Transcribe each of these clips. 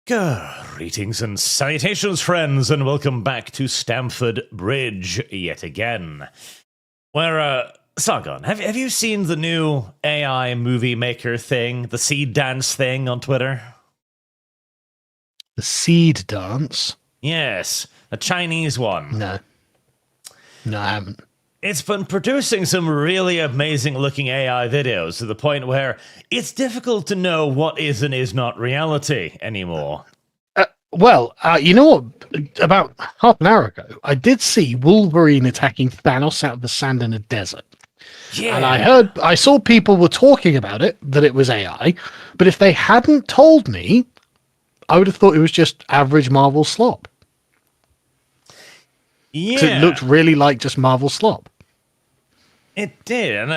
Greetings and salutations, friends, and welcome back to Stamford Bridge yet again. Where, Sargon, have you seen the new AI movie maker thing, the seed dance thing on Twitter? The seed dance? Yes, a Chinese one. No, I haven't. It's been producing some really amazing looking AI videos to the point where it's difficult to know what is and is not reality anymore. You know what? About half an hour ago, I did see Wolverine attacking Thanos out of the sand in a desert. Yeah. And I saw people were talking about it, that it was AI, but if they hadn't told me, I would have thought it was just average Marvel slop. Yeah. 'Cause it looked really like just Marvel slop. It did, and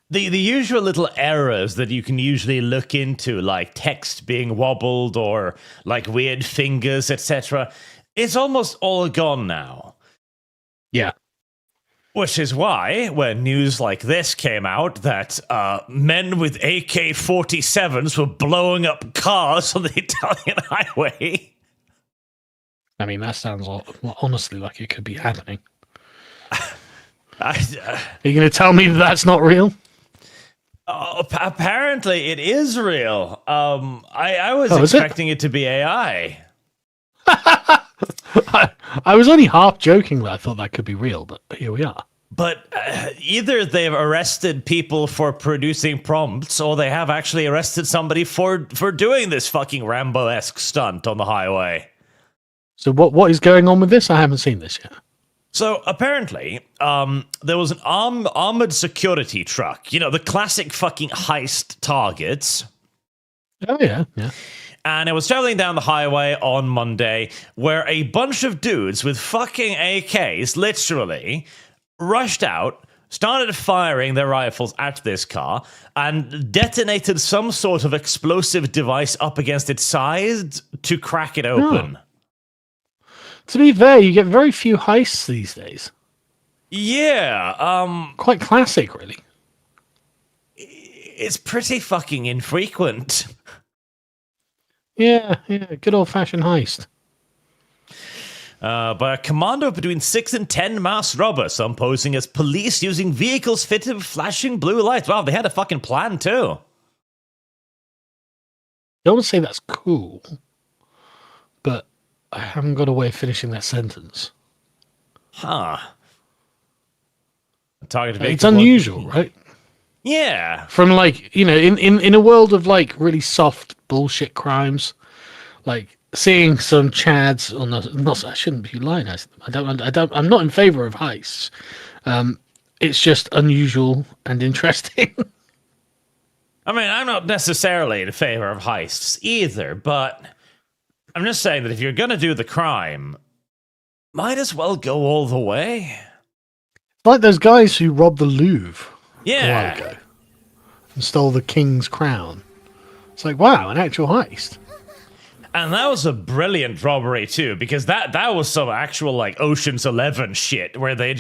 the usual little errors that you can usually look into, like text being wobbled or like weird fingers, etc. It's almost all gone now. Yeah. Which is why, when news like this came out that men with AK-47s were blowing up cars on the Italian highway. I mean, that sounds honestly like it could be happening. Are you going to tell me that's not real? Apparently, it is real. I was expecting it to be AI. I was only half joking that I thought that could be real, but here we are. But either they've arrested people for producing prompts, or they have actually arrested somebody for doing this fucking Rambo-esque stunt on the highway. So what is going on with this? I haven't seen this yet. So apparently, there was an armored security truck. You know, the classic fucking heist targets. Oh, yeah. And it was traveling down the highway on Monday, where a bunch of dudes with fucking AKs, literally, rushed out, started firing their rifles at this car, and detonated some sort of explosive device up against its side to crack it open. Oh. To be fair, you get very few heists these days. Yeah, quite classic, really. It's pretty fucking infrequent. Yeah, good old-fashioned heist. By a commando between 6 and 10 masked robbers, some posing as police using vehicles fitted with flashing blue lights. Wow, they had a fucking plan too. I don't want to say that's cool, but I haven't got a way of finishing that sentence. Huh. It's unusual, right? Yeah. From like, you know, in a world of like really soft bullshit crimes, like seeing some chads on the, I shouldn't be lying. I'm not in favor of heists. It's just unusual and interesting. I mean, I'm not necessarily in favor of heists either, but I'm just saying that if you're gonna do the crime, might as well go all the way. Like those guys who robbed the Louvre a while ago and stole the king's crown. It's like, wow, an actual heist. And that was a brilliant robbery too, because that was some actual like Ocean's 11 shit where they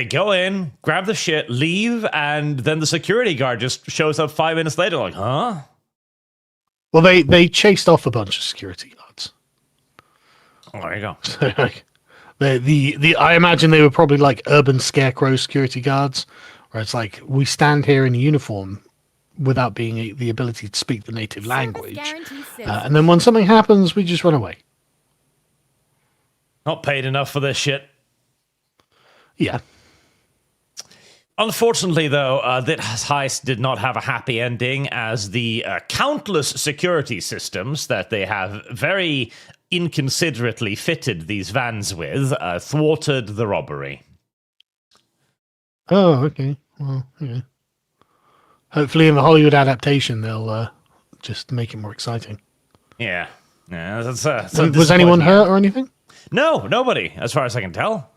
go in, grab the shit, leave, and then the security guard just shows up 5 minutes later like, huh? Well, they chased off a bunch of security guards. Oh, there you go. So, like, I imagine they were probably like urban scarecrow security guards, where it's like, we stand here in uniform without being the ability to speak the native language. And then when something happens, we just run away. Not paid enough for this shit. Yeah. Unfortunately, though, that heist did not have a happy ending, as the countless security systems that they have very inconsiderately fitted these vans with thwarted the robbery. Oh, okay. Well, yeah. Hopefully in the Hollywood adaptation, they'll just make it more exciting. Yeah. Was anyone hurt or anything? No, nobody, as far as I can tell.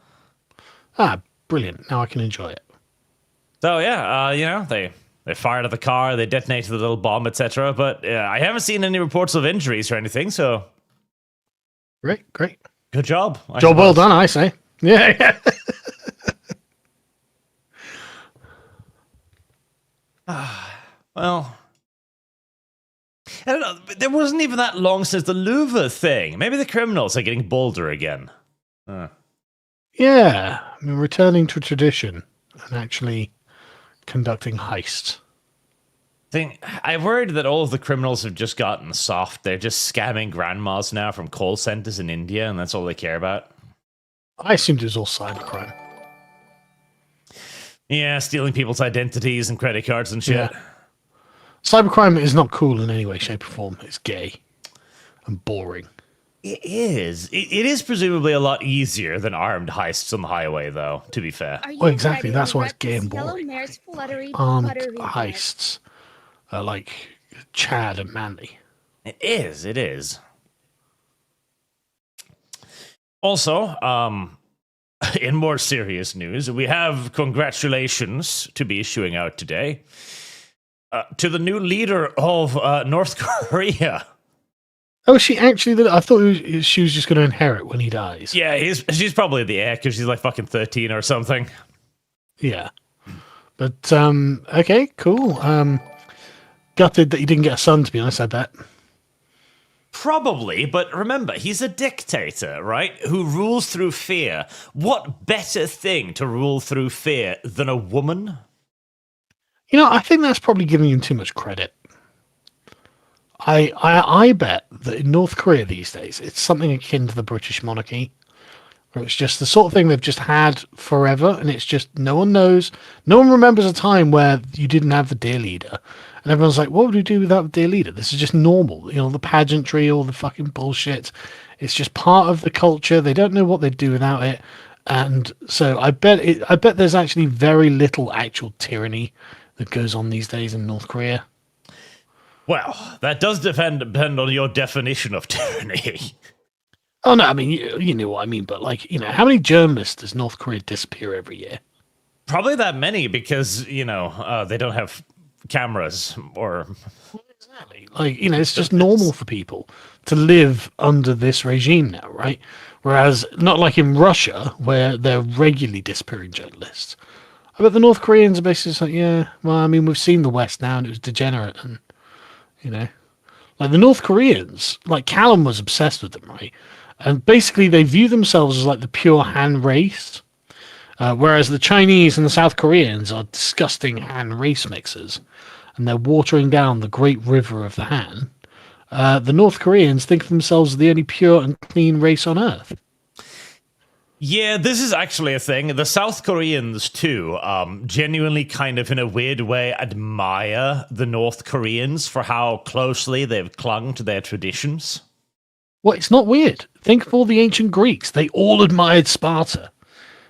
Ah, brilliant. Now I can enjoy it. So, yeah, you know, they fired at the car, they detonated the little bomb, etc. But I haven't seen any reports of injuries or anything, so... Great. Good job. Job well done, I say. Yeah. Well, I don't know. There wasn't even that long since the Louvre thing. Maybe the criminals are getting bolder again. Yeah, I mean, returning to tradition and actually conducting heists. I worried that all of the criminals have just gotten soft. They're just scamming grandmas now from call centers in India, and that's all they care about. I assumed it was all cybercrime. Yeah, stealing people's identities and credit cards and shit. Yeah. Cybercrime is not cool in any way, shape, or form. It's gay and boring. It is. It is presumably a lot easier than armed heists on the highway, though, to be fair. Well, exactly. That's why it's gay and boring. Armed heists are like Chad and Manly. It is. Also, in more serious news, we have congratulations to be issuing out today to the new leader of North Korea. Oh, she actually? I thought she was just going to inherit when he dies. Yeah, she's probably the heir because she's like fucking 13 or something. Yeah. But, okay, cool. Gutted that he didn't get a son, to be honest, I bet. Probably, but remember, he's a dictator, right? Who rules through fear. What better thing to rule through fear than a woman? You know, I think that's probably giving him too much credit. I bet that in North Korea these days, it's something akin to the British monarchy, where it's just the sort of thing they've just had forever, and it's just no one knows. No one remembers a time where you didn't have the dear leader. And everyone's like, what would we do without the dear leader? This is just normal. You know, the pageantry, all the fucking bullshit. It's just part of the culture. They don't know what they'd do without it. And so I bet there's actually very little actual tyranny that goes on these days in North Korea. Well, that does depend on your definition of tyranny. Oh, no, I mean, you know what I mean. But, like, you know, how many journalists does North Korea disappear every year? Probably that many because, you know, they don't have cameras or... Exactly. Like, you know, it's just normal for people to live under this regime now, right? Whereas, not like in Russia, where they're regularly disappearing journalists. I bet the North Koreans are basically just like, yeah, well, I mean, we've seen the West now and it was degenerate and, you know... Like, the North Koreans, like, Callum was obsessed with them, right? And basically, they view themselves as, like, the pure Han race, whereas the Chinese and the South Koreans are disgusting Han race mixers, and they're watering down the great river of the Han. The North Koreans think of themselves as the only pure and clean race on Earth. Yeah, this is actually a thing. The South Koreans, too, genuinely kind of, in a weird way, admire the North Koreans for how closely they've clung to their traditions. Well, it's not weird. Think of all the ancient Greeks. They all admired Sparta.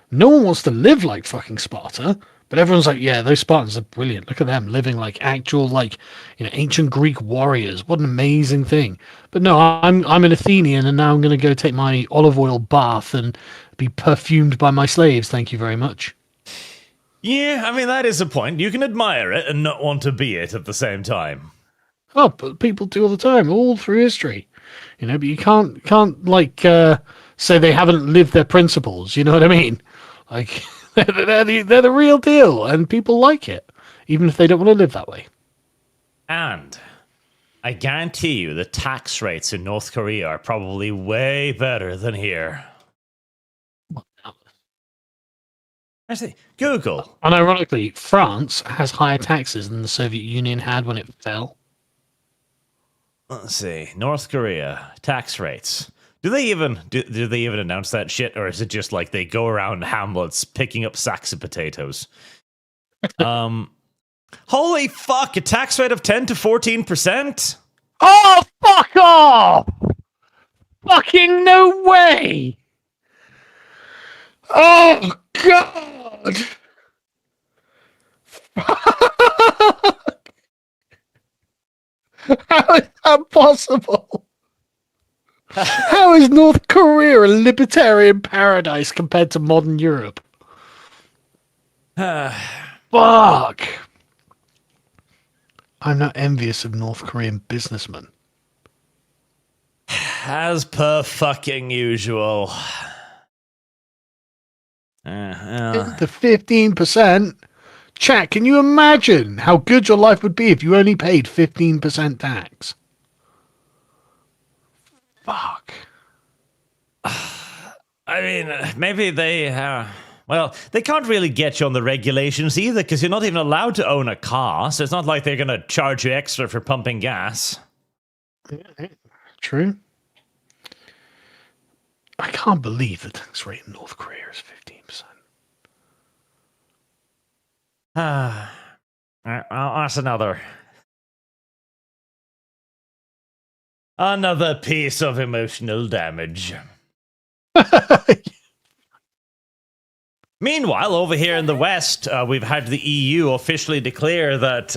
No one wants to live like fucking Sparta, but everyone's like, yeah, those Spartans are brilliant. Look at them living like actual, like, you know, ancient Greek warriors. What an amazing thing. But no, I'm an Athenian, and now I'm going to go take my olive oil bath and be perfumed by my slaves. Thank you very much. Yeah, I mean, that is a point. You can admire it and not want to be it at the same time. Oh, but people do all the time, all through history. You know, but you can't like say they haven't lived their principles. You know what I mean? Like they're the real deal, and people like it, even if they don't want to live that way. And I guarantee you, the tax rates in North Korea are probably way better than here. Actually, Google. And ironically, France has higher taxes than the Soviet Union had when it fell. Let's see. North Korea tax rates. Do they even announce that shit, or is it just like they go around hamlets picking up sacks of potatoes? Holy fuck! A tax rate of 10 to 14%. Oh, fuck off! Fucking no way! Oh God! How is that possible? How is North Korea a libertarian paradise compared to modern Europe? Fuck! I'm not envious of North Korean businessmen. As per fucking usual. The 15%? Chat, can you imagine how good your life would be if you only paid 15% tax? Fuck. I mean, maybe they. Well, they can't really get you on the regulations either, because you're not even allowed to own a car. So it's not like they're going to charge you extra for pumping gas. Yeah, true. I can't believe the tax rate in North Korea is 15%. That's another piece of emotional damage. Meanwhile, over here in the West, we've had the EU officially declare that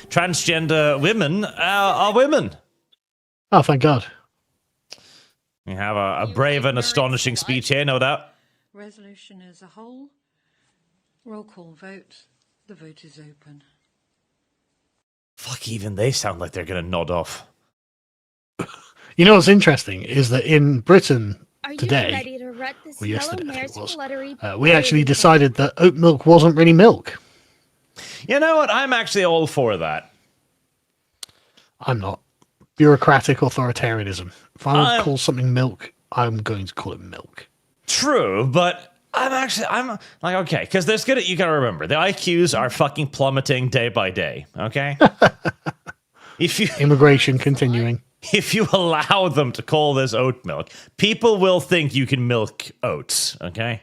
transgender women are women. Oh, thank God. You have a brave and astonishing speech here, no doubt. Resolution as a whole. Roll call vote. The vote is open. Fuck, even they sound like they're going to nod off. You know what's interesting is that in Britain today, ready to rut this or yesterday, I think it was, fluttery we actually decided that oat milk wasn't really milk. You know what? I'm actually all for that. I'm not. Bureaucratic authoritarianism. If I want to call something milk, I'm going to call it milk. True, but I'm like, okay, because you gotta remember, the IQs are fucking plummeting day by day, okay? Immigration continuing. If you allow them to call this oat milk, people will think you can milk oats, okay?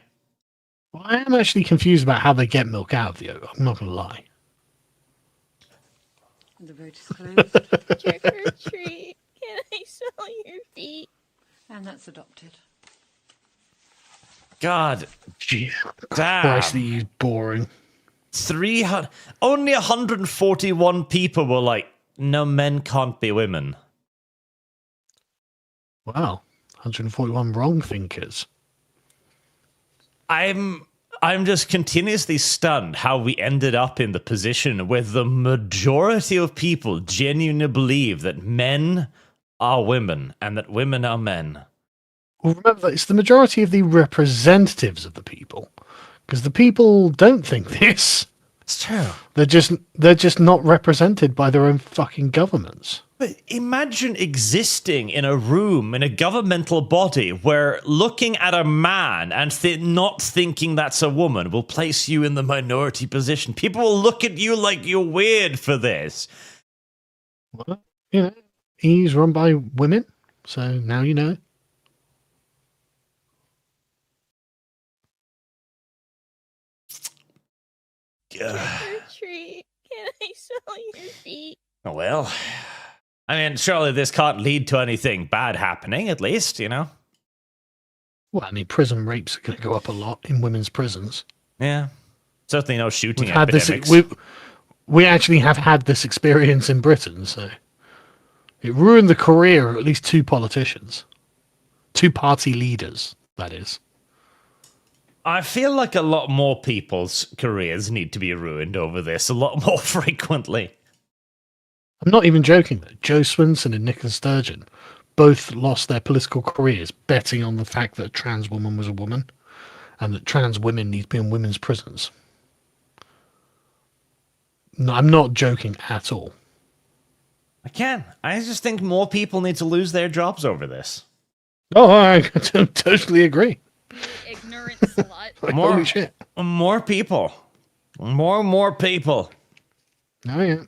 Well, I am actually confused about how they get milk out of the oat. I'm not going to lie. The vote is closed. Trick or treat. Can I smell your feet? And that's adopted. God. Gee, damn. Christ, he's boring. 300. Only 141 people were like, no, men can't be women. Wow. 141 wrong thinkers. I'm just continuously stunned how we ended up in the position where the majority of people genuinely believe that men are women and that women are men. Well, remember, it's the majority of the representatives of the people, because the people don't think this. It's true. They're just not represented by their own fucking governments. But imagine existing in a room, in a governmental body, where looking at a man and not thinking that's a woman will place you in the minority position. People will look at you like you're weird for this. Well, you know, he's run by women, so now you know. Trick or treat. Can I smell your feet? Oh, well, I mean, surely this can't lead to anything bad happening, at least, you know? Well, I mean, prison rapes are going to go up a lot in women's prisons. Yeah. Certainly no shooting We've had epidemics. We actually have had this experience in Britain, so it ruined the career of at least two politicians. Two party leaders, that is. I feel like a lot more people's careers need to be ruined over this a lot more frequently. I'm not even joking, though. Joe Swinson and Nicola Sturgeon both lost their political careers betting on the fact that a trans woman was a woman and that trans women need to be in women's prisons. No, I'm not joking at all. I just think more people need to lose their jobs over this. Oh, I totally agree. Ignorant slut. Like, holy shit. More people. More people. Oh, yeah.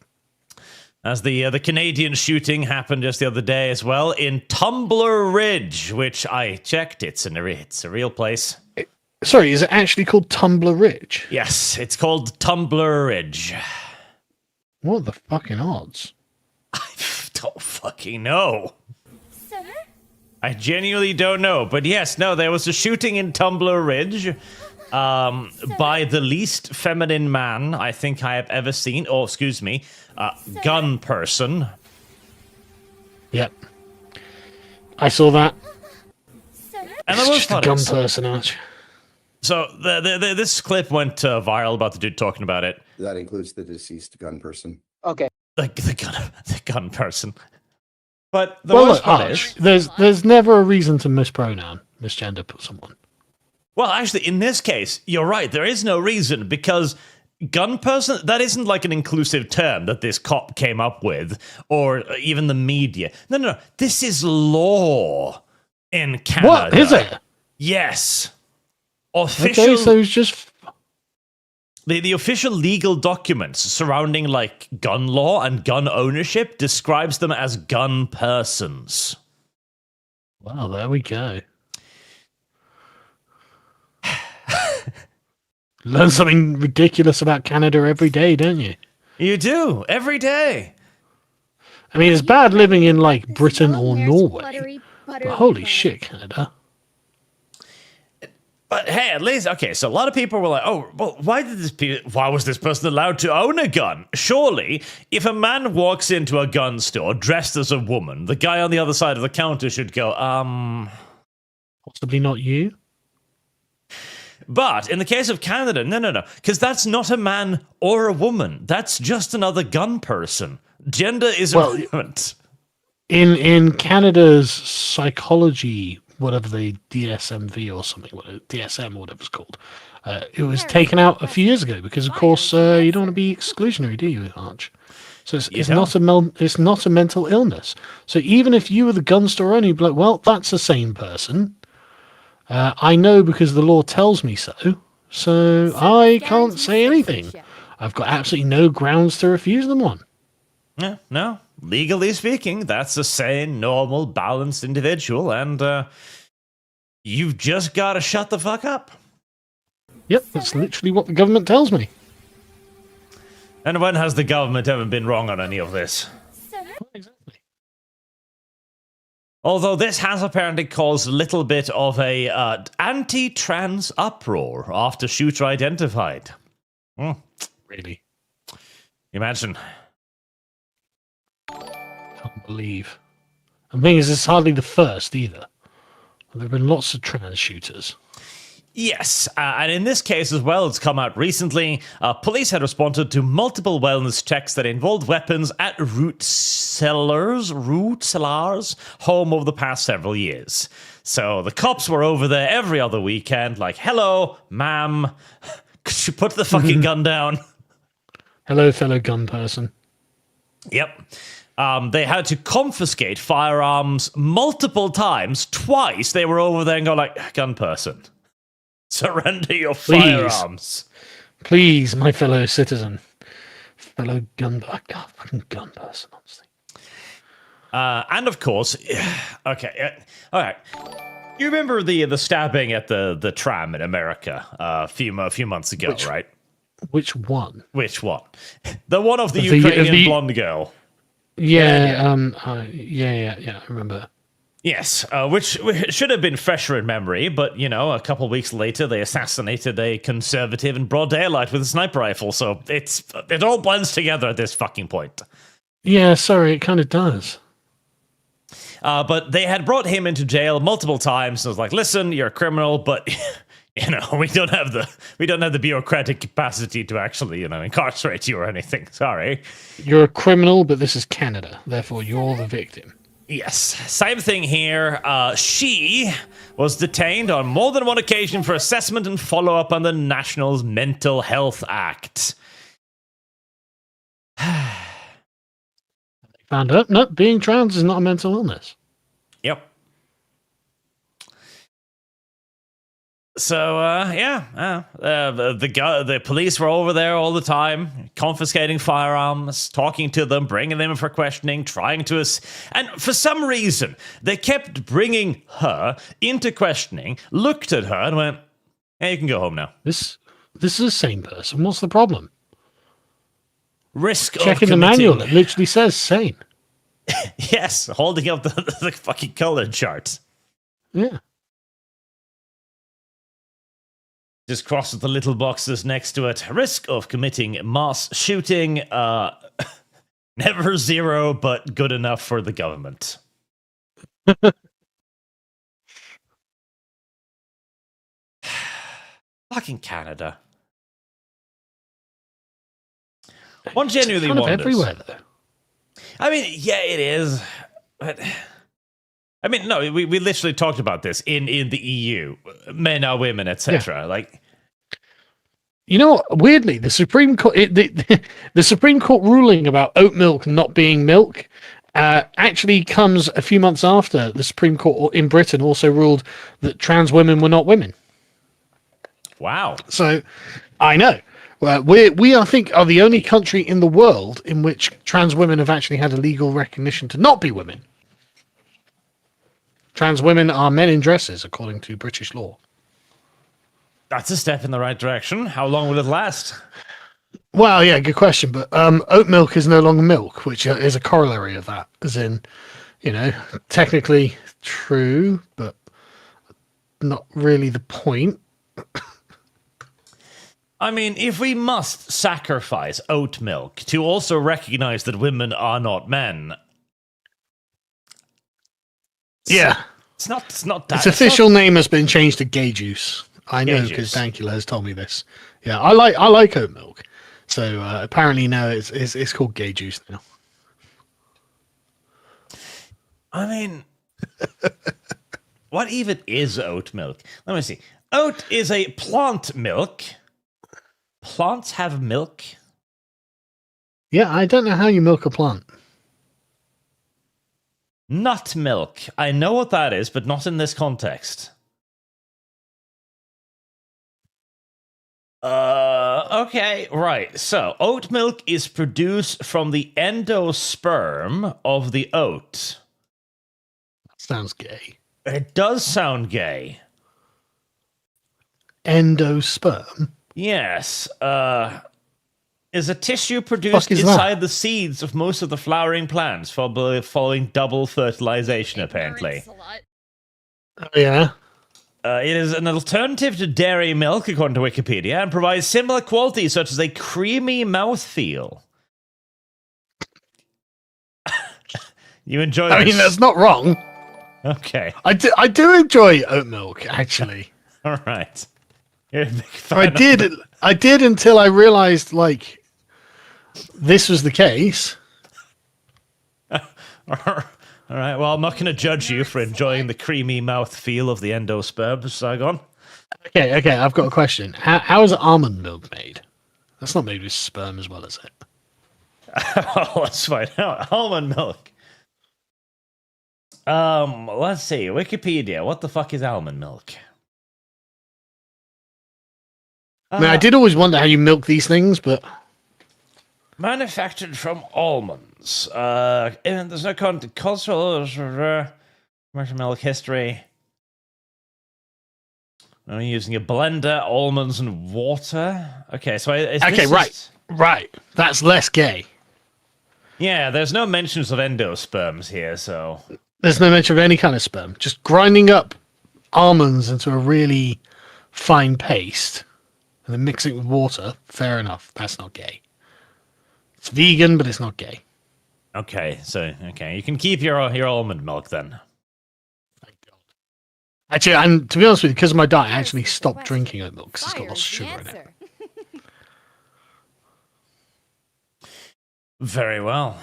As the Canadian shooting happened just the other day as well in Tumbler Ridge, which I checked. It's a real place. Sorry, is it actually called Tumbler Ridge? Yes, it's called Tumbler Ridge. What the fucking odds? I don't fucking know. Sir? I genuinely don't know. But yes, no, there was a shooting in Tumbler Ridge by the least feminine man I think I have ever seen. Oh, excuse me. Gun person. Yep. I saw that. And It's the just a gun person, aren't you? So this clip went viral about the dude talking about it. That includes the deceased gun person. Okay. The gun person. But the Well, worst look, part Arch, is... there's never a reason to misgender someone. Well, actually, in this case, you're right. There is no reason because gun person, that isn't like an inclusive term that this cop came up with, or even the media. No. This is law in Canada. What is it? Yes. Official. Okay, so it's just The official legal documents surrounding like gun law and gun ownership describes them as gun persons. wow. There we go. Learn something ridiculous about Canada every day, don't you? You do every day. I mean, it's bad living in like Britain or Norway, but holy shit, Canada. But hey, at least okay. So a lot of people were like, "Oh, well, why was this person allowed to own a gun? Surely, if a man walks into a gun store dressed as a woman, the guy on the other side of the counter should go, Possibly not you. But in the case of Canada, no, because that's not a man or a woman. That's just another gun person. Gender is irrelevant. In Canada's psychology, whatever the DSMV or something, DSM or whatever it's called, it was taken out a few years ago because, of course, you don't want to be exclusionary, do you, Arch? So it's not a mental illness. So even if you were the gun store owner, you'd be like, well, that's the same person. I know because the law tells me so. So I can't say anything. I've got absolutely no grounds to refuse them one. No. Legally speaking, that's a sane, normal, balanced individual, and you've just got to shut the fuck up. Yep, that's literally what the government tells me. And when has the government ever been wrong on any of this? Exactly. Although this has apparently caused a little bit of a anti-trans uproar after shooter identified. Really? Imagine. Can't believe. The thing is, it's hardly the first either. There have been lots of trans shooters. Yes, and in this case as well, it's come out recently. Police had responded to multiple wellness checks that involved weapons at root sellers' home over the past several years. So the cops were over there every other weekend, like, hello, ma'am, could you put the fucking gun down? Hello, fellow gun person. Yep. They had to confiscate firearms multiple times. Twice they were over there and go like, gun person, surrender your firearms. Please, my fellow citizen. Fellow gun person, honestly. And of course, okay, all right. You remember the stabbing at the tram in America a few months ago, right? Which one? Which one? The one of the Ukrainian blonde girl. Yeah, I remember. Yes, which should have been fresher in memory, but, you know, a couple of weeks later, they assassinated a conservative in broad daylight with a sniper rifle, so it all blends together at this fucking point. Yeah, sorry, it kind of does. But they had brought him into jail multiple times, and I was like, listen, you're a criminal, but... You know, we don't have the bureaucratic capacity to actually, incarcerate you or anything. Sorry. You're a criminal, but this is Canada. Therefore, you're the victim. Yes. Same thing here. She was detained on more than one occasion for assessment and follow-up on the National Mental Health Act. Found out, no, being trans is not a mental illness. Yep. So, the police were over there all the time, confiscating firearms, talking to them, bringing them in for questioning, and for some reason, they kept bringing her into questioning, looked at her, and went, hey, you can go home now. This is the same person. What's the problem? Risk of checking the manual. It literally says sane. Yes, holding up the fucking color chart. Yeah. Just crosses the little boxes next to it. Risk of committing mass shooting. Never zero, but good enough for the government. Fucking Canada. One genuinely kind of wonders. Everywhere, though. I mean, yeah, it is. But I mean, no, we literally talked about this in the EU. Men are women, etc. Yeah. Like, You know what? Weirdly, the Supreme Court, the Supreme Court ruling about oat milk not being milk, actually comes a few months after the Supreme Court in Britain also ruled that trans women were not women. Wow. So, I know. Well, we I think are the only country in the world in which trans women have actually had a legal recognition to not be women. Trans women are men in dresses, according to British law. That's a step in the right direction. How long will it last? Well, yeah, good question. But oat milk is no longer milk, which is a corollary of that. As in, technically true, but not really the point. I mean, if we must sacrifice oat milk to also recognize that women are not men. Yeah. It's not that. Its official name has been changed to gay juice. I know Gay because juice. Dankula has told me this. Yeah, I like oat milk. So apparently now it's called gay juice now. I mean, what even is oat milk? Let me see. Oat is a plant milk. Plants have milk? Yeah, I don't know how you milk a plant. Nut milk. I know what that is, but not in this context. Okay, right. So, oat milk is produced from the endosperm of the oat. Sounds gay. It does sound gay. Endosperm? Yes. Is a tissue Fuck produced is inside that? the seeds of most of the flowering plants following double fertilization, apparently. Ignorance a lot. Oh, yeah. It is an alternative to dairy milk, according to Wikipedia, and provides similar qualities such as a creamy mouthfeel. You enjoy I this? mean, that's not wrong. Okay. I do enjoy oat milk, actually. All right. You're a big fan I did until I realized, like, this was the case. All right. Well, I'm not going to judge you for enjoying the creamy mouth feel of the endosperm, Sargon. Okay, I've got a question. How is almond milk made? That's not made with sperm as well, is it? Oh, let's find out. Almond milk. Let's see. Wikipedia. What the fuck is almond milk? I mean, I did always wonder how you milk these things, but Manufactured from almonds. And there's no cultural commercial milk history. I'm using a blender, almonds, and water. Okay, so right. That's less gay. Yeah, there's no mentions of endosperms here, so There's no mention of any kind of sperm. Just grinding up almonds into a really fine paste and then mixing it with water. Fair enough. That's not gay. It's vegan, but it's not gay. okay, you can keep your almond milk then. Thank God. Actually, and to be honest with you, because of my diet, I actually Here's the stopped question. drinking oat milk because it's got Fire lots of is the sugar in it. answer. Very well.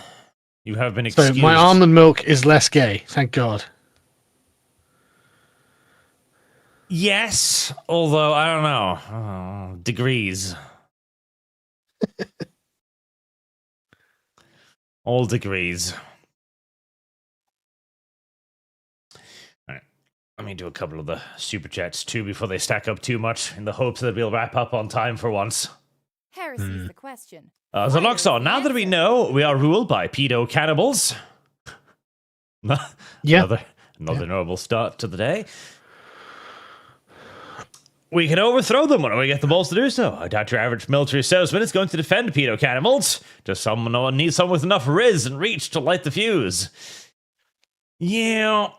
You have been So excused. my almond milk is less gay. Thank God. Yes, although I don't know. Degrees. All degrees. All right. Let me do a couple of the super chats too before they stack up too much in the hopes that we'll wrap up on time for once. Heresy is the question. So Fire is Loxon, the now that we answer. know we are ruled by pedo cannibals. Yeah. Another noble start to the day. We can overthrow them when we get the balls to do so. I doubt your average military salesman is going to defend pedo cannibals. Just someone needs someone with enough riz and reach to light the fuse. Yeah.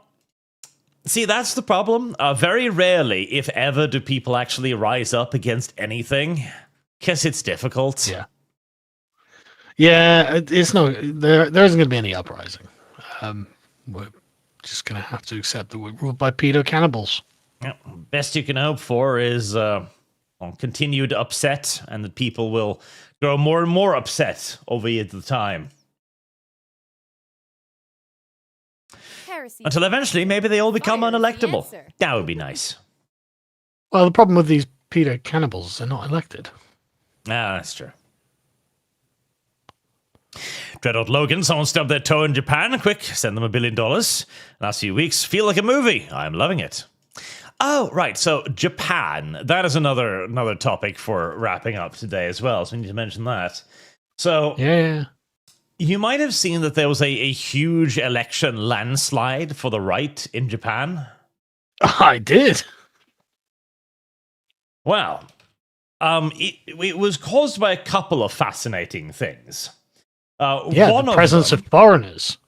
See, that's the problem. Very rarely, if ever, do people actually rise up against anything. Because it's difficult. Yeah. Yeah, it's no. There isn't going to be any uprising. We're just going to have to accept that we're ruled by pedo cannibals. Yeah, best you can hope for is continued upset, and that people will grow more and more upset over the time. Heresy. Until eventually, maybe they all become Fire is the unelectable. answer. That would be nice. Well, the problem with these pedo cannibals, they're not elected. Ah, that's true. Dreadnought Logan, someone stubbed their toe in Japan. Quick, send them $1 billion. Last few weeks feel like a movie. I'm loving it. Oh, right. So Japan. That is another topic for wrapping up today as well. So we need to mention that. So Yeah. you might have seen that there was a huge election landslide for the right in Japan. I did. Well, it was caused by a couple of fascinating things. The presence of foreigners.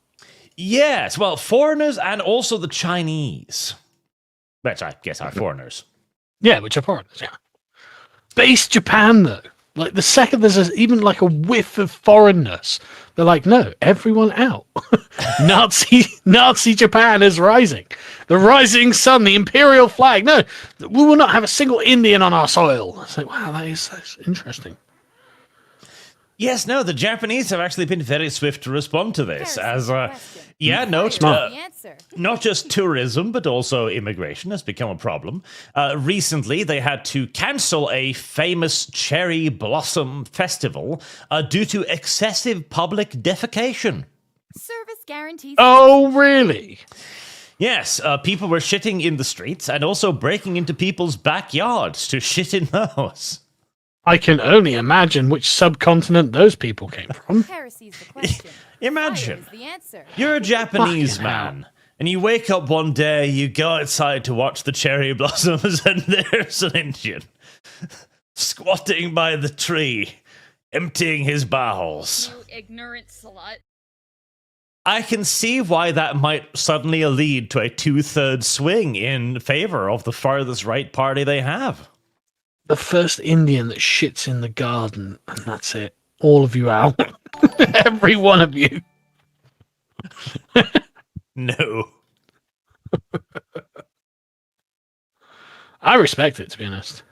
Yes, well, foreigners and also the Chinese. Which I guess are foreigners. Yeah, which are foreigners, yeah. Base Japan, though. Like, the second there's even like a whiff of foreignness, they're like, no, everyone out. Nazi Japan is rising. The rising sun, the imperial flag. No, we will not have a single Indian on our soil. It's like, wow, that's interesting. Yes, no, the Japanese have actually been very swift to respond to this. Smart. Not just tourism, but also immigration has become a problem. Recently, they had to cancel a famous cherry blossom festival due to excessive public defecation. Service guarantees. Oh, really? Yes, people were shitting in the streets and also breaking into people's backyards to shit in those. I can only imagine which subcontinent those people came from. Heresy's the question. Imagine. Fire is the answer. You're a Japanese Fucking man, and you wake up one day, you go outside to watch the cherry blossoms, and there's an Indian squatting by the tree, emptying his bowels. You ignorant slut. I can see why that might suddenly lead to a 2/3 swing in favor of the farthest right party they have. The first Indian that shits in the garden, and that's it. All of you out. Every one of you. No. I respect it, to be honest.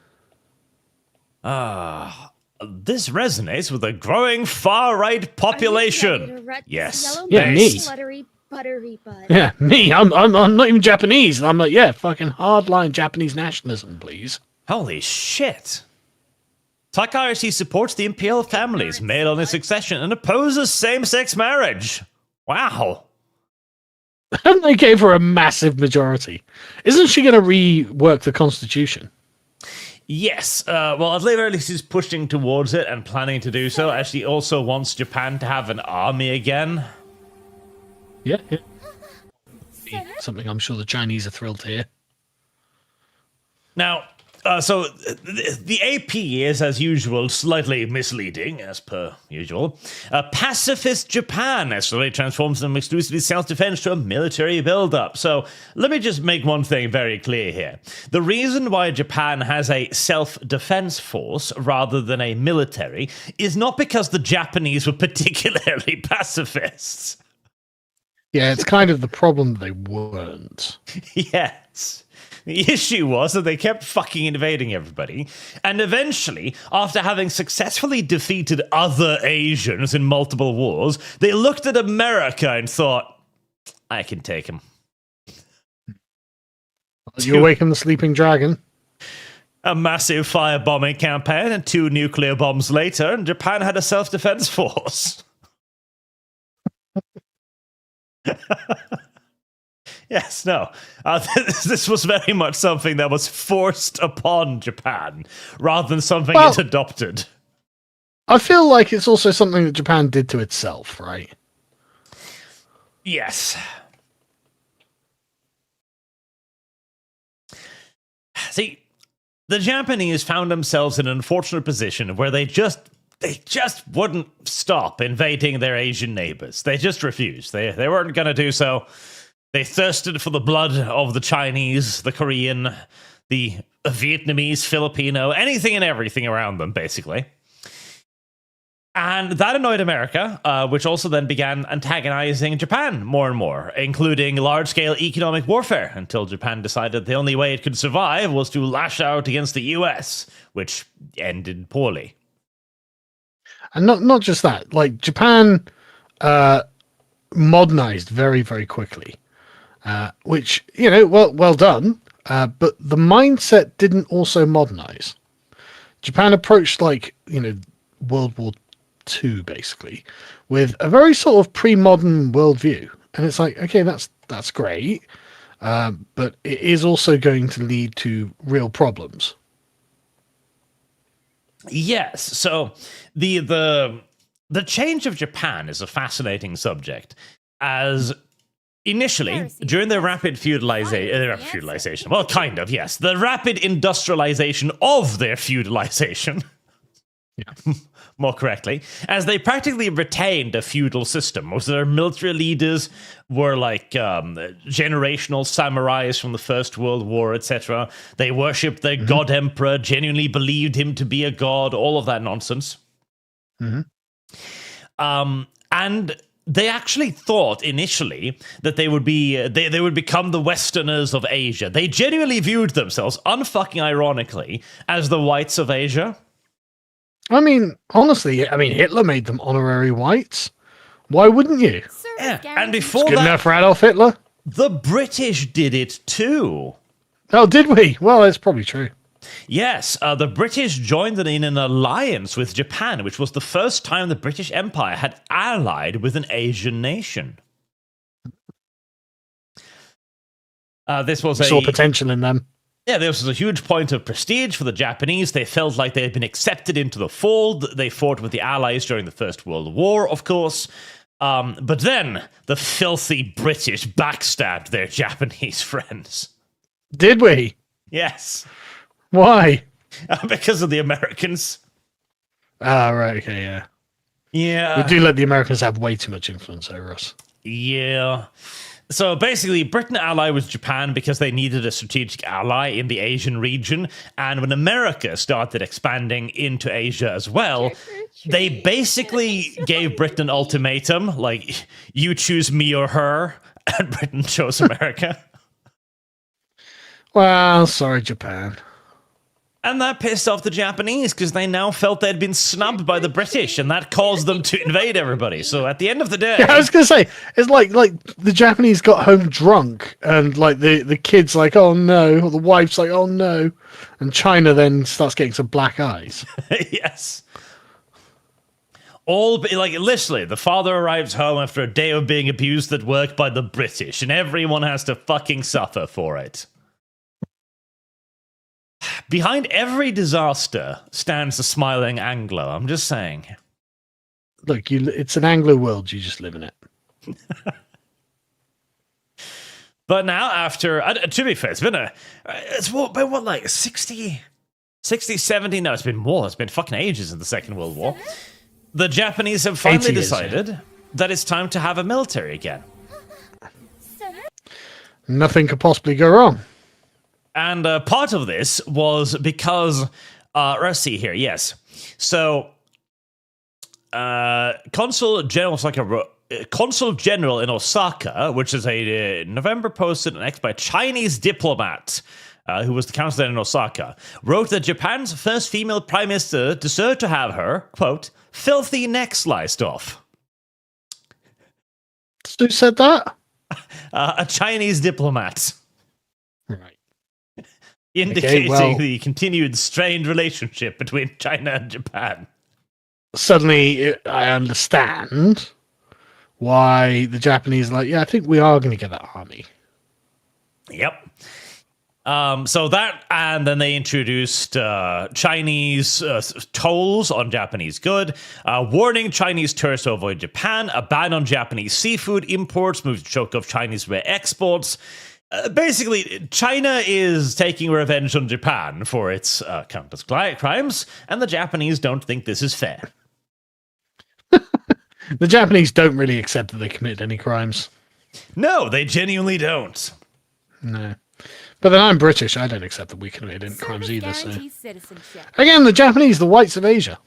This resonates with a growing far-right population. Yes. Yeah, me. Sluttery, buttery butt. Yeah, me. I'm not even Japanese. I'm like, yeah, fucking hardline Japanese nationalism, please. Holy shit. Takahashi supports the imperial families, male on his succession, and opposes same-sex marriage. Wow. And they gave her a massive majority. Isn't she going to rework the constitution? Yes, well, at very least she's pushing towards it and planning to do so, as she also wants Japan to have an army again. Yeah. Something I'm sure the Chinese are thrilled to hear. Now, so the AP is, as usual, slightly misleading, as per usual. Pacifist Japan has slowly transforms from exclusively self-defense to a military build-up. So let me just make one thing very clear here. The reason why Japan has a self-defense force rather than a military is not because the Japanese were particularly pacifists. Yeah, it's kind of the problem they weren't. Yes. The issue was that they kept fucking invading everybody, and eventually, after having successfully defeated other Asians in multiple wars, they looked at America and thought, I can take him. You awaken the sleeping dragon. A massive firebombing campaign, and 2 nuclear bombs later, and Japan had a self-defense force. Yes, no. This was very much something that was forced upon Japan, rather than something it adopted. I feel like it's also something that Japan did to itself, right? Yes. See, the Japanese found themselves in an unfortunate position where they just wouldn't stop invading their Asian neighbors. They just refused. They weren't going to do so. They thirsted for the blood of the Chinese, the Korean, the Vietnamese, Filipino, anything and everything around them, basically. And that annoyed America, which also then began antagonizing Japan more and more, including large-scale economic warfare, until Japan decided the only way it could survive was to lash out against the US, which ended poorly. And not just that, like Japan modernized very, very quickly. Which, well done. But the mindset didn't also modernize. Japan approached World War II basically with a very sort of pre-modern worldview, and it's like, okay, that's great, but it is also going to lead to real problems. Yes. So the change of Japan is a fascinating subject, as initially during the rapid feudalization, well, kind of, yes, the rapid industrialization of their feudalization. Yeah. More correctly, as they practically retained a feudal system. Most of their military leaders were like generational samurais from the First World War, etc. They worshipped their god emperor, genuinely believed him to be a god, all of that nonsense. And they actually thought initially that they would be they would become the Westerners of Asia. They genuinely viewed themselves, unfucking ironically, as the whites of Asia. I mean, honestly, Hitler made them honorary whites. Why wouldn't you? Yeah, and before Good that, enough for Adolf Hitler. the British did it too. Oh, did we? Well, that's probably true. Yes, the British joined in an alliance with Japan, which was the first time the British Empire had allied with an Asian nation. This was Saw potential in them. Yeah, this was a huge point of prestige for the Japanese. They felt like they had been accepted into the fold. They fought with the Allies during the First World War, of course. But then the filthy British backstabbed their Japanese friends. Did we? Yes. Why? Because of the Americans. Ah, right, okay, yeah. Yeah. We do let the Americans have way too much influence over us. Yeah. So basically, Britain allied with Japan because they needed a strategic ally in the Asian region. And when America started expanding into Asia as well, they basically gave Britain an ultimatum, like, you choose me or her, and Britain chose America. Well, sorry, Japan. And that pissed off the Japanese because they now felt they'd been snubbed by the British, and that caused them to invade everybody. So at the end of the day... Yeah, I was going to say, it's like the Japanese got home drunk, and like the kid's like, oh no, or the wife's like, oh no, and China then starts getting some black eyes. Yes. Literally, the father arrives home after a day of being abused at work by the British, and everyone has to fucking suffer for it. Behind every disaster stands a smiling Anglo. I'm just saying. Look, it's an Anglo world. You just live in it. But now, after, to be fair, it's been like 60, 70? No, it's been more. It's been fucking ages in the Second World War. The Japanese have finally decided that it's time to have a military again. Nothing could possibly go wrong. And part of this was because, let's see here, yes. So, Consul General in Osaka, which is a November posted and ex by a Chinese diplomat who was the consul in Osaka, wrote that Japan's first female prime minister deserved to have her, quote, filthy neck sliced off. Who said that? A Chinese diplomat. Right. Indicating the continued strained relationship between China and Japan. Suddenly, I understand why the Japanese are like, yeah, I think we are going to get that army. Yep. So that, and then they introduced Chinese tolls on Japanese good, warning Chinese tourists to avoid Japan, a ban on Japanese seafood imports, moves to choke off Chinese rare exports. Basically, China is taking revenge on Japan for its countless crimes, and the Japanese don't think this is fair. The Japanese don't really accept that they committed any crimes. No, they genuinely don't. No. But then I'm British. I don't accept that we committed any crimes either. So. Again, the Japanese, the whites of Asia.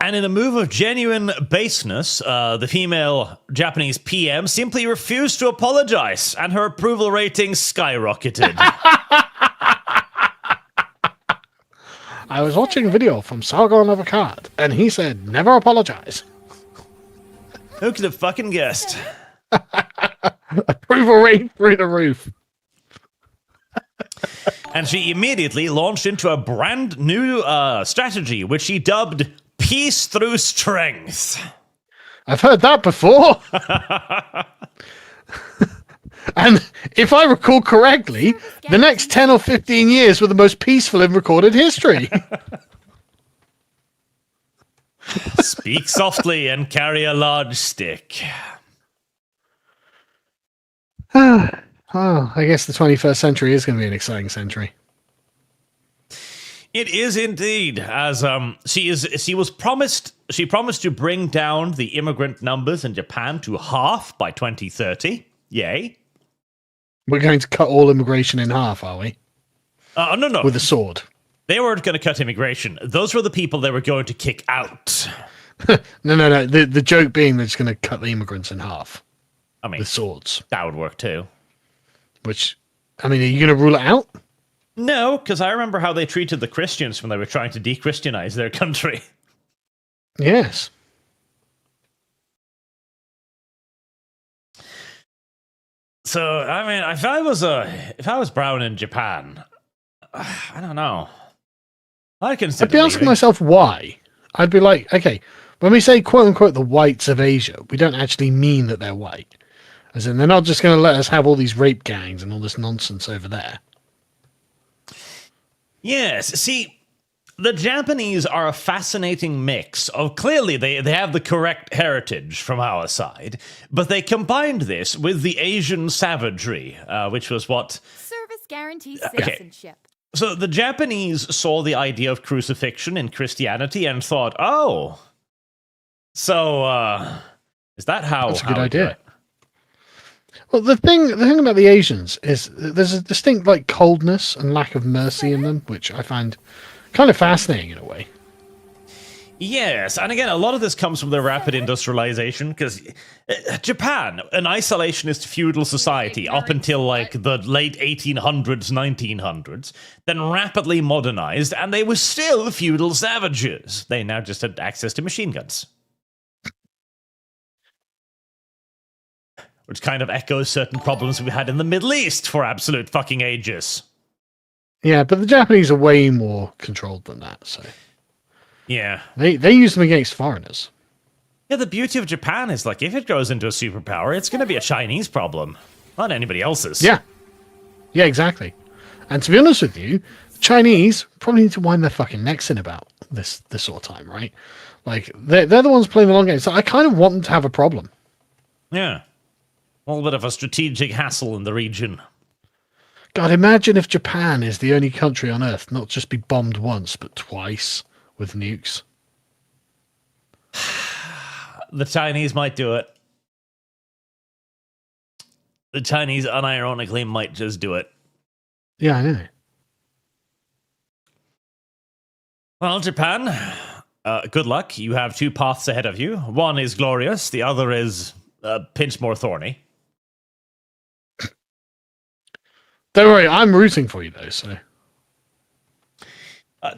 And in a move of genuine baseness, the female Japanese PM simply refused to apologize, and her approval rating skyrocketed. I was watching a video from Sargon of Akkad, and he said, never apologize. Who could have fucking guessed? Approval rate through the roof. And she immediately launched into a brand new strategy, which she dubbed Peace Through Strength. I've heard that before. And if I recall correctly, the next 10 or 15 years were the most peaceful in recorded history. Speak softly and carry a large stick. Oh, I guess the 21st century is going to be an exciting century. It is indeed, as she promised to bring down the immigrant numbers in Japan to half by 2030. Yay. We're going to cut all immigration in half, are we? No. With a sword. They weren't going to cut immigration. Those were the people they were going to kick out. No. The joke being they're just going to cut the immigrants in half. I mean, with swords. That would work too. Which, I mean, are you going to rule it out? No, because I remember how they treated the Christians when they were trying to de-Christianize their country. Yes. So, I mean, if I was brown in Japan, I don't know. I'd be asking myself why. I'd be like, okay, when we say quote unquote the whites of Asia, we don't actually mean that they're white. As in, they're not just going to let us have all these rape gangs and all this nonsense over there. Yes, see, the Japanese are a fascinating mix of, clearly they have the correct heritage from our side, but they combined this with the Asian savagery, which was what... Service guarantees citizenship. So the Japanese saw the idea of crucifixion in Christianity and thought, oh, so is that how... That's a good idea. Well, the thing about the Asians is there's a distinct like coldness and lack of mercy in them, which I find kind of fascinating in a way. Yes, and again, a lot of this comes from the rapid industrialization, because Japan, an isolationist feudal society up until like the late 1800s, 1900s, then rapidly modernized, and they were still feudal savages. They now just had access to machine guns. Which kind of echoes certain problems we had in the Middle East for absolute fucking ages. Yeah, but the Japanese are way more controlled than that, so... Yeah. They use them against foreigners. Yeah, the beauty of Japan is, like, if it goes into a superpower, it's going to be a Chinese problem, not anybody else's. Yeah. Yeah, exactly. And to be honest with you, the Chinese probably need to wind their fucking necks in about this sort of time, right? Like, they're the ones playing the long game, so I kind of want them to have a problem. Yeah. A little bit of a strategic hassle in the region. God, imagine if Japan is the only country on Earth not just be bombed once, but twice with nukes. The Chinese might do it. The Chinese unironically might just do it. Yeah, I know. Well, Japan, good luck. You have two paths ahead of you. One is glorious. The other is a pinch more thorny. Don't worry, I'm rooting for you, though, so...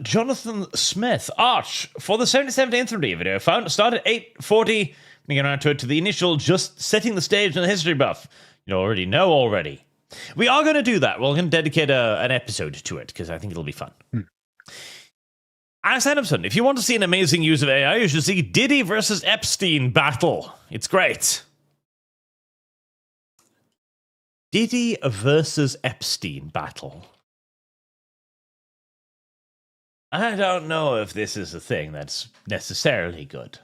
Jonathan Smith, Arch, for the 77th Infantry video, found started 8:40. We get around to it to the initial just setting the stage in the history buff. You already know already. We are going to do that. We're going to dedicate an episode to it, because I think it'll be fun. As Adamson, if you want to see an amazing use of AI, you should see Diddy versus Epstein battle. It's great. Diddy versus Epstein battle. I don't know if this is a thing that's necessarily good.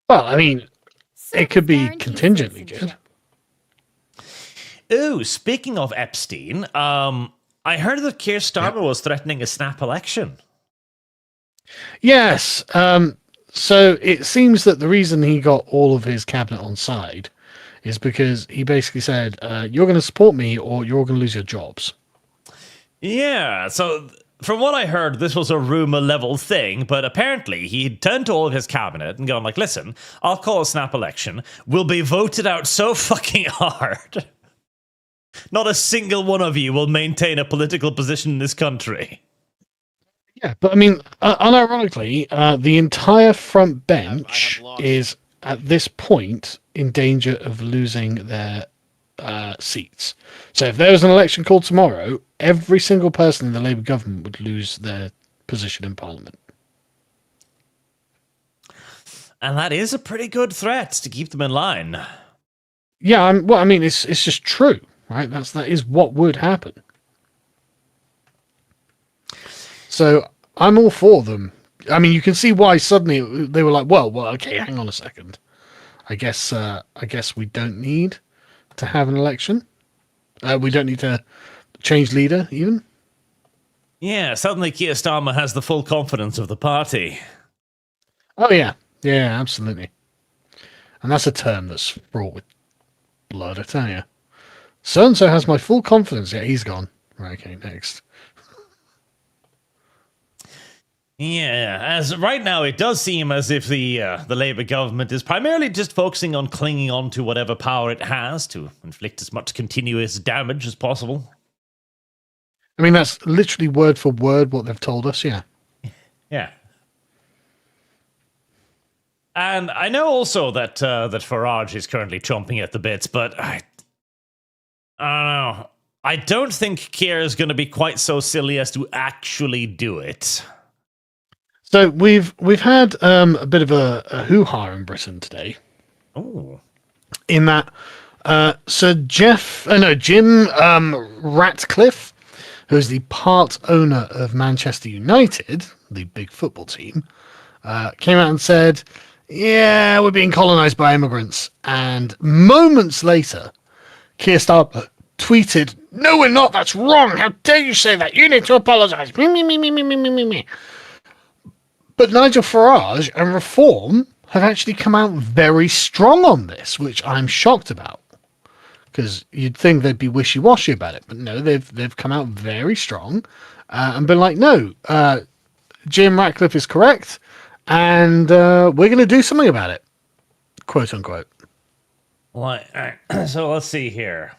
Well, I mean, it could be contingently good. Ooh, speaking of Epstein, I heard that Keir Starmer was threatening a snap election. Yes. So it seems that the reason he got all of his cabinet on side is because he basically said, you're going to support me or you're going to lose your jobs. Yeah, so from what I heard, this was a rumor level thing, but apparently he turned to all of his cabinet and gone like, listen, I'll call a snap election. We'll be voted out so fucking hard. Not a single one of you will maintain a political position in this country. Yeah, but I mean, unironically, the entire front bench is at this point in danger of losing their seats. So if there was an election called tomorrow, every single person in the Labour government would lose their position in Parliament. And that is a pretty good threat to keep them in line. Yeah, it's just true, right? That is what would happen. So I'm all for them. I mean, you can see why suddenly they were like, well, okay, hang on a second. I guess we don't need to have an election. We don't need to change leader, even. Yeah, suddenly Keir Starmer has the full confidence of the party. Oh, yeah. Yeah, absolutely. And that's a term that's fraught with blood, I tell you. So-and-so has my full confidence. Yeah, he's gone. Right, okay, next. Yeah, as right now it does seem as if the Labour government is primarily just focusing on clinging on to whatever power it has to inflict as much continuous damage as possible. I mean, that's literally word for word what they've told us, yeah. Yeah. And I know also that that Farage is currently chomping at the bits, but I don't know. I don't think Keir is going to be quite so silly as to actually do it. So we've had a bit of a hoo-ha in Britain today. Oh. In that, Jim Ratcliffe, who is the part owner of Manchester United, the big football team, came out and said, yeah, we're being colonised by immigrants. And moments later, Keir Starmer tweeted, no, we're not. That's wrong. How dare you say that? You need to apologise. Me. But Nigel Farage and Reform have actually come out very strong on this, which I'm shocked about. Because you'd think they'd be wishy-washy about it. But no, they've come out very strong and been like, no, Jim Ratcliffe is correct. And we're going to do something about it, quote unquote. So let's see here.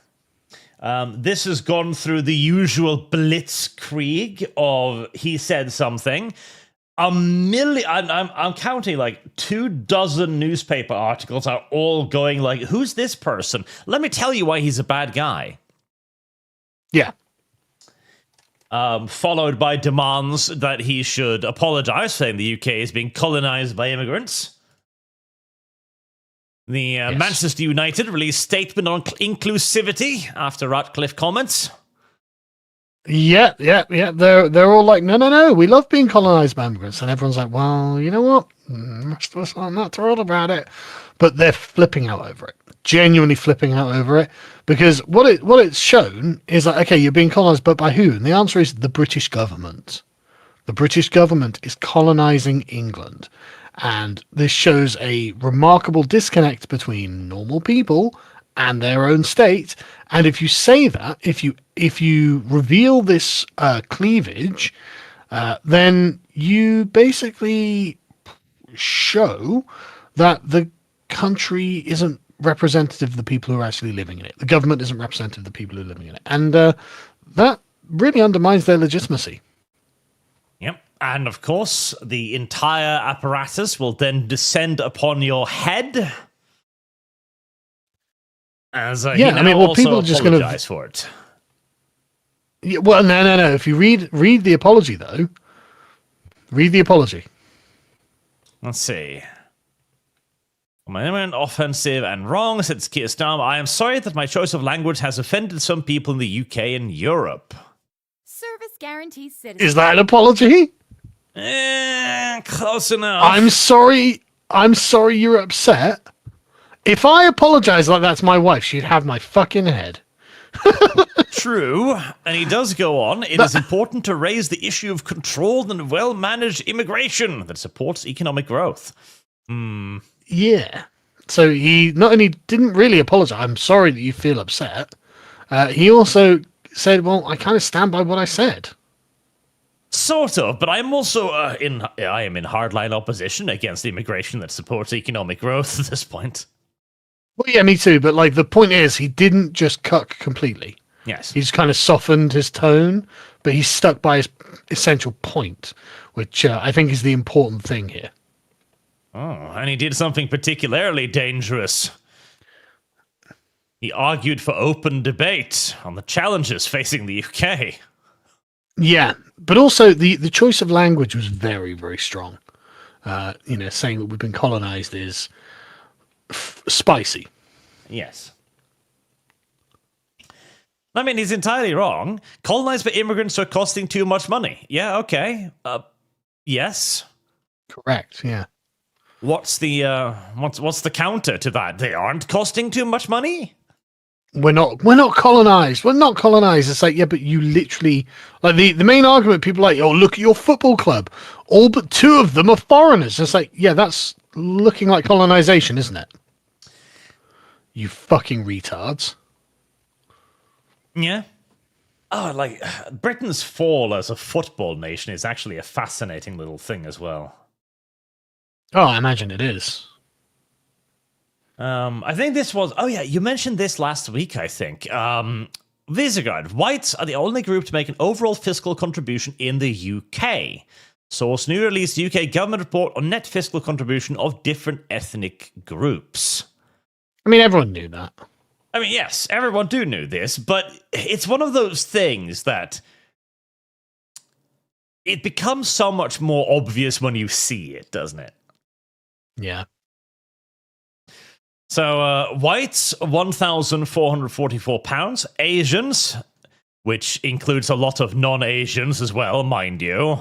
This has gone through the usual blitzkrieg of he said something. I'm counting like 24 newspaper articles are all going like, who's this person? Let me tell you why he's a bad guy. Yeah. Followed by demands that he should apologize, saying the UK is being colonized by immigrants. The Yes. Manchester United released statement on inclusivity after Ratcliffe comments. Yeah. They're all like, no. We love being colonized by immigrants. And everyone's like, well, you know what? Most of us are not thrilled about it. But they're flipping out over it. Genuinely flipping out over it. Because what it's shown is like, okay, you're being colonized, but by who? And the answer is the British government. The British government is colonizing England. And this shows a remarkable disconnect between normal people and their own state. And if you say that, if you reveal this cleavage, then you basically show that the country isn't representative of the people who are actually living in it. The government isn't representative of the people who are living in it. And that really undermines their legitimacy. Yep. And of course, the entire apparatus will then descend upon your head. As people are just going to for it. Yeah, well, no. If you read the apology, though, read the apology. Let's see. My eminent offensive and wrong, said Keir Starmer. I am sorry that my choice of language has offended some people in the UK and Europe. Service guarantees citizenship. Is that an apology? Close enough. I'm sorry you're upset. If I apologize like that to my wife, she'd have my fucking head. True, and he does go on. It is important to raise the issue of controlled and well-managed immigration that supports economic growth. Yeah. So he not only didn't really apologize, I'm sorry that you feel upset. He also said, well, I kind of stand by what I said. Sort of, but I'm also I am in hardline opposition against immigration that supports economic growth at this point. Well, yeah, me too. But like the point is, he didn't just cuck completely. Yes. He's kind of softened his tone, but he's stuck by his essential point, which I think is the important thing here. Oh, and he did something particularly dangerous. He argued for open debate on the challenges facing the UK. Yeah, but also the choice of language was very, very strong. Saying that we've been colonized is spicy. Yes. I mean, he's entirely wrong. Colonized by immigrants are costing too much money. Yeah, okay. Yes. Correct, yeah. What's the counter to that? They aren't costing too much money? We're not colonized. We're not colonized. It's like, yeah, but you literally, like, the main argument, people are like, oh, look at your football club. All but 2 of them are foreigners. It's like, yeah, that's looking like colonization, isn't it? You fucking retards. Yeah. Oh, like, Britain's fall as a football nation is actually a fascinating little thing as well. Oh, I imagine it is. I think this was... Oh, yeah, you mentioned this last week, I think. Visegrad. Whites are the only group to make an overall fiscal contribution in the UK. Source new released UK government report on net fiscal contribution of different ethnic groups. I mean, everyone knew that. I mean, yes, everyone knew this, but it's one of those things that it becomes so much more obvious when you see it, doesn't it? Yeah. So, whites, £1,444. Asians, which includes a lot of non-Asians as well, mind you.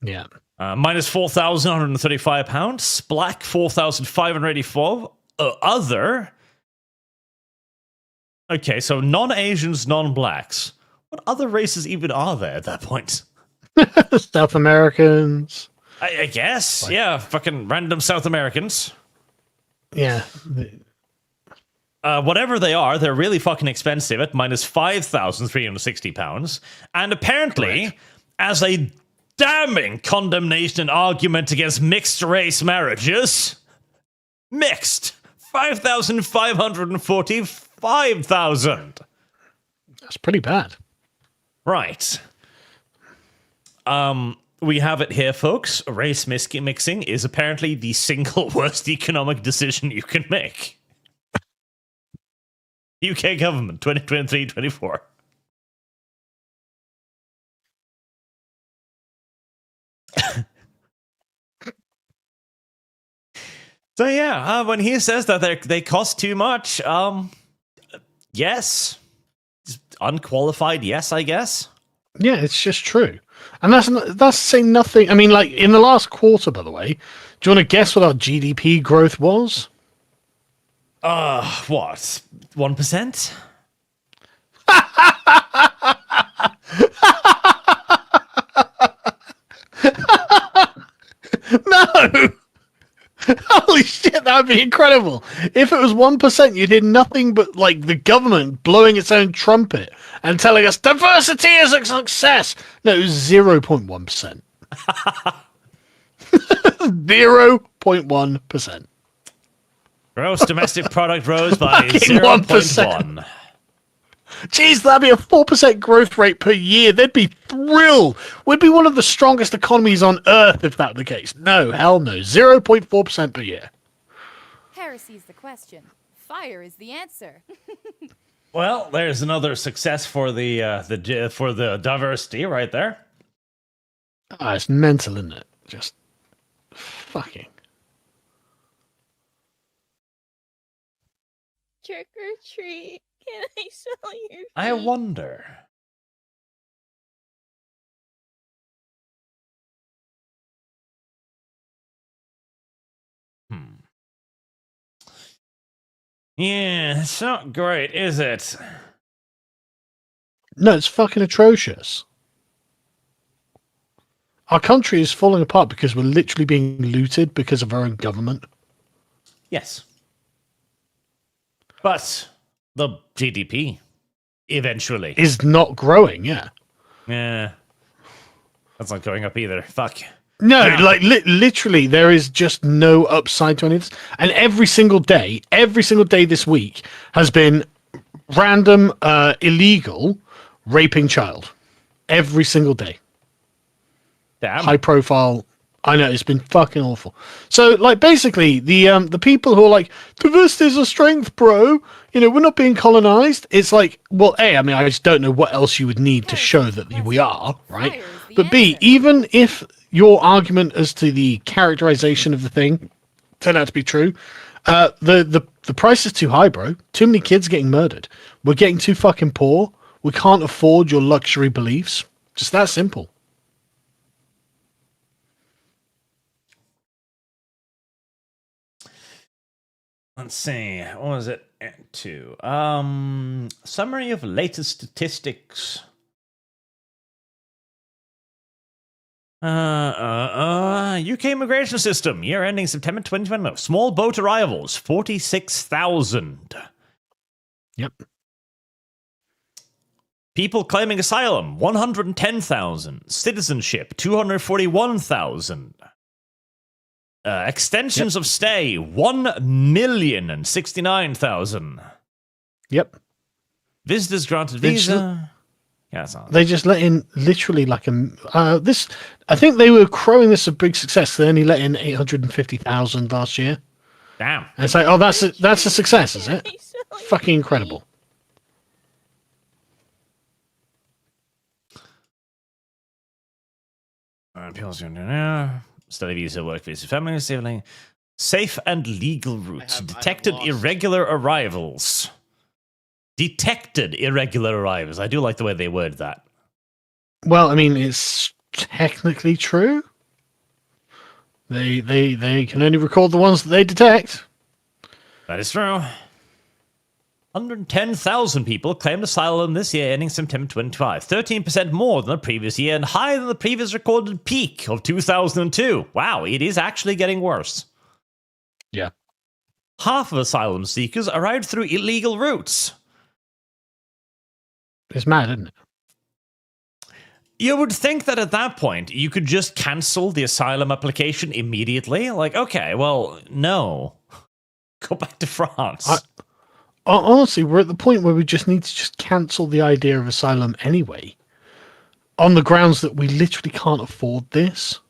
Yeah. Minus £4,135. Black, $4,584. Other... Okay, so non-Asians, non-blacks. What other races even are there at that point? South Americans. I guess, yeah, fucking random South Americans. Yeah. Whatever they are, they're really fucking expensive at minus £5,360. And apparently, Correct. as a damning condemnation and argument against mixed race marriages, mixed 5,545,000. That's pretty bad. Right. We have it here, folks. Race mixing is apparently the single worst economic decision you can make. UK government, 2023-24. So yeah, when he says that they cost too much, yes. Unqualified, yes, I guess. Yeah, it's just true. And that's saying nothing. I mean, like, in the last quarter, by the way, do you want to guess what our GDP growth was? What? 1%? No! Holy shit, that would be incredible. If it was 1%, you'd hear nothing but, like, the government blowing its own trumpet and telling us diversity is a success. No, it was 0.1%. 0.1%. Gross domestic product rose by Fucking 0.1. Jeez, that'd be a 4% growth rate per year. They'd be thrilled. We'd be one of the strongest economies on Earth if that were the case. No, hell no. 0.4% per year. Heresy's the question. Fire is the answer. Well, there's another success for the diversity right there. Ah, it's mental, isn't it? Just fucking. Trick or treat. Can I smell your feet? I wonder. Yeah, it's not great, is it? No, it's fucking atrocious. Our country is falling apart because we're literally being looted because of our own government. Yes. But the GDP, eventually. Is not growing, yeah. Yeah. That's not going up either. Fuck. No, like literally, there is just no upside to any of this. And every single day this week has been random, illegal raping child. Every single day. Damn. High profile I know, it's been fucking awful. So, like, basically, the people who are like, diversity is a strength, bro. You know, we're not being colonized. It's like, well, A, I mean, I just don't know what else you would need to show that we are, right? Fire is the But B, answer. even if your argument as to the characterization of the thing turned out to be true, the price is too high, bro. Too many kids getting murdered. We're getting too fucking poor. We can't afford your luxury beliefs. Just that simple. Let's see. What was it to? Summary of latest statistics. UK immigration system, year ending September 2021. Small boat arrivals, 46,000. Yep. People claiming asylum, 110,000. Citizenship, 241,000. Extensions of stay, 1,069,000. Yep. Visitors granted They visa. Yeah, that's not. They just let in literally like this. I think they were crowing this a big success. They only let in 850,000 last year. Damn. And it's like, oh, that's a success, is it? Fucking incredible. Study visa, work visa, family sibling. Safe and legal routes. I have Detected lost. irregular arrivals. Detected irregular arrivals. I do like the way they word that. Well, I mean, it's technically true. They can only record the ones that they detect. That is true. 110,000 people claimed asylum this year, ending September 25. 13% more than the previous year and higher than the previous recorded peak of 2002. Wow, it is actually getting worse. Yeah. Half of asylum seekers arrived through illegal routes. It's mad, isn't it? You would think that at that point, you could just cancel the asylum application immediately. Like, okay, well, no. Go back to France. Honestly, we're at the point where we just need to just cancel the idea of asylum anyway. On the grounds that we literally can't afford this.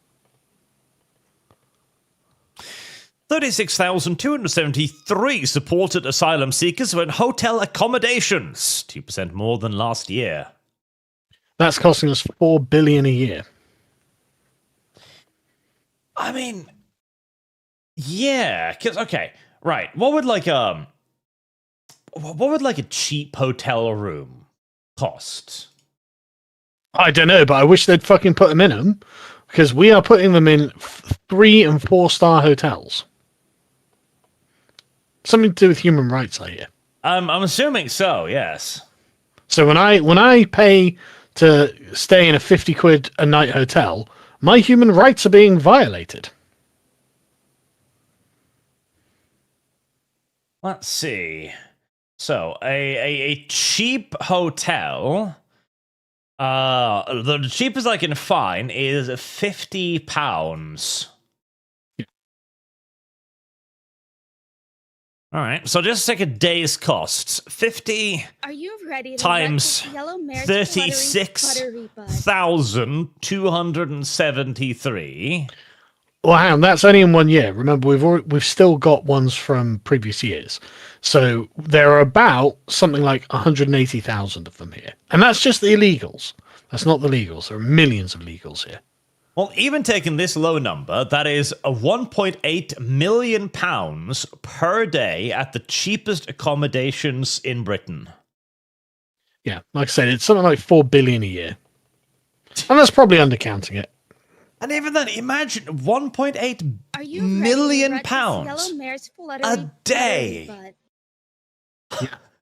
36,273 supported asylum seekers were in hotel accommodations. 2% more than last year. That's costing us $4 billion a year. I mean, yeah. 'Cause, okay, right. What would like a cheap hotel room cost? I don't know, but I wish they'd fucking put them in them, because we are putting them in 3- and 4-star hotels. Something to do with human rights, I hear. I'm assuming so. Yes. So when I pay to stay in a 50 quid a night hotel, my human rights are being violated. Let's see. So a cheap hotel. The cheapest I can find is £50. All right, so just take a day's costs. 50 Are you ready to times let this yellow mare's 36,273. Well, hang on, that's only in 1 year. Remember, we've still got ones from previous years, so there are about something like 180,000 of them here, and that's just the illegals. That's not the legals. There are millions of legals here. Well, even taking this low number, that is a £1.8 million per day at the cheapest accommodations in Britain. Yeah, like I said, it's something like $4 billion a year, and that's probably undercounting it. And even then, imagine £1.8 Are you million ready to pounds let this yellow mare's a day. butt?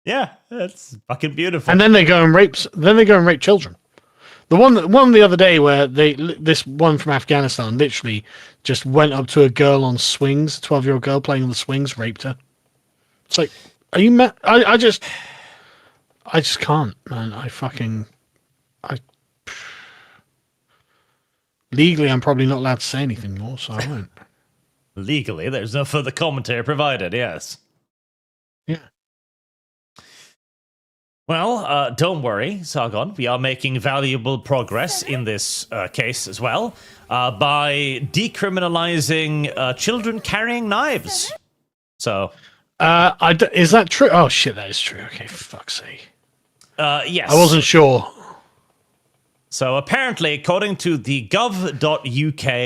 Yeah, that's fucking beautiful. And then they go and rape. Then they go and rape children. The one the other day where this one from Afghanistan literally just went up to a girl on swings, a 12-year-old girl playing on the swings, raped her. It's like, are you mad? I just can't, man. Legally, I'm probably not allowed to say anything more, so I won't. Legally, there's no further commentary provided, yes. Yeah. Well, don't worry, Sargon. We are making valuable progress in this case as well by decriminalizing children carrying knives. So, is that true? Oh shit, that is true. Okay, for fuck's sake. yes. I wasn't sure. So apparently, according to the gov.uk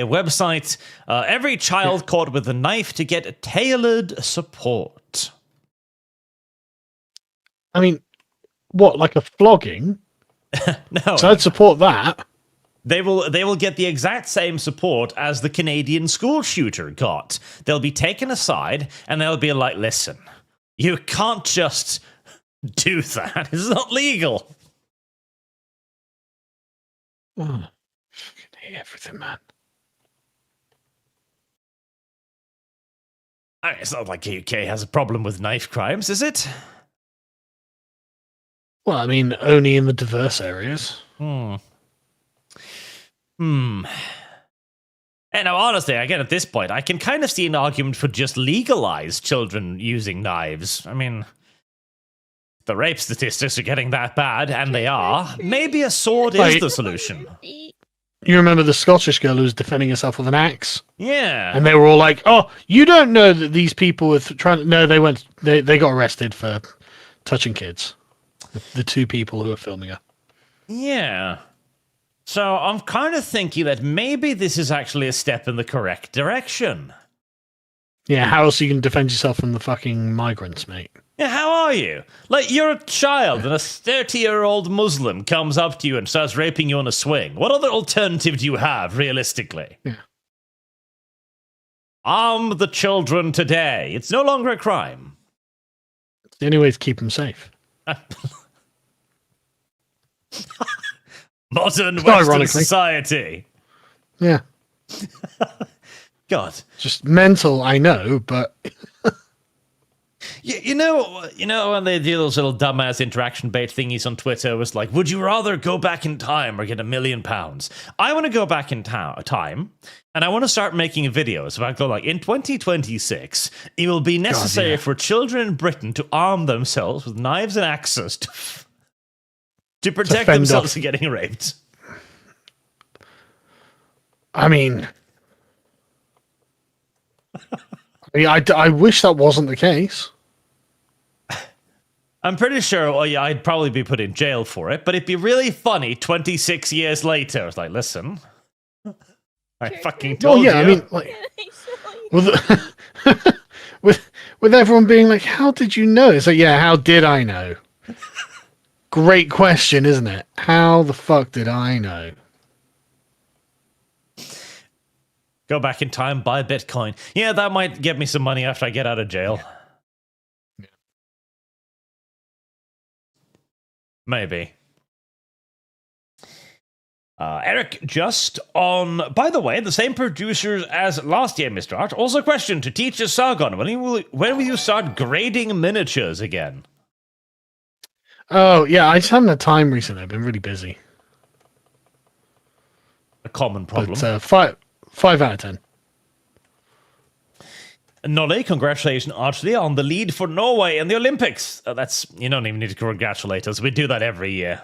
website, every child caught with a knife to get tailored support. I mean, what, like a flogging? No. So I'd support that. They will get the exact same support as the Canadian school shooter got. They'll be taken aside and they'll be like, listen, you can't just do that. It's not legal. Oh, fucking hate everything, man. I mean, it's not like the UK has a problem with knife crimes, is it? Well, I mean, only in the diverse areas. And now, honestly, again, at this point, I can kind of see an argument for just legalize children using knives. I mean, the rape statistics are getting that bad, and they are. Maybe a sword is the solution. You remember the Scottish girl who was defending herself with an axe? Yeah. And they were all like, oh, you don't know that these people were trying to... No, they got arrested for touching kids. The two people who were filming her. Yeah. So I'm kind of thinking that maybe this is actually a step in the correct direction. Yeah, how else are you going to defend yourself from the fucking migrants, mate? Yeah, how are you? Like, you're a child and a 30-year-old Muslim comes up to you and starts raping you on a swing. What other alternative do you have, realistically? Yeah. Arm the children today. It's no longer a crime. It's the only way to keep them safe. Modern Western ironically. society. Yeah. God. Just mental, I know, but... You know when they do those little dumbass interaction bait thingies on Twitter, it was like, would you rather go back in time or get £1 million? I want to go back in time, and I want to start making videos about going like, in 2026, it will be necessary for children in Britain to arm themselves with knives and axes to protect themselves from getting raped. I mean, I wish that wasn't the case. I'm pretty sure I'd probably be put in jail for it, but it'd be really funny 26 years later. It's like, listen, I fucking told you. I mean, like, with everyone being like, how did you know? It's like, yeah, how did I know? Great question, isn't it? How the fuck did I know? Go back in time, buy Bitcoin. Yeah, that might get me some money after I get out of jail. Yeah. Maybe. Eric, just on... By the way, the same producers as last year, Mr. Art. Also a question to teacher Sargon. When will you start grading miniatures again? Oh, yeah, I just haven't had time recently. I've been really busy. A common problem. But 5 out of 10. Nolly, congratulations, Archly, on the lead for Norway in the Olympics. You don't even need to congratulate us. We do that every year.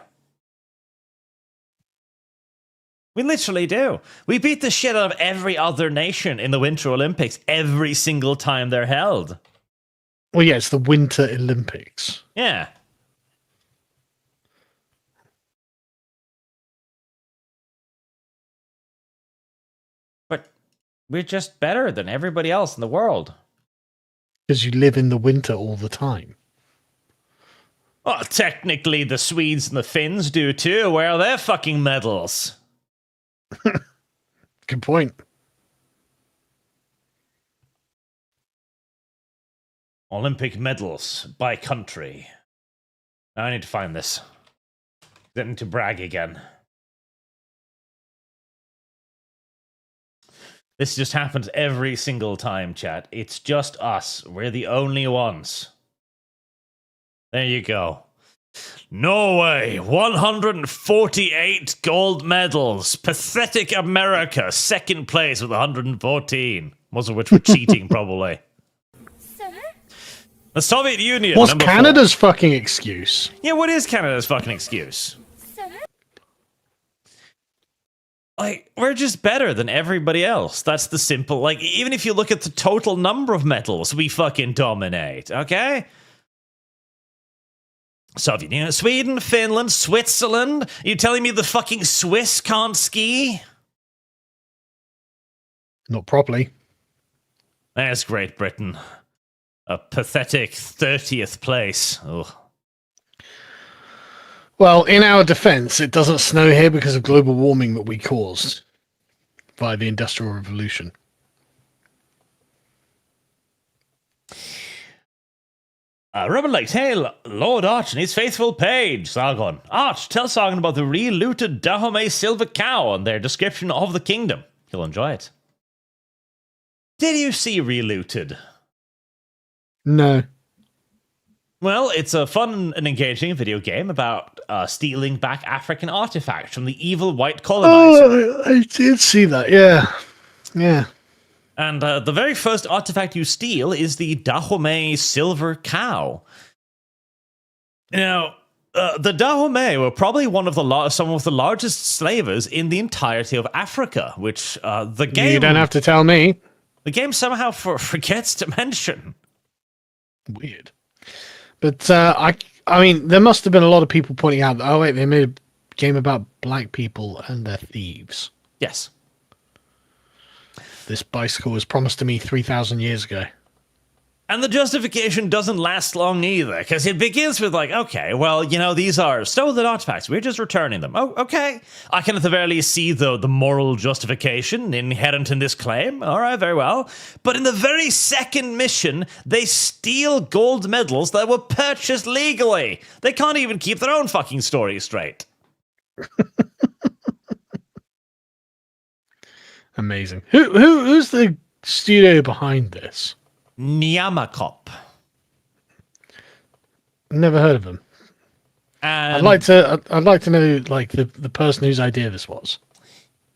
We literally do. We beat the shit out of every other nation in the Winter Olympics every single time they're held. Well, yeah, it's the Winter Olympics. Yeah. But we're just better than everybody else in the world. Because you live in the winter all the time. Well, technically the Swedes and the Finns do too. Where are their fucking medals? Good point. Olympic medals by country. Now I need to find this. I need to brag again. This just happens every single time, chat. It's just us. We're the only ones. There you go. Norway, 148 gold medals. Pathetic America, second place with 114. Most of which were cheating, probably. Sir? The Soviet Union. What's number Canada's fucking excuse? 4. Yeah, what is Canada's fucking excuse? Like, we're just better than everybody else. That's the simple. Like, even if you look at the total number of medals, we fucking dominate. Okay. Soviet Union, Sweden, Finland, Switzerland. Are you telling me the fucking Swiss can't ski? Not properly. There's Great Britain. A pathetic 30th place. Ugh. Well, in our defense, it doesn't snow here because of global warming that we caused by the Industrial Revolution. Robert likes, hey, Lord Arch and his faithful page. Sargon. Arch, tell Sargon about the re-looted Dahomey silver cow and their description of the kingdom. He'll enjoy it. Did you see re-looted? No. Well, it's a fun and engaging video game about stealing back African artifacts from the evil white colonizer. Oh, I did see that, yeah. Yeah. And the very first artifact you steal is the Dahomey silver cow. Now, the Dahomey were probably some of the largest slavers in the entirety of Africa, which the game... You don't have to tell me. The game somehow forgets to mention. Weird. But, I mean, there must have been a lot of people pointing out, oh, wait, they made a game about black people and they're thieves. Yes. This bicycle was promised to me 3,000 years ago. And the justification doesn't last long either, because it begins with like, okay, well, you know, these are stolen artifacts. We're just returning them. Oh, okay. I can at the very least see the moral justification inherent in this claim. All right, very well. But in the very second mission, they steal gold medals that were purchased legally. They can't even keep their own fucking story straight. Amazing. Who's the studio behind this? Nyamakop. Never heard of them. And, I'd like to know like the person whose idea this was.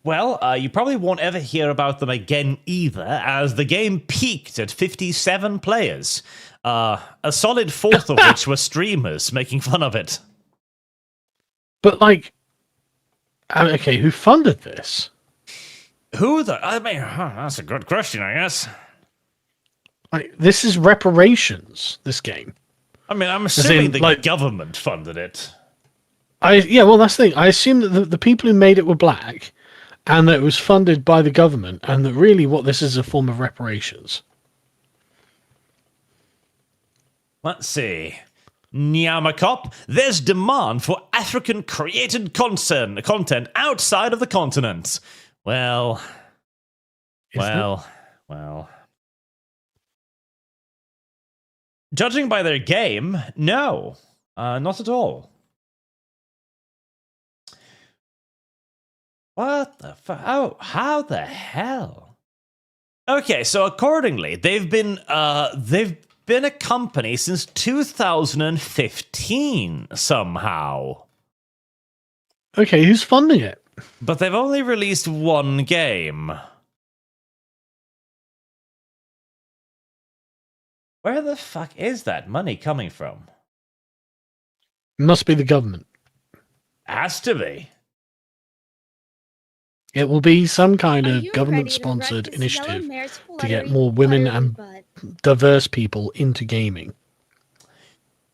Well, you probably won't ever hear about them again either, as the game peaked at 57 players. A solid fourth of which were streamers making fun of it. But like, okay, who funded this? I mean, that's a good question, I guess. Like, this is reparations, this game. I mean, I'm assuming the like, government funded it. Well, that's the thing. I assume that the people who made it were black, and that it was funded by the government, and that really what this is a form of reparations. Let's see. Nyamakop, there's demand for African-created content outside of the continent. Well. Judging by their game, no. Not at all. What the fuck? Oh, how the hell? Okay, so accordingly, they've been a company since 2015 somehow. Okay, who's funding it? But they've only released one game. Where the fuck is that money coming from? Must be the government. Has to be. It will be some kind Are of you government-sponsored ready to write this initiative yellow mare's to get fluttering more women fluttery and butt? diverse people into gaming.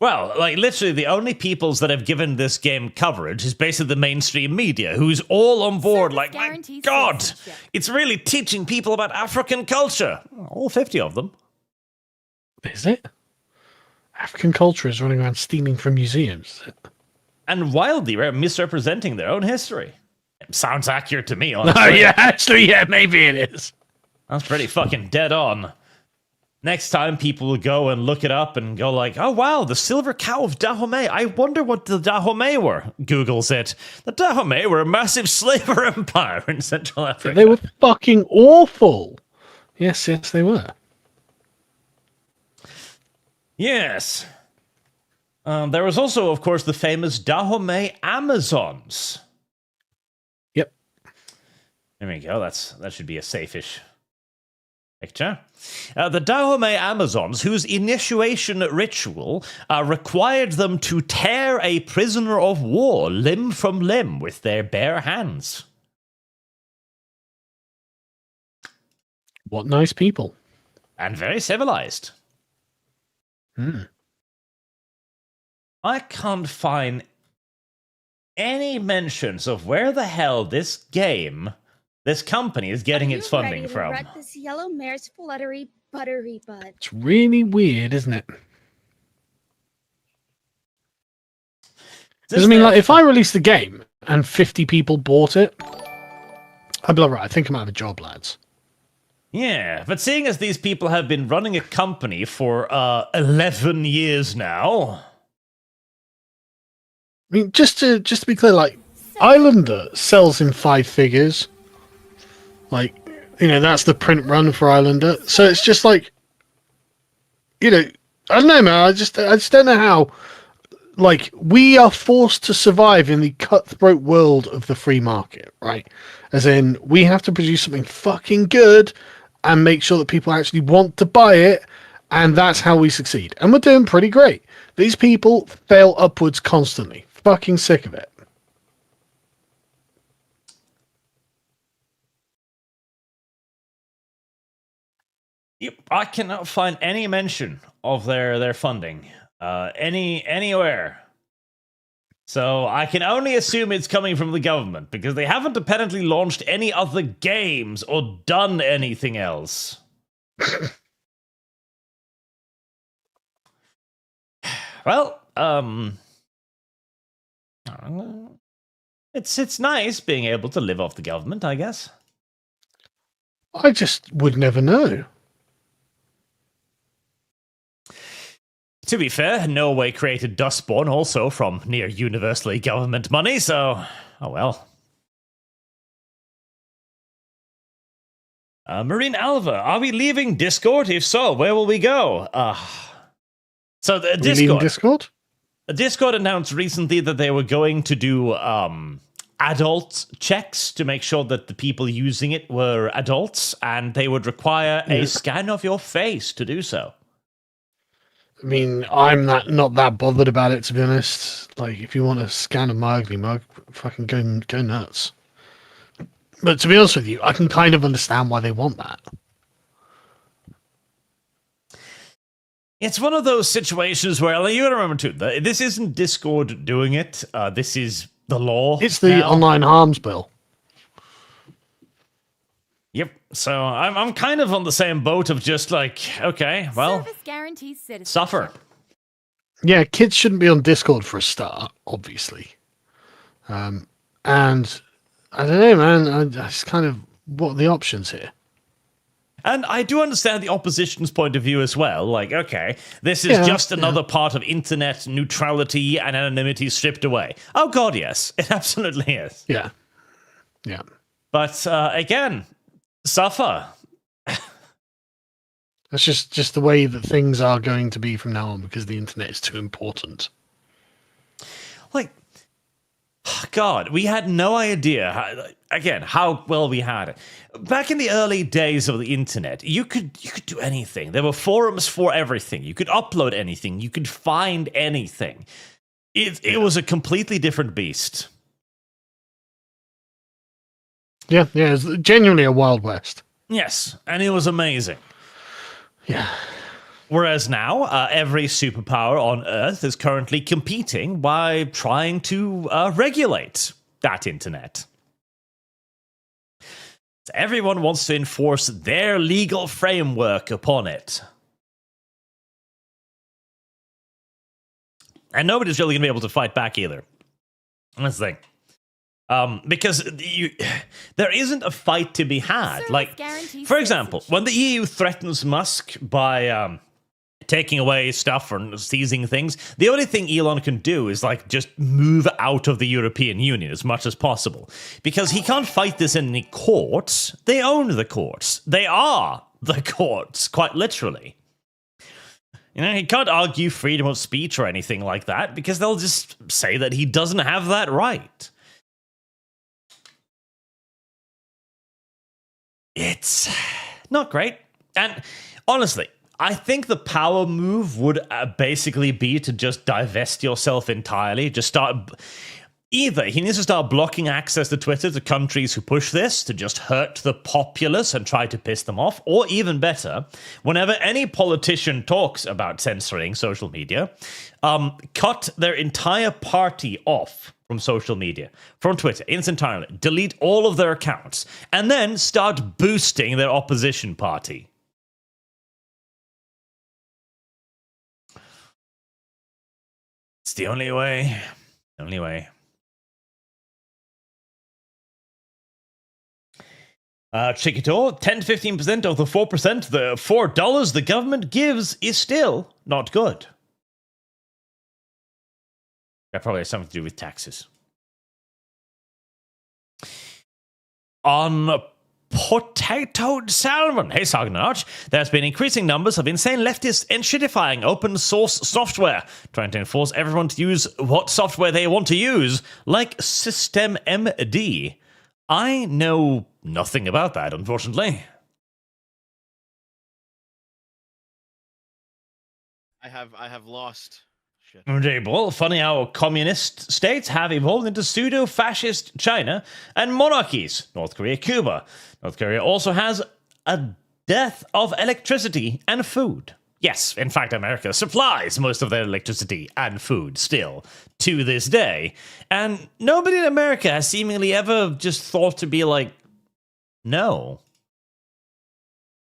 Well, like, literally, the only peoples that have given this game coverage is basically the mainstream media, who's all on board, Service like, my guarantees God, citizenship. it's really teaching people about African culture. All 50 of them. Is it? African culture is running around stealing from museums. And wildly misrepresenting their own history. It sounds accurate to me, honestly. Oh, yeah, actually, yeah, maybe it is. That's pretty fucking dead on. Next time people will go and look it up and go like, oh wow, the silver cow of Dahomey. I wonder what the Dahomey were. Googles it. The Dahomey were a massive slaver empire in Central Africa. They were fucking awful. Yes, they were. Yes. There was also, of course, the famous Dahomey Amazons. Yep. There we go. That should be a safe-ish Picture. The Dahomey Amazons, whose initiation ritual required them to tear a prisoner of war limb from limb with their bare hands. What nice people. And very civilized. I can't find any mentions of where the hell this company is getting its funding from. Wreck this yellow mare's fluttery buttery butt. It's really weird, isn't it? Because I mean, like, if I released the game and 50 people bought it, I'd be like, right, I think I'm out of a job, lads. Yeah, but seeing as these people have been running a company for 11 years now. I mean, just to be clear, like, Islander sells in 5 figures. Like, you know, that's the print run for Islander. So it's just like, you know, I don't know, man. I just don't know how. Like, we are forced to survive in the cutthroat world of the free market, right? As in, we have to produce something fucking good and make sure that people actually want to buy it, and that's how we succeed. And we're doing pretty great. These people fail upwards constantly. Fucking sick of it. Yep, I cannot find any mention of their funding anywhere. So I can only assume it's coming from the government, because they haven't apparently launched any other games or done anything else. Well, it's nice being able to live off the government, I guess. I just would never know. To be fair, Norway created Dustborn also from near universally government money, so oh well. Marine Alva, are we leaving Discord? If so, where will we go? So the Discord? Discord announced recently that they were going to do adult checks to make sure that the people using it were adults, and they would require a scan of your face to do so. I mean, I'm not that bothered about it, to be honest. Like, if you want to scan a ugly mug, fucking go nuts. But to be honest with you, I can kind of understand why they want that. It's one of those situations where, like, you gotta remember too, this isn't Discord doing it. This is the law. It's the online harms bill. Yep. So I'm kind of on the same boat of just like, okay, well, Service guarantees citizenship. suffer. Yeah, kids shouldn't be on Discord for a start, obviously. And I don't know, man. That's kind of what are the options here. And I do understand the opposition's point of view as well. Like, okay, this is just another part of internet neutrality and anonymity stripped away. Oh, God, yes. It absolutely is. Yeah. Yeah. But, again, suffer. That's just the way that things are going to be from now on, because the internet is too important. Like, God, we had no idea, how well we had it. Back in the early days of the internet, you could do anything. There were forums for everything. You could upload anything. You could find anything. It was a completely different beast. Yeah, it's genuinely a Wild West. Yes, and it was amazing. Yeah. Whereas now, every superpower on Earth is currently competing by trying to regulate that internet. So everyone wants to enforce their legal framework upon it. And nobody's really going to be able to fight back either. That's the thing. Because there isn't a fight to be had. Service Like, guarantees for example, citizenship. when the EU threatens Musk by taking away stuff or seizing things, the only thing Elon can do is like just move out of the European Union as much as possible, because he can't fight this in any courts. They own the courts. They are the courts, quite literally. You know, he can't argue freedom of speech or anything like that, because they'll just say that he doesn't have that right. It's not great. And honestly, I think the power move would basically be to just divest yourself entirely. Just start. Either he needs to start blocking access to Twitter to countries who push this to just hurt the populace and try to piss them off, or even better, whenever any politician talks about censoring social media, cut their entire party off from social media, from Twitter, in its entirety, delete all of their accounts, and then start boosting their opposition party. It's the only way. Only way. Chiquito, 10 to 15% of the 4%, the $4 the government gives is still not good. That probably has something to do with taxes. On potatoed salmon. Hey, Arch, there's been increasing numbers of insane leftists enshittifying open source software, trying to enforce everyone to use what software they want to use, like systemmd. I know nothing about that, unfortunately. I have lost. Shit. Well, funny how communist states have evolved into pseudo-fascist China and monarchies. North Korea, Cuba. North Korea also has a dearth of electricity and food. Yes, in fact, America supplies most of their electricity and food still to this day. And nobody in America has seemingly ever just thought to be like, no,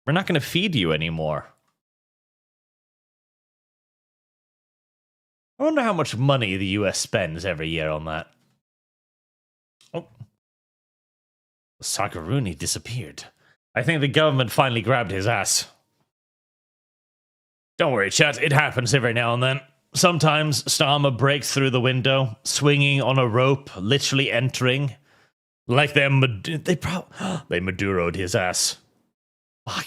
we're not going to feed you anymore. I wonder how much money the US spends every year on that. Oh. Sagaruni disappeared. I think the government finally grabbed his ass. Don't worry, chat. It happens every now and then. Sometimes Starmer breaks through the window, swinging on a rope, literally entering. Like they Maduro'd his ass. Fuck.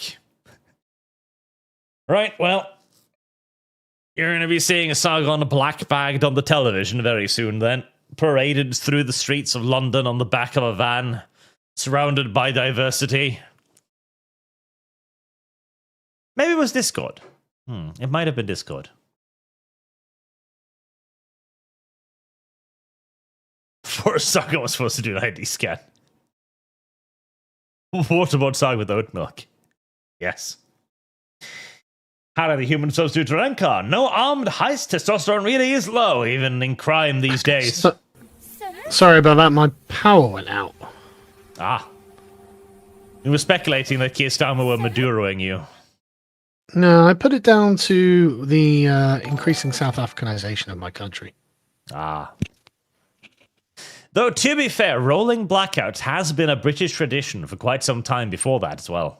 Right, well, you're going to be seeing a Sargon black-bagged on the television very soon then. Paraded through the streets of London on the back of a van, surrounded by diversity. Maybe it was Discord. It might have been Discord. For Saga was supposed to do an ID scan. What about Saga with oat milk? Yes. How do the humans supposed to do Terenka? No armed heist testosterone really is low, even in crime these days. Sorry about that, my power went out. Ah. You were speculating that Keir Starmer were Maduroing you. No, I put it down to the increasing South Africanization of my country. Ah. Though, to be fair, rolling blackouts has been a British tradition for quite some time before that as well.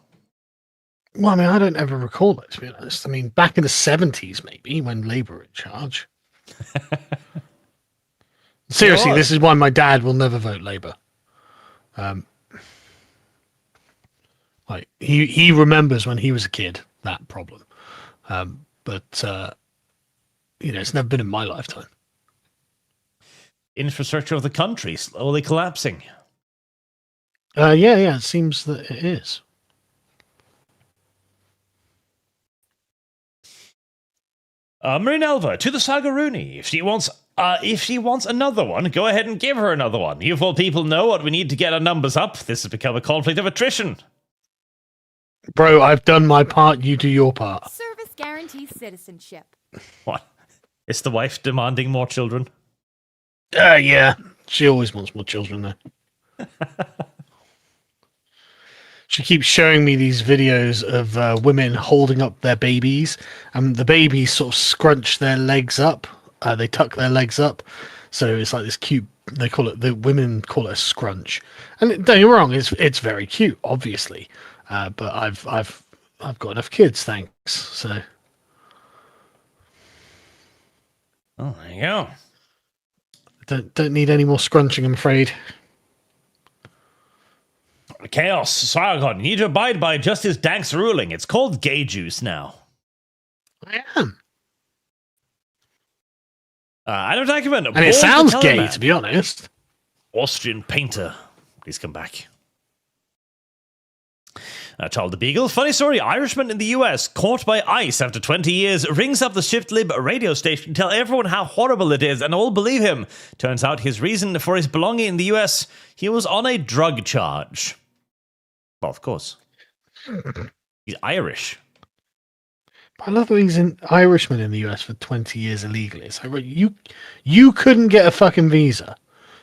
Well, I mean, I don't ever recall that, to be honest. I mean, back in the 70s, maybe, when Labour were in charge. Seriously, this is why my dad will never vote Labour. Like he remembers when he was a kid that problem, but it's never been in my lifetime. Infrastructure of the country slowly collapsing. Yeah, it seems that it is. Marinelva, to the Sagaruni. If she wants another one, go ahead and give her another one. You four people know what we need to get our numbers up. This has become a conflict of attrition. Bro, I've done my part, you do your part. Service guarantees citizenship. What? Is the wife demanding more children? Yeah. She always wants more children, though. She keeps showing me these videos of women holding up their babies, and the babies sort of scrunch their legs up. They tuck their legs up, so it's like this cute. The women call it a scrunch, and don't get me wrong, it's very cute, obviously. But I've got enough kids, thanks. So, oh, there you go. Don't need any more scrunching, I'm afraid. Chaos, Sargon, you need to abide by Justice Dank's ruling. It's called gay juice now. I am. Adam Ackerman, and it sounds gay, to be honest. Austrian painter, please come back. Charles the Beagle. Funny story. Irishman in the US caught by ICE after 20 years rings up the Shift Lib radio station to tell everyone how horrible it is and all believe him. Turns out his reason for his belonging in the US, he was on a drug charge. Well, of course. He's Irish. I love that he's an Irishman in the US for 20 years illegally. It's like, you couldn't get a fucking visa.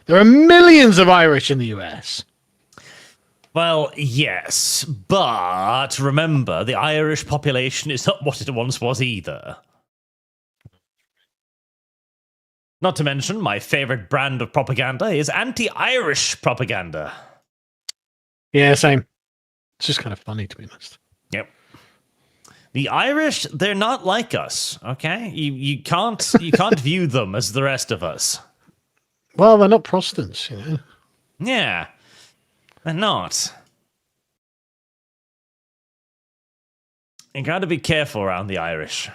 There are millions of Irish in the US. Well, yes, but remember, the Irish population is not what it once was either. Not to mention, my favorite brand of propaganda is anti-Irish propaganda. Yeah, same. It's just kind of funny, to be honest. Yep. The Irish, they're not like us, okay? You can't view them as the rest of us. Well, they're not Protestants, you know. Yeah. They're not. You gotta be careful around the Irish.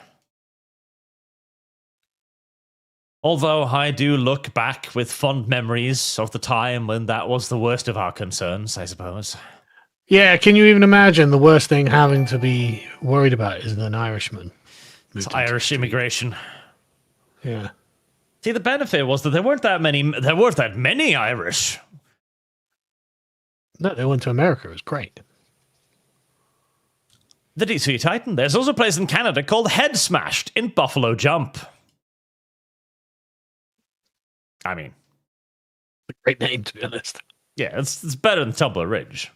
Although I do look back with fond memories of the time when that was the worst of our concerns, I suppose. Yeah, can you even imagine the worst thing having to be worried about is an Irishman? It's Irish immigration. Yeah. See, the benefit was that there weren't that many Irish. No, they went to America. It was great. The DC Titan. There's also a place in Canada called Head Smashed in Buffalo Jump. I mean, A great name, to be honest. yeah, it's better than Tumbler Ridge.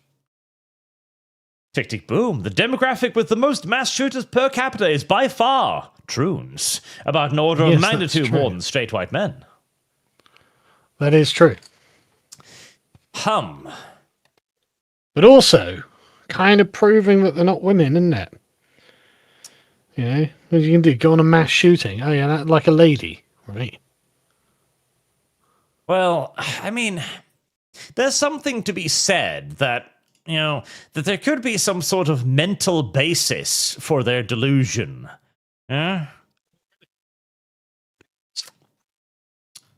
Tick tick boom. The demographic with the most mass shooters per capita is by far Troons. About an order of Yes, magnitude that's true. more than straight white men. That is true. But also, kind of proving that they're not women, isn't it? You know, what you can do? Go on a mass shooting. Oh, yeah, that, like a lady, right? Well, I mean, there's something to be said that, you know, that there could be some sort of mental basis for their delusion. Yeah?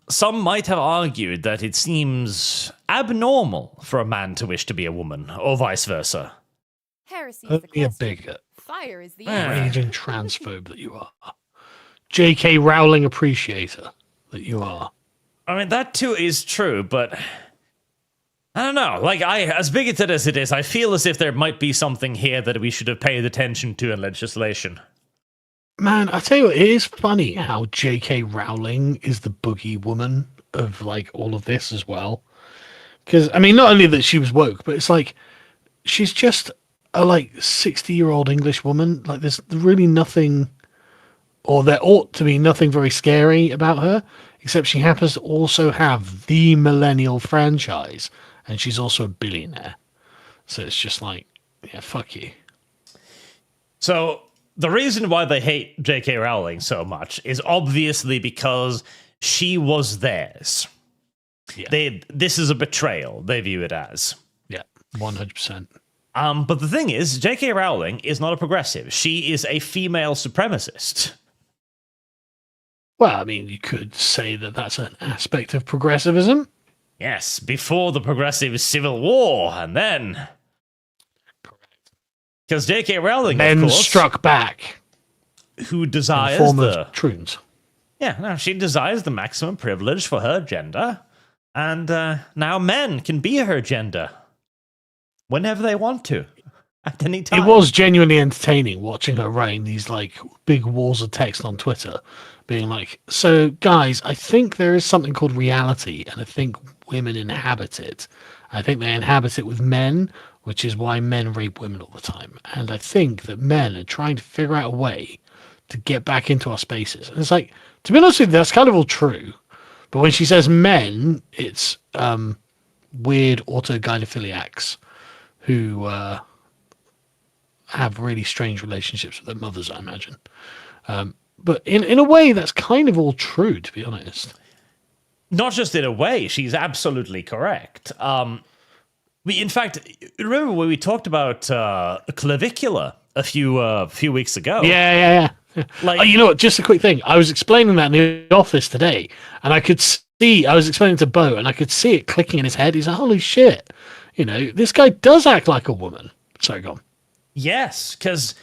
Some might have argued that it seems abnormal for a man to wish to be a woman, or vice versa. Heresy is the Only a question. bigot. Fire is the Yeah. answer. Raging transphobe that you are. J.K. Rowling appreciator that you are. I mean, that too is true, but I don't know. Like, as bigoted as it is, I feel as if there might be something here that we should have paid attention to in legislation. Man, I tell you what, it is funny how J.K. Rowling is the boogie woman of, like, all of this as well. Because, I mean, not only that she was woke, but it's like, she's just a, like, 60-year-old English woman. Like, there's really nothing, or there ought to be nothing very scary about her, except she happens to also have the millennial franchise, and she's also a billionaire. So it's just like, yeah, fuck you. So, the reason why they hate J.K. Rowling so much is obviously because she was theirs. Yeah. This is a betrayal, they view it as. Yeah, 100%. But the thing is, J.K. Rowling is not a progressive. She is a female supremacist. Well, I mean, you could say that that's an aspect of progressivism. Yes, before the progressive Civil War, and then... Because J.K. Rowling, Men of course, struck back who in the desires form the... of troons. Yeah, no, she desires the maximum privilege for her gender, and now men can be her gender whenever they want to, at any time. It was genuinely entertaining watching her writing these like big walls of text on Twitter, being like, "So guys, I think there is something called reality, and I think women inhabit it. I think they inhabit it with men, which is why men rape women all the time. And I think that men are trying to figure out a way to get back into our spaces." And it's like, to be honest with you, that's kind of all true. But when she says men, it's weird autogynephiliacs who have really strange relationships with their mothers, I imagine. But in a way, that's kind of all true, to be honest. Not just in a way, she's absolutely correct. In fact, remember when we talked about clavicular a few weeks ago? Yeah. Like, Oh, you know what? Just a quick thing. I was explaining that in the office today, and I was explaining to Bo, and I could see it clicking in his head. He's like, holy shit. You know, this guy does act like a woman. Sorry, go on. Yes, because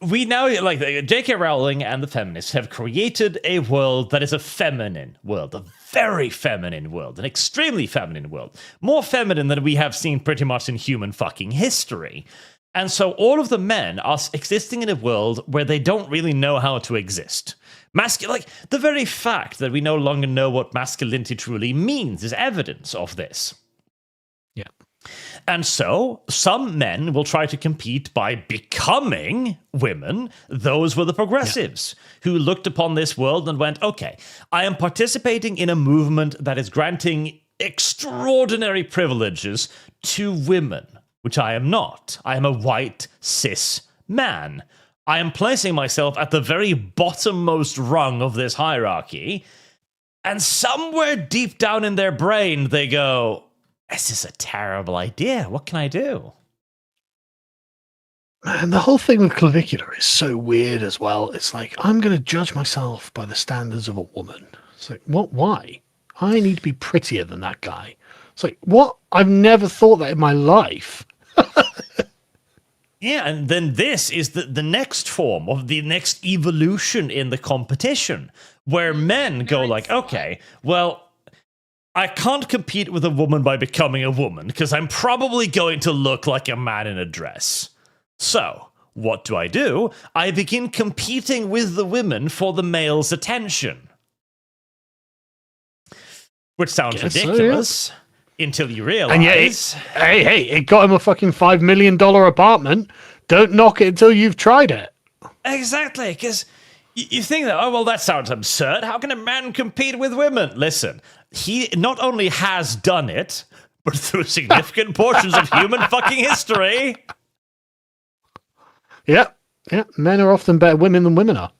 we now, like, J.K. Rowling and the feminists have created a world that is a feminine world, a very feminine world, an extremely feminine world, more feminine than we have seen pretty much in human fucking history. And so all of the men are existing in a world where they don't really know how to exist. Like, the very fact that we no longer know what masculinity truly means is evidence of this. Yeah. And so some men will try to compete by becoming women. Those were the progressives who looked upon this world and went, okay, I am participating in a movement that is granting extraordinary privileges to women, which I am not. I am a white, cis man. I am placing myself at the very bottommost rung of this hierarchy. And somewhere deep down in their brain, they go, this is a terrible idea. What can I do? Man, the whole thing with clavicular is so weird as well. It's like, I'm going to judge myself by the standards of a woman. It's like, what? Why? I need to be prettier than that guy. It's like, what? I've never thought that in my life. Yeah, and then this is the next form of the next evolution in the competition, where men go like, okay, well, I can't compete with a woman by becoming a woman, because I'm probably going to look like a man in a dress. So, what do? I begin competing with the women for the male's attention. Which sounds ridiculous. Until you realize... And yet, hey, it got him a fucking $5 million apartment. Don't knock it until you've tried it. Exactly, because you think that, oh, well, that sounds absurd. How can a man compete with women? Listen, he not only has done it, but through significant portions of human fucking history. Yeah, men are often better women than women are.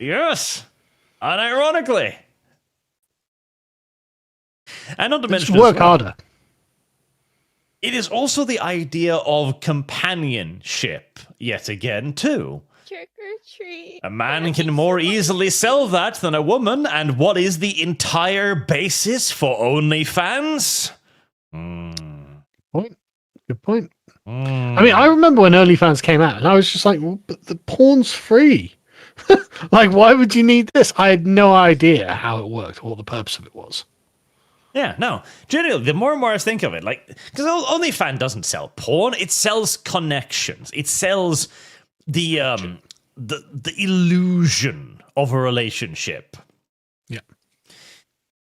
Yes, unironically. And not to mention, work harder. It is also the idea of companionship, yet again, too. Trick or treat. A man can more easily sell that than a woman, and what is the entire basis for OnlyFans? Good point. I mean, I remember when OnlyFans came out, and I was just like, well, but the porn's free. Like, why would you need this? I had no idea how it worked, or what the purpose of it was. Yeah, no. Generally, the more and more I think of it, like, because OnlyFans doesn't sell porn, it sells connections. It sells the illusion of a relationship. Yeah.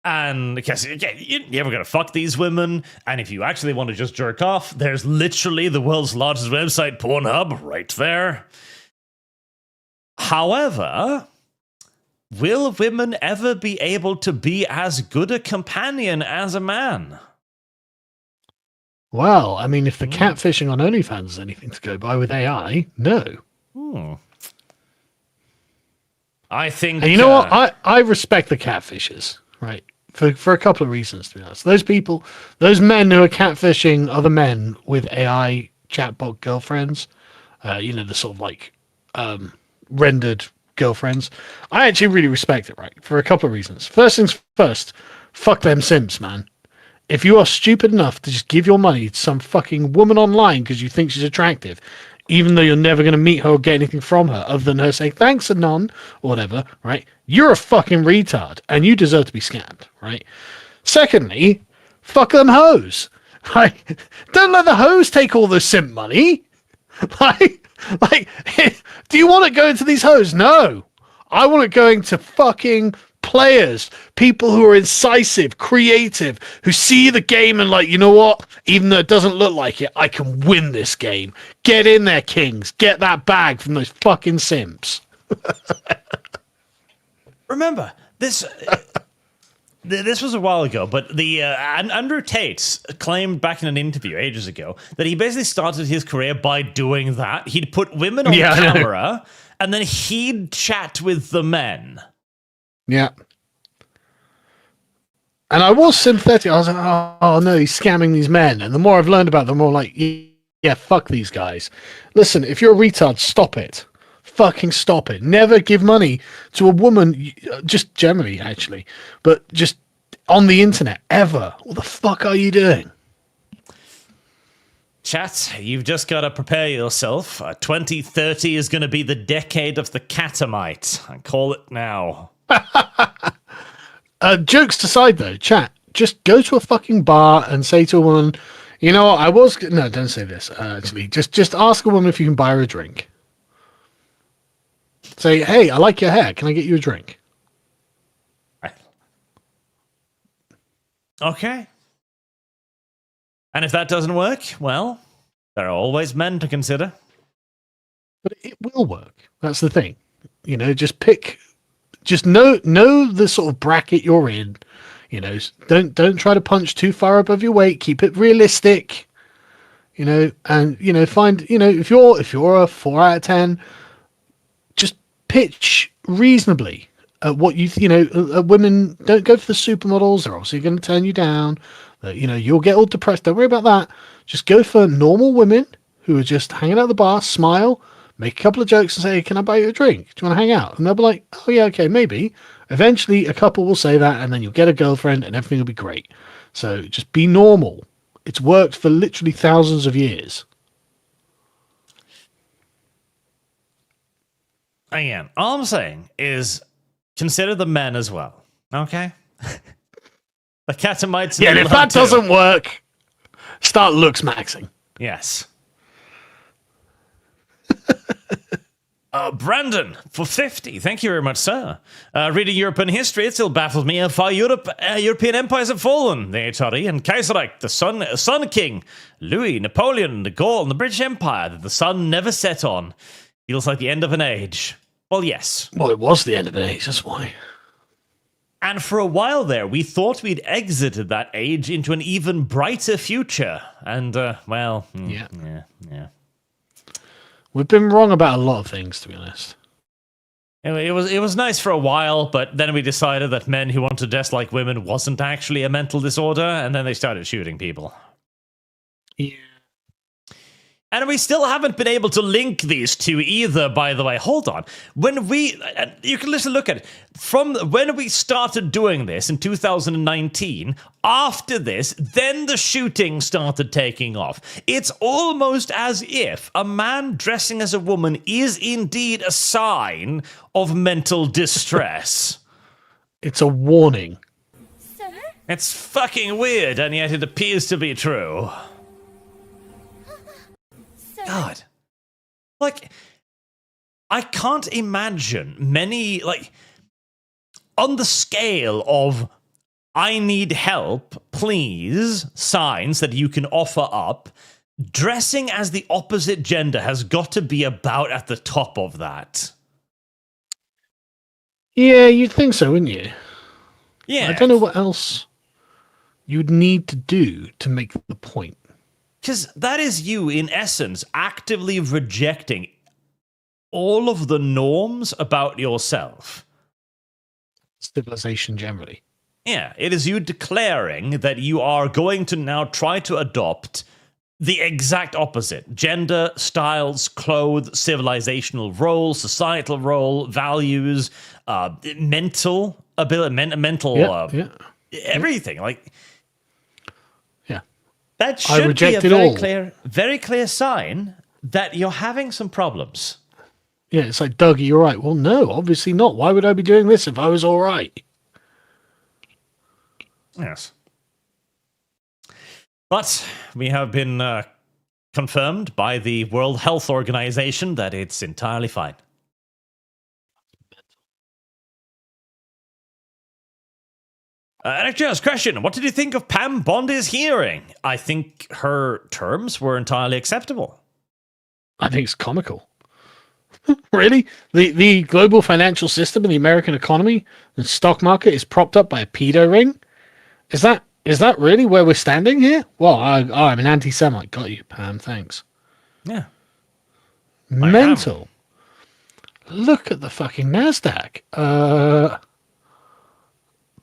And because you're never going to fuck these women, and if you actually want to just jerk off, there's literally the world's largest website, Pornhub, right there. However, will women ever be able to be as good a companion as a man? Well, I mean, if the catfishing on OnlyFans is anything to go by with AI, no. I think... And you know what? I respect the catfishers, right? For a couple of reasons, to be honest. Those people, those men who are catfishing other men with AI chatbot girlfriends, the sort of like rendered girlfriends, I actually really respect it, right? For a couple of reasons. First things first, fuck them simps, man. If you are stupid enough to just give your money to some fucking woman online because you think she's attractive, even though you're never going to meet her or get anything from her other than her saying thanks, Anon, or whatever, right? You're a fucking retard and you deserve to be scammed, right? Secondly, fuck them hoes. Like, don't let the hoes take all the simp money. Like, do you want it going to these hoes? No. I want it going to fucking players, people who are incisive, creative, who see the game and like, you know what? Even though it doesn't look like it, I can win this game. Get in there, kings. Get that bag from those fucking simps. Remember, this was a while ago, but the Andrew Tate claimed back in an interview ages ago that he basically started his career by doing that. He'd put women on camera, and then he'd chat with the men. Yeah. And I was sympathetic. I was like, oh no, he's scamming these men. And the more I've learned about them, the more like, yeah, fuck these guys. Listen, if you're a retard, stop it. Fucking stop it. Never give money to a woman, just generally, actually, but just on the internet, ever. What the fuck are you doing? Chat, you've just got to prepare yourself. 2030 is going to be the decade of the catamite. I call it now. Jokes aside, though, chat, just go to a fucking bar and say to a woman, you know what, no, don't say this, actually. Just ask a woman if you can buy her a drink. Say, hey, I like your hair. Can I get you a drink? Okay. And if that doesn't work, well, there are always men to consider. But it will work. That's the thing. You know, just know the sort of bracket you're in. You know, don't try to punch too far above your weight. Keep it realistic. You know, and you know, find, you know, if you're a 4 out of 10, just pitch reasonably at what you know. Women, don't go for the supermodels. They're obviously going to turn you down. You know, you'll get all depressed. Don't worry about that. Just go for normal women who are just hanging out at the bar, smile, make a couple of jokes and say, hey, can I buy you a drink? Do you want to hang out? And they'll be like, oh, yeah, okay, maybe. Eventually, a couple will say that, and then you'll get a girlfriend, and everything will be great. So just be normal. It's worked for literally thousands of years. Again, all I'm saying is consider the men as well. Okay? The catamites. Yeah, and if that doesn't work, start looks maxing. Yes. Brandon, for 50. Thank you very much, sir. Reading European history, it still baffles me how far European empires have fallen. The HRE and Kaiserreich, the Sun King, Louis, Napoleon, de Gaulle, and the British Empire that the sun never set on. Feels like the end of an age. Well, yes. Well, it was the end of an age, that's why. And for a while there, we thought we'd exited that age into an even brighter future. And, well, yeah. We've been wrong about a lot of things, to be honest. It was nice for a while, but then we decided that men who want to dress like women wasn't actually a mental disorder, and then they started shooting people. Yeah. And we still haven't been able to link these two either, by the way. Hold on. You can listen, look at it. From when we started doing this in 2019, after this, then the shooting started taking off. It's almost as if a man dressing as a woman is indeed a sign of mental distress. It's a warning. Sir? It's fucking weird, and yet it appears to be true. God. Like, I can't imagine many, like, on the scale of I need help, please, signs that you can offer up, dressing as the opposite gender has got to be about at the top of that. Yeah, you'd think so, wouldn't you? Yeah. I don't know what else you'd need to do to make the point. Because that is you, in essence, actively rejecting all of the norms about yourself. Civilization generally. Yeah, it is you declaring that you are going to now try to adopt the exact opposite. Gender, styles, clothes, civilizational role, societal role, values, mental ability, everything. Like, that should be a very clear sign that you're having some problems. Yeah, it's like, Doug, you're right. Well, no, obviously not. Why would I be doing this if I was all right? Yes. But we have been confirmed by the World Health Organization that it's entirely fine. Just question, what did you think of Pam Bondi's hearing? I think her terms were entirely acceptable. I think it's comical. Really? The global financial system and the American economy and stock market is propped up by a pedo ring? Is that really where we're standing here? Well, I'm an anti-Semite. Got you, Pam. Thanks. Yeah. Mental. Look at the fucking NASDAQ.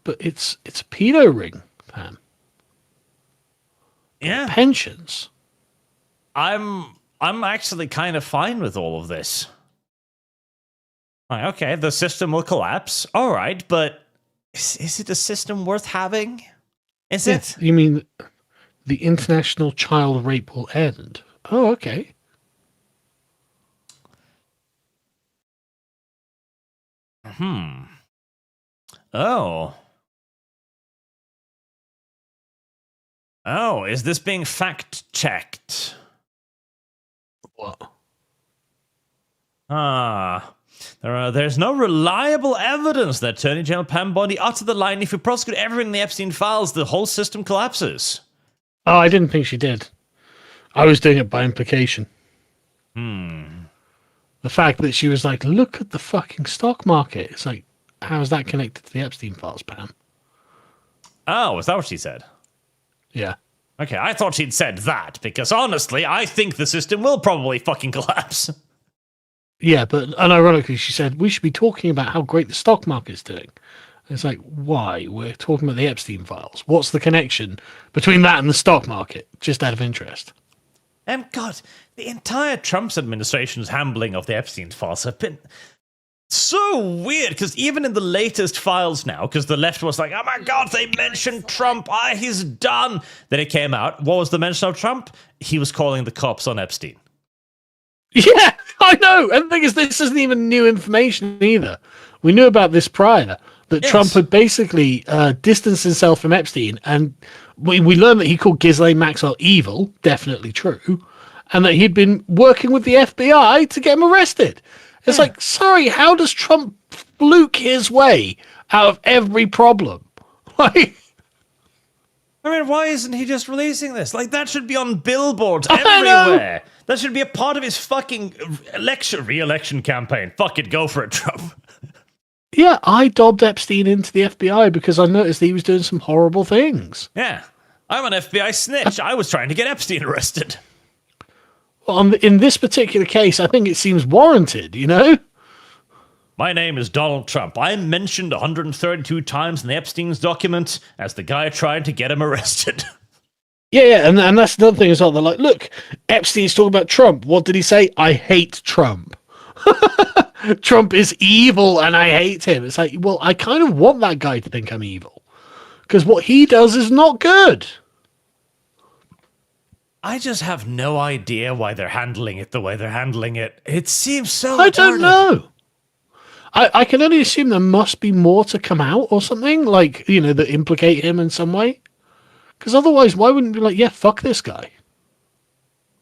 But it's a pedo ring, Pam. Yeah. Pensions. I'm actually kind of fine with all of this. Right, okay, the system will collapse. All right, but is it a system worth having? Is it? You mean the international child rape will end. Oh, okay. Oh. Oh, is this being fact-checked? What? There's no reliable evidence that Attorney General Pam Bondi uttered the line, if you prosecute everything in the Epstein files, the whole system collapses. Oh, I didn't think she did. I was doing it by implication. The fact that she was like, look at the fucking stock market. It's like, how is that connected to the Epstein files, Pam? Oh, is that what she said? Yeah. Okay, I thought she'd said that, because honestly, I think the system will probably fucking collapse. Yeah, but unironically, she said, we should be talking about how great the stock market's doing. It's like, why? We're talking about the Epstein files. What's the connection between that and the stock market? Just out of interest. God, the entire Trump's administration's handling of the Epstein files have been so weird, because even in the latest files now, because the left was like, oh my God, they mentioned Trump, he's done. Then it came out, what was the mention of Trump? He was calling the cops on Epstein. Yeah, I know. And the thing is, this isn't even new information either. We knew about this prior, that Trump had basically distanced himself from Epstein, and we learned that he called Ghislaine Maxwell evil, definitely true, and that he'd been working with the FBI to get him arrested. It's like, sorry, how does Trump fluke his way out of every problem? Like, I mean, why isn't he just releasing this? Like, that should be on billboards everywhere. That should be a part of his fucking re-election campaign. Fuck it, go for it, Trump. Yeah, I dobbed Epstein into the FBI because I noticed that he was doing some horrible things. Yeah, I'm an FBI snitch. I was trying to get Epstein arrested. Well, in this particular case, I think it seems warranted, you know? My name is Donald Trump. I'm mentioned 132 times in the Epstein's document as the guy trying to get him arrested. Yeah, and that's another thing as well. They're like, look, Epstein's talking about Trump. What did he say? I hate Trump. Trump is evil and I hate him. It's like, well, I kind of want that guy to think I'm evil. Because what he does is not good. I just have no idea why they're handling it the way they're handling it. It seems so I don't know. I can only assume there must be more to come out or something, like, you know, that implicate him in some way. Because otherwise, why wouldn't it be like, yeah, fuck this guy?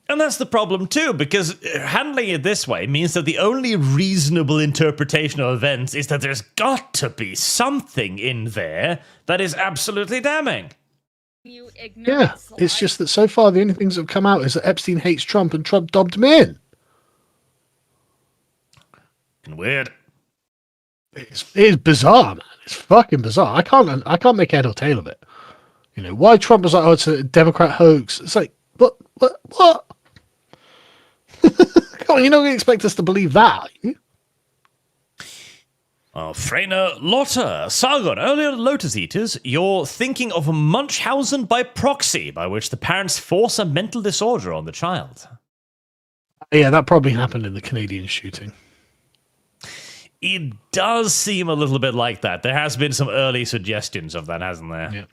And that's the problem too, because handling it this way means that the only reasonable interpretation of events is that there's got to be something in there that is absolutely damning. Yeah, it's just that so far the only things that have come out is that Epstein hates Trump and Trump dobbed him in. Weird. It is bizarre, man. It's fucking bizarre. I can't make head or tail of it. You know, why Trump was like, oh, it's a Democrat hoax. It's like, what? Come on, you're not going to expect us to believe that, are you? Freyna Lotta, Sargon, earlier Lotus Eaters, you're thinking of Munchausen by proxy, by which the parents force a mental disorder on the child. Yeah, that probably happened in the Canadian shooting. It does seem a little bit like that. There has been some early suggestions of that, hasn't there? Yeah.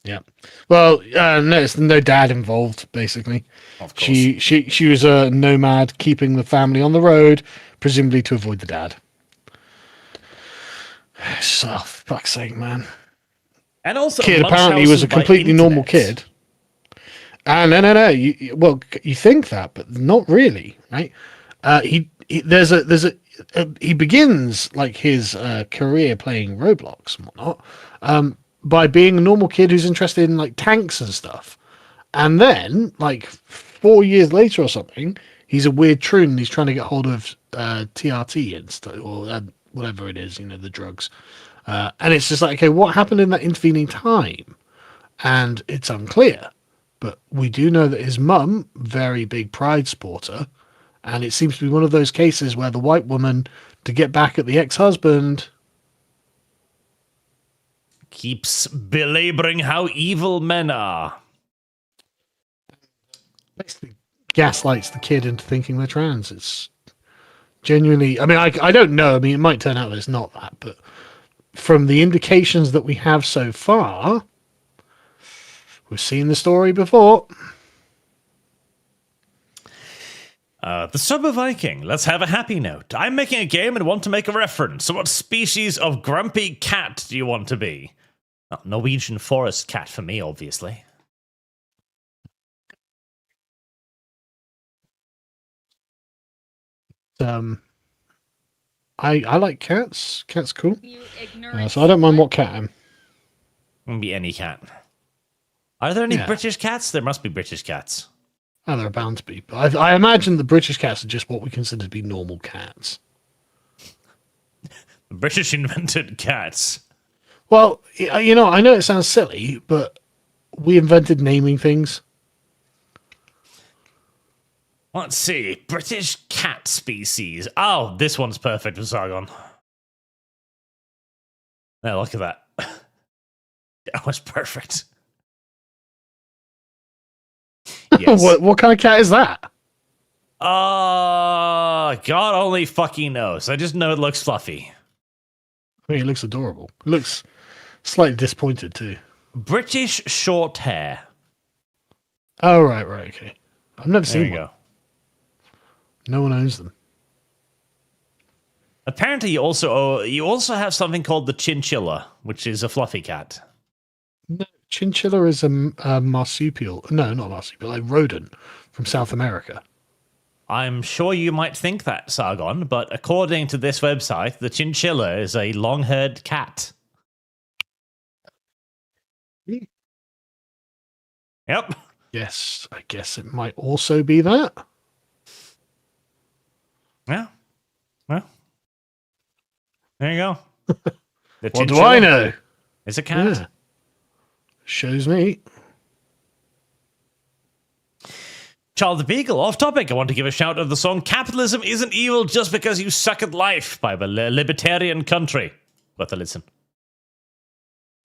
Yeah. Well, no, it's no dad involved, basically. Of course. She was a nomad keeping the family on the road, presumably to avoid the dad. So, fuck's sake, man. And also, kid apparently was a completely normal kid. No. You think that, but not really, right? He begins like his career playing Roblox and whatnot by being a normal kid who's interested in like tanks and stuff, and then like 4 years later or something, he's a weird troon and he's trying to get hold of TRT and stuff, or whatever it is, you know, the drugs. And it's just like, okay, what happened in that intervening time? And it's unclear. But we do know that his mum, very big pride sporter, and it seems to be one of those cases where the white woman, to get back at the ex-husband, keeps belaboring how evil men are. Basically gaslights the kid into thinking they're trans. It's genuinely, I mean, I don't know. I mean, it might turn out that it's not that, but from the indications that we have so far, We've seen the story before. The Sober Viking, let's have a happy note. I'm making a game and want to make a reference. So what species of grumpy cat do you want to be? Well, Norwegian forest cat for me, obviously. I like cats. Cat's cool. You ignorant. So I don't mind what cat I'm. Can be any cat. Are there any Yeah. British cats? There must be British cats. Oh, there are bound to be. But I imagine the British cats are just what we consider to be normal cats. The British invented cats. Well, you know, I know it sounds silly, but we invented naming things. Let's see. British cat species. Oh, this one's perfect for Sargon. Now look at that. That was perfect. Yes. What kind of cat is that? God only fucking knows. I just know it looks fluffy. I mean, it looks adorable. It looks slightly disappointed too. British short hair. Oh, right, okay. I've never There seen you one. go. No one owns them. Apparently, you also have something called the chinchilla, which is a fluffy cat. No, chinchilla is a marsupial. No, not marsupial. A rodent from South America. I'm sure you might think that, Sargon, but according to this website, the chinchilla is a long-haired cat. Yep. Yes, I guess it might also be that. Yeah. Well, there you go. The What do I know? It's a cat. Yeah. Shows me. Charles the Beagle, off topic. I want to give a shout of the song Capitalism Isn't Evil Just Because You Suck at Life by the Libertarian Country. Worth a listen.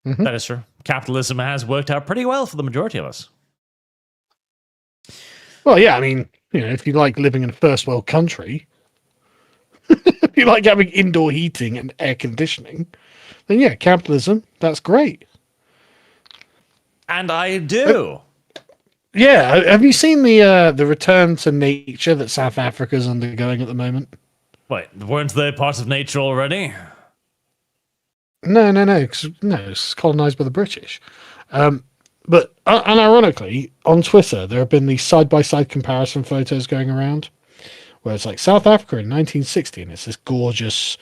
Mhm. That is true. Capitalism has worked out pretty well for the majority of us. Well, yeah, I mean, you know, if you like living in a first world country, if you like having indoor heating and air conditioning, then yeah, capitalism, that's great. And I do. Yeah, have you seen the return to nature that South Africa's undergoing at the moment? Wait, weren't they part of nature already? No, 'cause, no, it's colonized by the British. But unironically, on Twitter, there have been these side-by-side comparison photos going around, where it's like South Africa in 1960, and it's this gorgeous,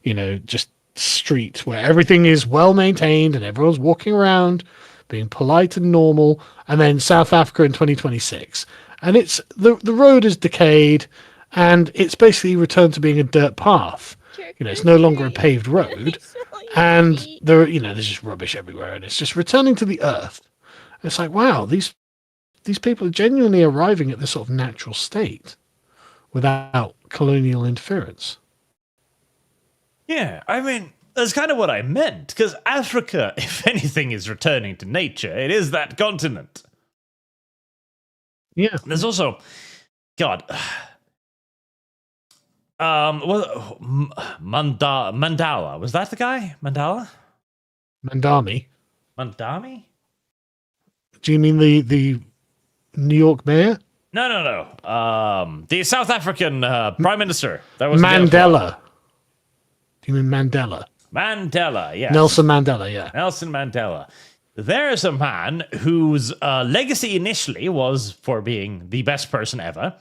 you know, just street where everything is well maintained and everyone's walking around, being polite and normal, and then South Africa in 2026, and it's the road is decayed, and it's basically returned to being a dirt path. You know, it's no longer a paved road, and there's just rubbish everywhere, and it's just returning to the earth. It's like, wow, these people are genuinely arriving at this sort of natural state without colonial interference. Yeah, I mean, that's kind of what I meant, because Africa, if anything, is returning to nature. It is that continent. Yeah. There's also, God, Mandala, was that the guy? Mandala? Mandami. Mandami? Do you mean the New York mayor? No. The South African prime minister. That was Mandela. Do you mean Mandela? Mandela, yes. Nelson Mandela, yeah. Nelson Mandela. There's a man whose legacy initially was for being the best person ever.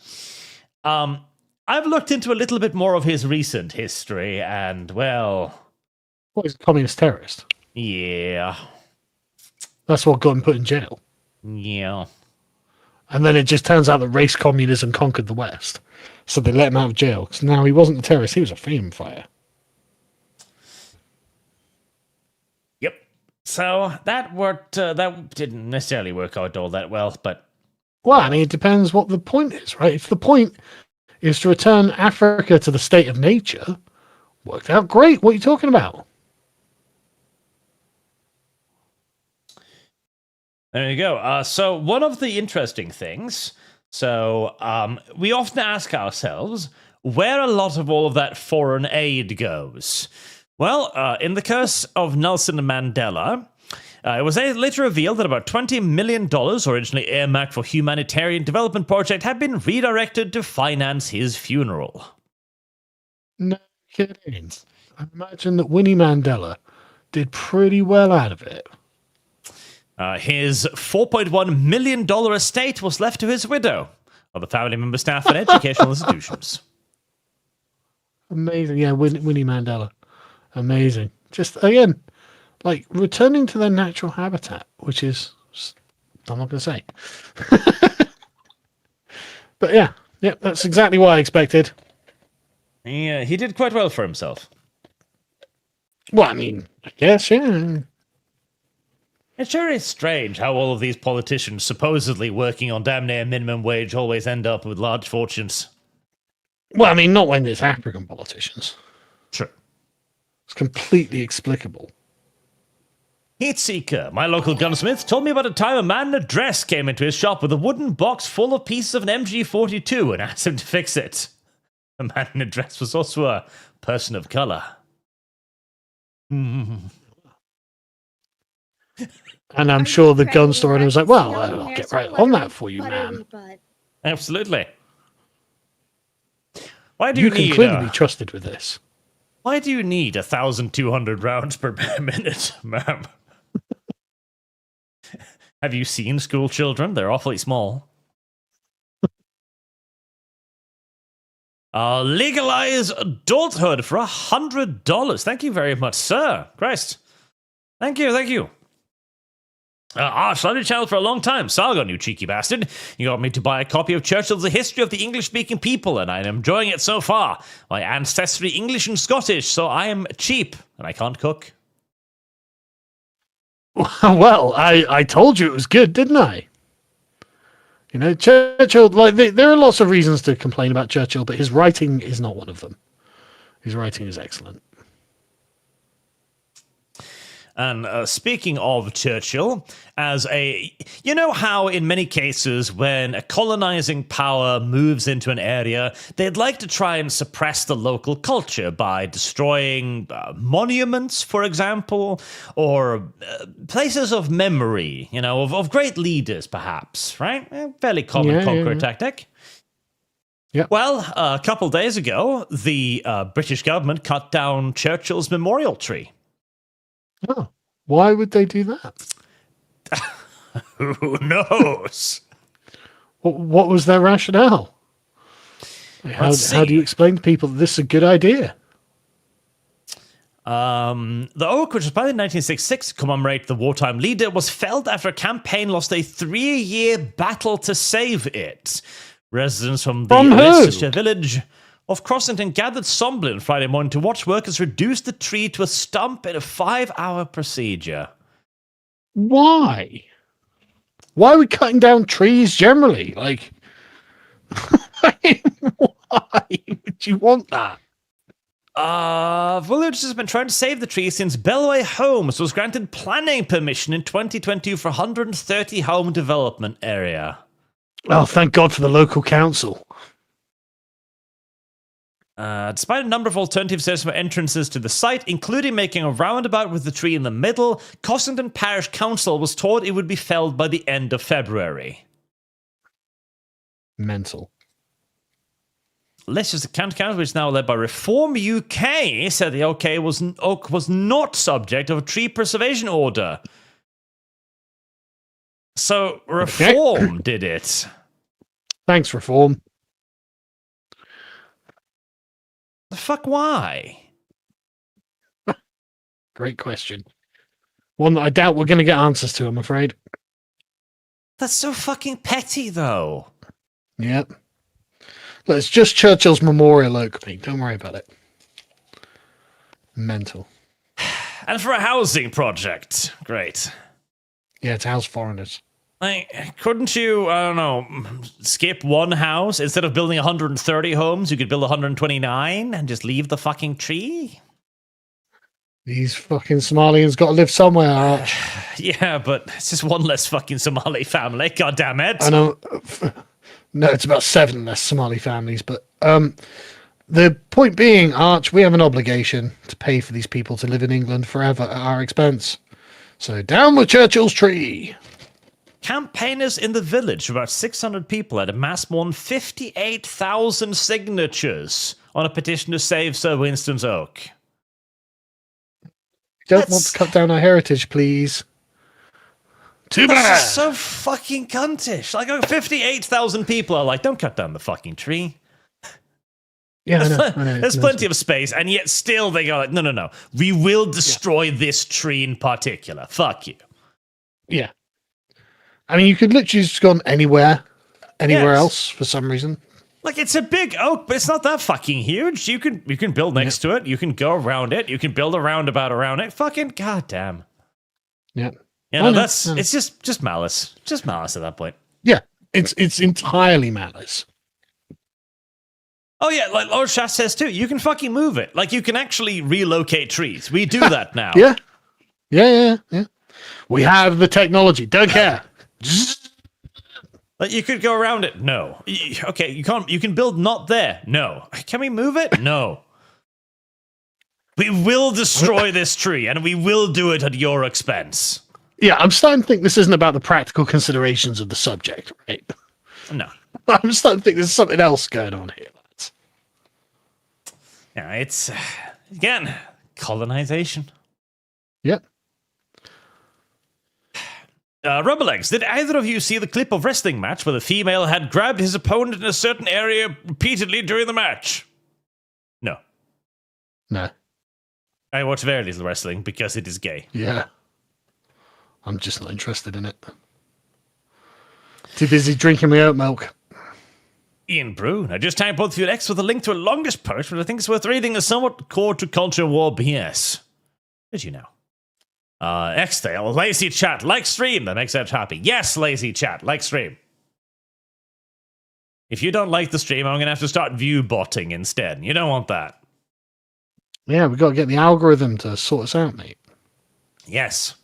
I've looked into a little bit more of his recent history, and, well... Well, he's a communist terrorist. Yeah. That's what got him put in jail. Yeah. And then it just turns out that race communism conquered the West. So they let him out of jail. Because now he wasn't a terrorist, he was a freedom fighter. Yep. So that didn't necessarily work out all that well, but... Well, I mean, it depends what the point is, right? If the point is to return Africa to the state of nature, worked out great. What are you talking about? There you go. So one of the interesting things, we often ask ourselves where a lot of all of that foreign aid goes. Well, in the case of Nelson Mandela, It was later revealed that about $20 million, originally earmarked for humanitarian development project, had been redirected to finance his funeral. No kidding. I imagine that Winnie Mandela did pretty well out of it. His $4.1 million estate was left to his widow, other family members, staff, and educational institutions. Amazing. Yeah, Winnie Mandela. Amazing. Just, again, like, returning to their natural habitat, which is, I'm not going to say. But yeah, that's exactly what I expected. Yeah, he did quite well for himself. Well, I mean, I guess, yeah. It sure is strange how all of these politicians supposedly working on damn near minimum wage always end up with large fortunes. Well, I mean, not when it's African politicians. True. It's completely explicable. Heatseeker, my local gunsmith, told me about a time a man in a dress came into his shop with a wooden box full of pieces of an MG42 and asked him to fix it. The man in a dress was also a person of color. And I'm sure the gun store owner was like, well, I'll get right on that for you, ma'am. Absolutely. Why do You you can need clearly be trusted with this. Why do you need 1,200 rounds per minute, ma'am? Have you seen school children? They're awfully small. Legalize adulthood for $100. Thank you very much, sir. Christ. Thank you. Arch, loved your channel for a long time. Sargon, you cheeky bastard. You got me to buy a copy of Churchill's The History of the English-Speaking People, and I am enjoying it so far. My ancestry English and Scottish, so I am cheap, and I can't cook. Well, I told you it was good, didn't I? You know, Churchill, like, there are lots of reasons to complain about Churchill, but his writing is not one of them. His writing is excellent. And speaking of Churchill, you know how in many cases when a colonizing power moves into an area, they'd like to try and suppress the local culture by destroying monuments, for example, or places of memory, you know, of great leaders, perhaps, right? Fairly common conqueror tactic. Yep. Well, a couple days ago, the British government cut down Churchill's memorial tree. Oh, why would they do that? Who knows? What was their rationale? How do you explain to people that this is a good idea? The oak, which was planted in 1966 to commemorate the wartime leader, was felled after a campaign lost a 3-year battle to save it. Residents from the Leicestershire village of Crossington gathered Somblin Friday morning to watch workers reduce the tree to a stump in a 5-hour procedure. Why? Why are we cutting down trees generally? Like, why would you want that? Villagers have been trying to save the tree since Bellway Homes was granted planning permission in 2022 for 130 home development area. Oh, thank God for the local council. Despite a number of alternative suggestions for entrances to the site, including making a roundabout with the tree in the middle, Cossington Parish Council was told it would be felled by the end of February. Mental. Leicester's County Council, which is now led by Reform UK, said the oak was not subject of a tree preservation order. So Reform did it. Thanks, Reform. The fuck, why? Great question. One that I doubt we're going to get answers to, I'm afraid. That's so fucking petty, though. Yep. Look, it's just Churchill's memorial oak, mate. Don't worry about it. Mental. And for a housing project. Great. Yeah, to house foreigners. Like, couldn't you, I don't know, skip one house? Instead of building 130 homes, you could build 129 and just leave the fucking tree? These fucking Somalians got to live somewhere, Arch. Yeah, but it's just one less fucking Somali family, god damn it. I know. No, it's about 7 less Somali families, but the point being, Arch, we have an obligation to pay for these people to live in England forever at our expense. So down with Churchill's tree. Campaigners in the village, about 600 people, had amassed more than 58,000 signatures on a petition to save Sir Winston's Oak. Don't want to cut down our heritage, please. Too bad. That's so fucking cuntish. Like, 58,000 people are like, don't cut down the fucking tree. Yeah, I know. There's plenty of space, and yet still they go like, no. We will destroy this tree in particular. Fuck you. Yeah. I mean, you could literally just gone anywhere Yes. else for some reason. Like, it's a big oak, but it's not that fucking huge. You can build next to it. You can go around it. You can build a roundabout around it. Fucking goddamn. Yeah. Yeah, no, it's just malice. Just malice at that point. Yeah. It's entirely malice. Oh yeah, like Lord Shaft says too, you can fucking move it. Like, you can actually relocate trees. We do that now. Yeah. We have the technology. Don't care. Like, you could go around it. No. Okay, you can't. You can build not there. No. Can we move it? No. We will destroy this tree, and we will do it at your expense. Yeah, I'm starting to think this isn't about the practical considerations of the subject, right? No. I'm starting to think there's something else going on here, lads. Yeah, it's again colonization. Yep. Rubberlegs, did either of you see the clip of wrestling match where the female had grabbed his opponent in a certain area repeatedly during the match? No. No. I watch very little wrestling because it is gay. Yeah. I'm just not interested in it. Too busy drinking my oat milk. Ian Brune, I just typed both of you X with a link to a longest post, but I think it's worth reading as somewhat core to culture war BS. Did you know? X-Tail, lazy chat, like stream, that makes Edge happy. Yes, lazy chat, like stream. If you don't like the stream, I'm going to have to start view botting instead. You don't want that. Yeah, we've got to get the algorithm to sort us out, mate. Yes.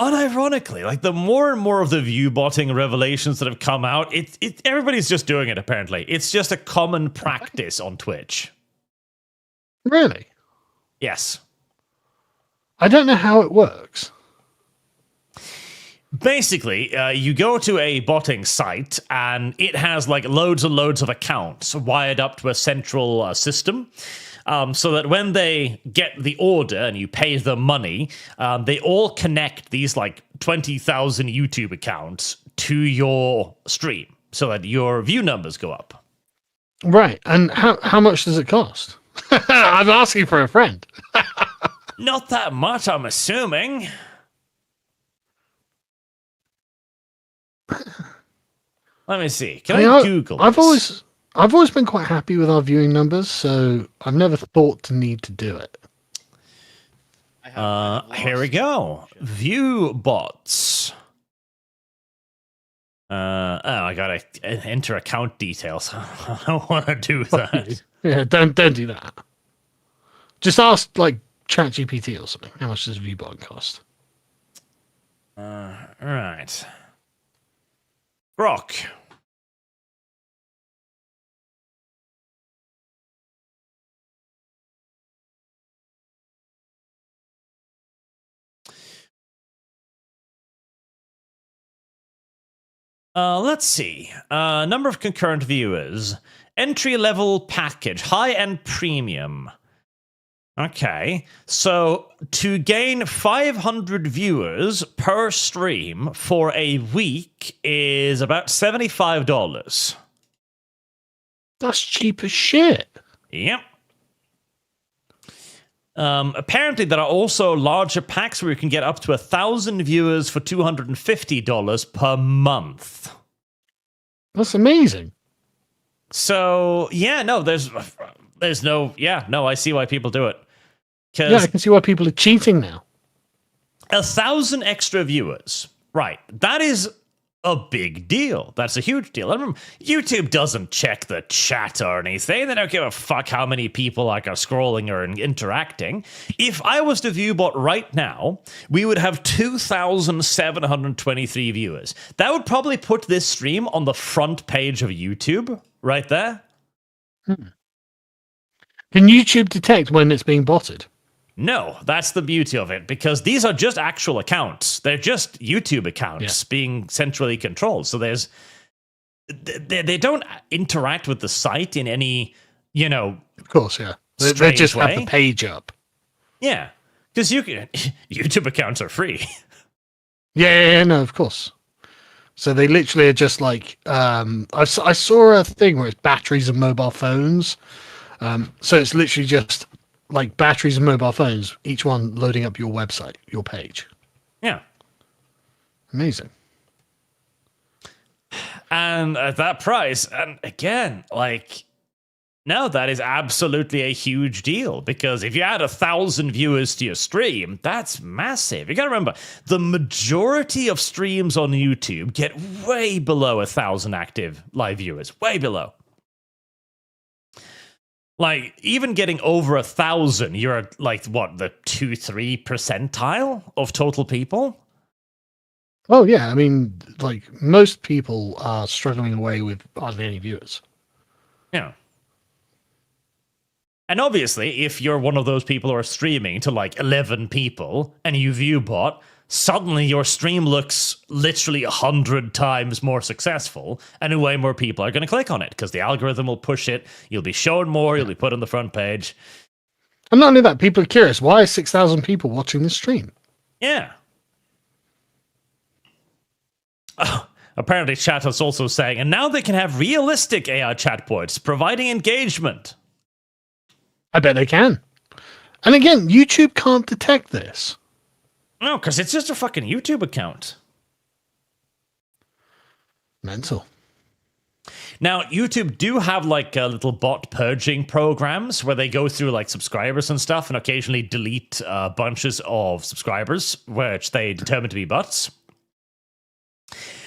Unironically, like, the more and more of the view botting revelations that have come out, everybody's just doing it, apparently. It's just a common practice on Twitch. Really? Yes. I don't know how it works. Basically, you go to a botting site, and it has, like, loads and loads of accounts wired up to a central system. So that when they get the order and you pay them money, they all connect these like 20,000 YouTube accounts to your stream so that your view numbers go up. Right. And how much does it cost? I'm asking for a friend. Not that much, I'm assuming. Let me see. Can I Google this? I've always been quite happy with our viewing numbers, so I've never thought to need to do it. Here we go. View bots. I gotta enter account details. I don't want to do that. Yeah, don't do that. Just ask like ChatGPT or something. How much does a view bot cost? Right. Grok. Let's see. Number of concurrent viewers. Entry level package. High and premium. Okay. So to gain 500 viewers per stream for a week is about $75. That's cheap as shit. Yep. Apparently, there are also larger packs where you can get up to 1,000 viewers for $250 per month. That's amazing. So, yeah, no, there's no, I see why people do it. Yeah, I can see why people are cheating now. 1,000 extra viewers. Right. That is a big deal. That's a huge deal. I remember, YouTube doesn't check the chat or anything. They don't give a fuck how many people like are scrolling or interacting. If I was to view bot right now, we would have 2,723 viewers. That would probably put this stream on the front page of YouTube, right there. Can YouTube detect when it's being botted? No, that's the beauty of it, because these are just actual accounts. They're just YouTube accounts being centrally controlled. So they don't interact with the site in any, Of course, yeah. They just have the page up. Yeah, because YouTube accounts are free. Yeah, no, of course. So they literally are just like, I saw a thing where it's batteries of mobile phones. So it's literally just like batteries of mobile phones, each one loading up your website, your page. Yeah. Amazing. And at that price, and again, like, no, that is absolutely a huge deal, because if you add 1,000 viewers to your stream, that's massive. You gotta remember, the majority of streams on YouTube get way below 1,000 active live viewers, way below. Like, even getting over 1,000, you're at, like, what, the 2-3 percentile of total people? Oh, yeah. I mean, like, most people are struggling away with hardly any viewers. Yeah. And obviously, if you're one of those people who are streaming to, like, 11 people and you view bot, suddenly your stream looks literally 100 times more successful, and way more people are going to click on it, because the algorithm will push it, you'll be shown more, you'll be put on the front page. And not only that, people are curious, why are 6,000 people watching this stream? Yeah. Oh, apparently chat is also saying, and now they can have realistic AI chatbots providing engagement. I bet they can. And again, YouTube can't detect this. No, because it's just a fucking YouTube account. Mental. Now, YouTube do have like little bot purging programs where they go through like subscribers and stuff and occasionally delete bunches of subscribers, which they determine to be bots.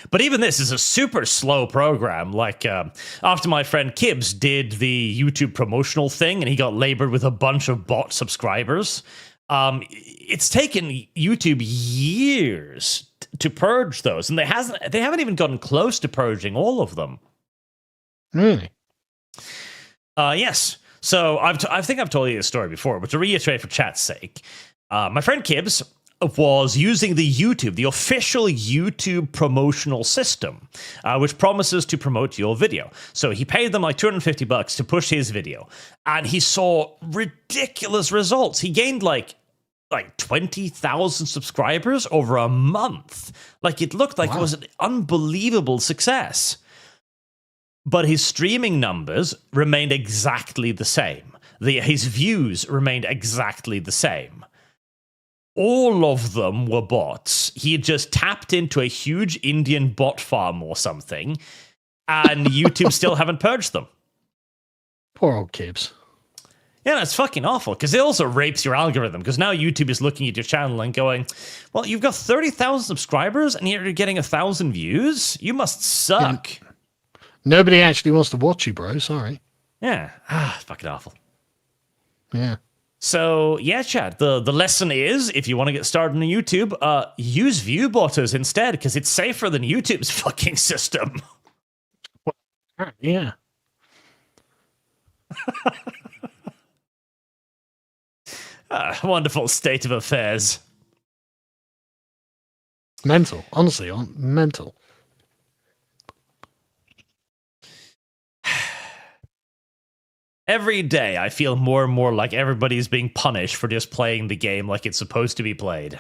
But even this is a super slow program. Like, after my friend Kibbs did the YouTube promotional thing and he got labored with a bunch of bot subscribers, it's taken YouTube years to purge those, and they haven't even gotten close to purging all of them. Really? Yes. So I think I've told you this story before, but to reiterate for chat's sake, my friend Kibbs was using the official YouTube promotional system, which promises to promote your video. So he paid them like $250 to push his video, and he saw ridiculous results. He gained like 20,000 subscribers over a month. Like, it looked like it was an unbelievable success. But his streaming numbers remained exactly the same. His views remained exactly the same. All of them were bots. He had just tapped into a huge Indian bot farm or something, and YouTube still haven't purged them. Poor old Kibbs. Yeah, that's fucking awful, because it also rapes your algorithm, because now YouTube is looking at your channel and going, well, you've got 30,000 subscribers and you're getting 1,000 views? You must suck. Yeah. Nobody actually wants to watch you, bro. Sorry. Yeah. Fucking awful. Yeah. So, yeah, chat, the lesson is, if you want to get started on YouTube, use viewbotters instead, because it's safer than YouTube's fucking system. Yeah. Wonderful state of affairs. Mental. Honestly, mental. Every day, I feel more and more like everybody's being punished for just playing the game like it's supposed to be played.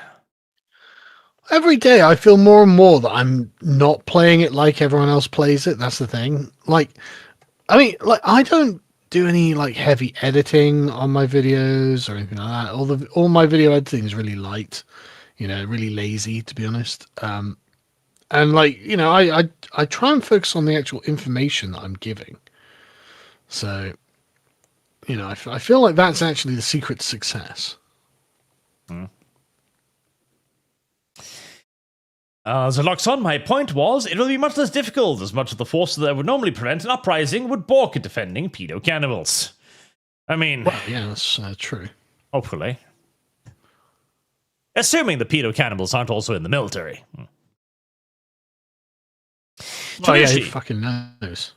Every day, I feel more and more that I'm not playing it like everyone else plays it. That's the thing. Like, I mean, like, I don't do any like heavy editing on my videos or anything like that. All my video editing is really light, really lazy, to be honest. And like, I try and focus on the actual information that I'm giving. So, I feel like that's actually the secret to success. Zaloxon, my point was, it will be much less difficult, as much of the forces that would normally prevent an uprising would balk at defending pedo cannibals. I mean... Well, yeah, that's true. Hopefully. Assuming the pedo cannibals aren't also in the military. Oh, yeah, who fucking knows?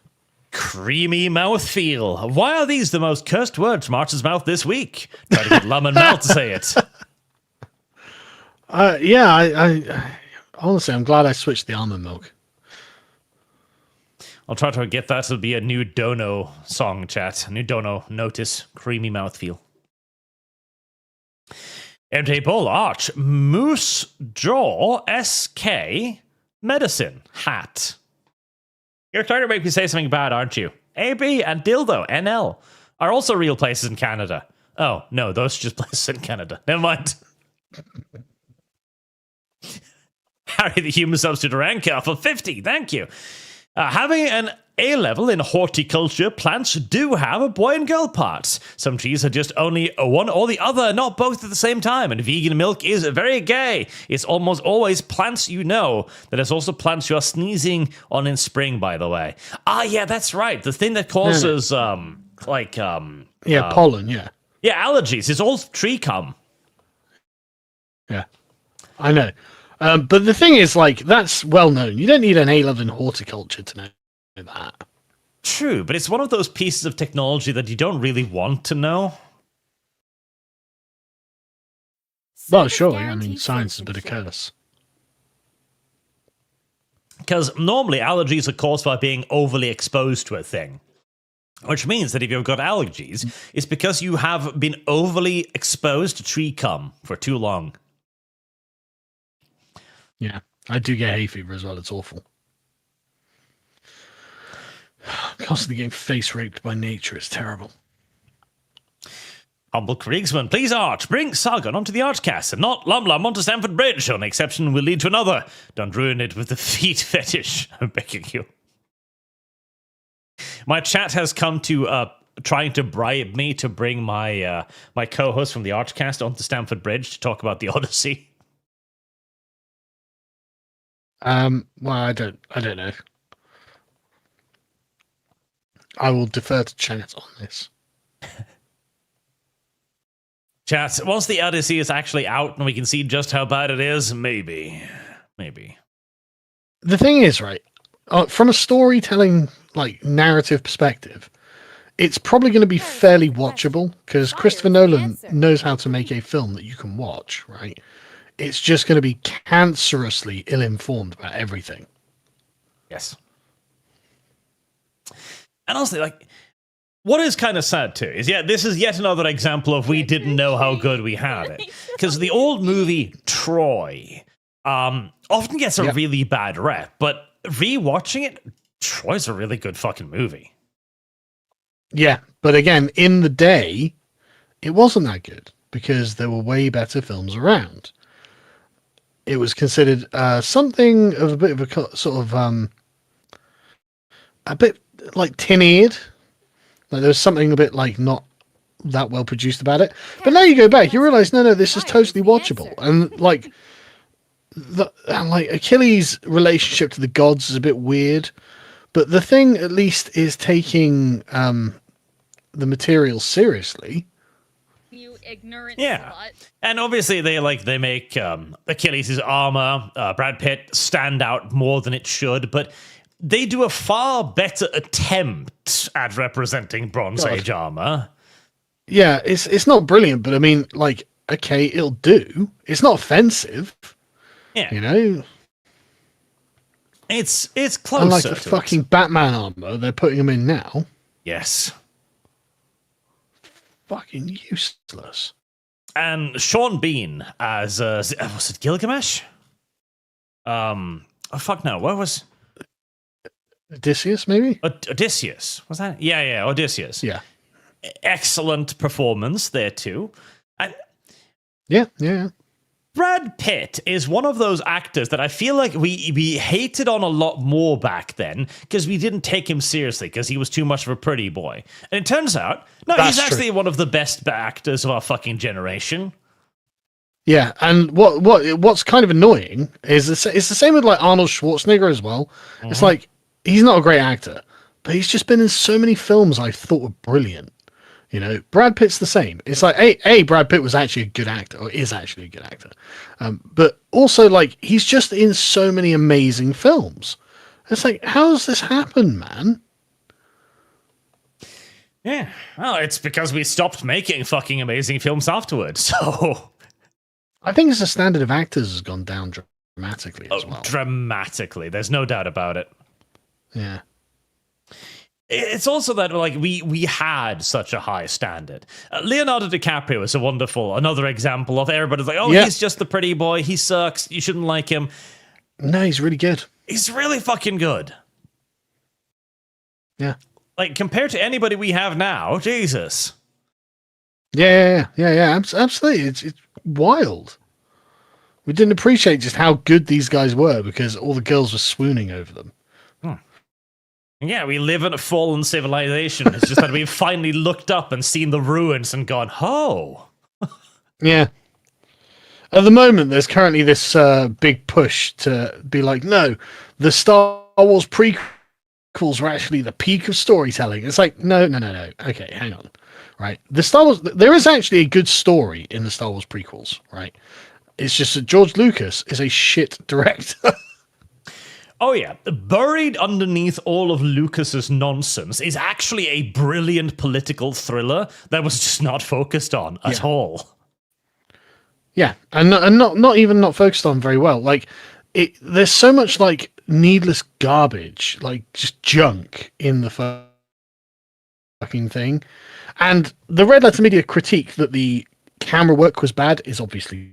Creamy mouthfeel. Why are these the most cursed words from Arch's mouth this week? Try to get Lum and Mel to say it. Yeah, I honestly, I'm glad I switched the almond milk. I'll try to get that to be a new Dono song, chat. A new Dono notice. Creamy mouthfeel. MJ Paul Arch. Moose Jaw SK Medicine Hat. You're trying to make me say something bad, aren't you? AB and Dildo NL are also real places in Canada. Oh, no, those are just places in Canada. Never mind. Harry the Human Substitute Ranker for 50. Thank you. Having an A-level in horticulture, plants do have a boy and girl parts. Some trees are just only one or the other, not both at the same time. And vegan milk is very gay. It's almost always plants you know. That is also plants you are sneezing on in spring, by the way. Ah, yeah, that's right. The thing that causes, pollen, yeah. Yeah, allergies. It's all tree cum. Yeah, I know. But the thing is, like, that's well known. You don't need an A-level in horticulture to know that. True, but it's one of those pieces of technology that you don't really want to know. Well, sure. I mean, science is a bit of curse. Because normally allergies are caused by being overly exposed to a thing. Which means that if you've got allergies, it's because you have been overly exposed to tree cum for too long. Yeah, I do get hay fever as well. It's awful. Constantly getting face raped by nature. It's terrible. Humble Kriegsman, please Arch, bring Sargon onto the ArchCast and not Lum Lum onto Stamford Bridge. One exception will lead to another. Don't ruin it with the feet fetish. I'm begging you. My chat has come to trying to bribe me to bring my my co-host from the ArchCast onto Stamford Bridge to talk about the Odyssey. Well, I don't know. I will defer to chat on this. Chat, once the Odyssey is actually out and we can see just how bad it is, maybe. The thing is, right, from a storytelling, like, narrative perspective, it's probably going to be fairly watchable because Christopher Nolan knows how to make a film that you can watch, right? It's just going to be cancerously ill-informed about everything. Yes. And honestly, like, what is kind of sad too is, this is yet another example of we didn't know how good we had it. Because the old movie Troy often gets a really bad rep, but rewatching it, Troy's a really good fucking movie. Yeah, but again, in the day, it wasn't that good because there were way better films around. It was considered something of a bit of a sort of a bit like tin-eared. Like there was something a bit like not that well produced about it. But now you go back, you realize no, this is totally watchable. And like Achilles' relationship to the gods is a bit weird. But the thing at least is taking the material seriously. You ignorant Yeah. slut. And obviously they make Achilles' armor, Brad Pitt, stand out more than it should, but they do a far better attempt at representing Bronze Age armor. Yeah, it's not brilliant, but I mean, like, okay, it'll do. It's not offensive. Yeah. You know? It's closer Unlike to the fucking it. Batman armor they're putting him in now. Yes. Fucking useless. And Sean Bean as was it Gilgamesh? Oh fuck no, what was Odysseus, maybe? Odysseus? Was that? Yeah, Odysseus. Yeah. Excellent performance there too. And Yeah. Brad Pitt is one of those actors that I feel like we hated on a lot more back then because we didn't take him seriously because he was too much of a pretty boy. And it turns out, no, That's he's actually true. one of the best actors of our fucking generation. Yeah, and what's kind of annoying is it's the same with like Arnold Schwarzenegger as well. Mm-hmm. It's like he's not a great actor, but he's just been in so many films I thought were brilliant. You know, Brad Pitt's the same. It's like, Brad Pitt was actually a good actor, or is actually a good actor. But also, like, he's just in so many amazing films. It's like, how does this happen, man? Yeah. Well, it's because we stopped making fucking amazing films afterwards. So I think it's the standard of actors has gone down dramatically as well. Dramatically. There's no doubt about it. Yeah. It's also that like we had such a high standard. Leonardo DiCaprio is another example of everybody's like, he's just the pretty boy. He sucks. You shouldn't like him. No, he's really good. He's really fucking good. Yeah. Like compared to anybody we have now, Jesus. Yeah. Absolutely. It's wild. We didn't appreciate just how good these guys were because all the girls were swooning over them. Yeah, we live in a fallen civilization. It's just that we've finally looked up and seen the ruins and gone, oh. Yeah. At the moment, there's currently this big push to be like, no, the Star Wars prequels were actually the peak of storytelling. It's like, no. Okay, hang on. Right. There is actually a good story in the Star Wars prequels, right? It's just that George Lucas is a shit director. Oh yeah, buried underneath all of Lucas's nonsense is actually a brilliant political thriller that was just not focused on at all. Yeah, and not focused on very well. Like, there's so much like needless garbage, like just junk in the fucking thing, and the Red Letter Media critique that the camera work was bad is obviously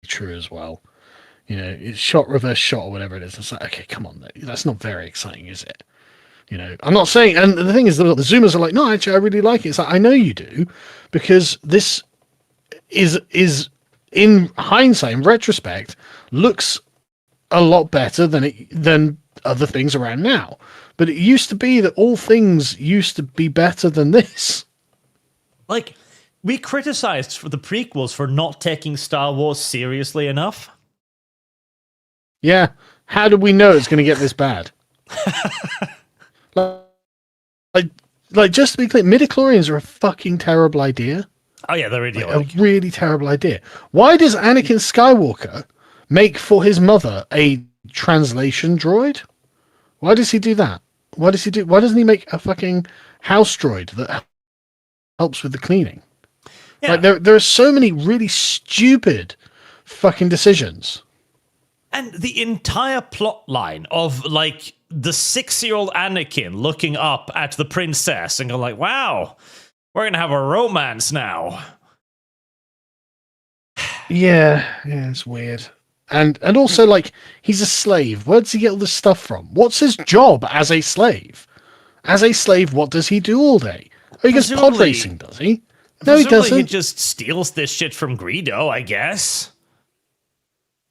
true as well. You know, it's shot, reverse shot, or whatever it is. It's like, okay, come on, that's not very exciting, is it? You know, I'm not saying, and the thing is, the Zoomers are like, no, actually, I really like it. It's like, I know you do, because this is in hindsight, in retrospect, looks a lot better than other things around now. But it used to be that all things used to be better than this. Like, we criticized for the prequels for not taking Star Wars seriously enough. Yeah, how did we know it's going to get this bad? like, just to be clear, midichlorians are a fucking terrible idea. Oh yeah, they're idiotic. A really terrible idea. Why does Anakin Skywalker make for his mother a translation droid? Why does he do that? Why doesn't he make a fucking house droid that helps with the cleaning? Yeah. Like there are so many really stupid fucking decisions. And the entire plot line of, like, the 6-year-old Anakin looking up at the princess and going like, wow, we're going to have a romance now. Yeah, it's weird. And also, like, he's a slave. Where does he get all this stuff from? What's his job as a slave? As a slave, what does he do all day? Oh, he goes pod racing, does he? No, he doesn't. He just steals this shit from Greedo, I guess.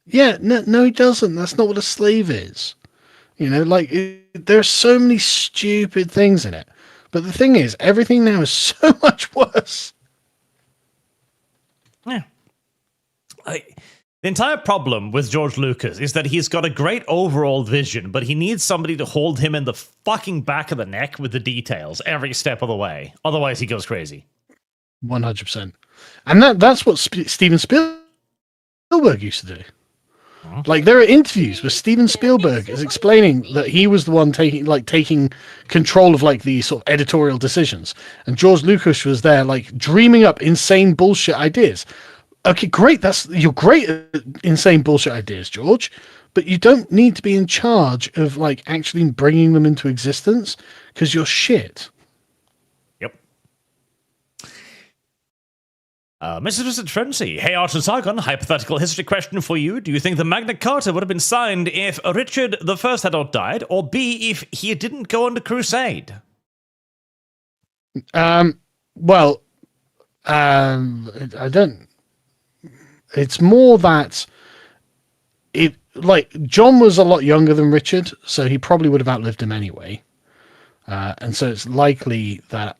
Yeah, no, he doesn't. That's not what a slave is. You know, like, there are so many stupid things in it. But the thing is, everything now is so much worse. Yeah. The entire problem with George Lucas is that he's got a great overall vision, but he needs somebody to hold him in the fucking back of the neck with the details every step of the way. Otherwise, he goes crazy. 100%. And that's what Steven Spielberg used to do. Like, there are interviews where Steven Spielberg is explaining that he was the one taking control of, like, the sort of editorial decisions, and George Lucas was there, like, dreaming up insane bullshit ideas. Okay, great. You're great at insane bullshit ideas, George, but you don't need to be in charge of, like, actually bringing them into existence because you're shit. Yep. Mr. Frenzy, hey Arch and Sargon, hypothetical history question for you. Do you think the Magna Carta would have been signed if Richard I had not died, or B, if he didn't go on the crusade? Well, I don't... It's more that John was a lot younger than Richard, so he probably would have outlived him anyway. And so it's likely that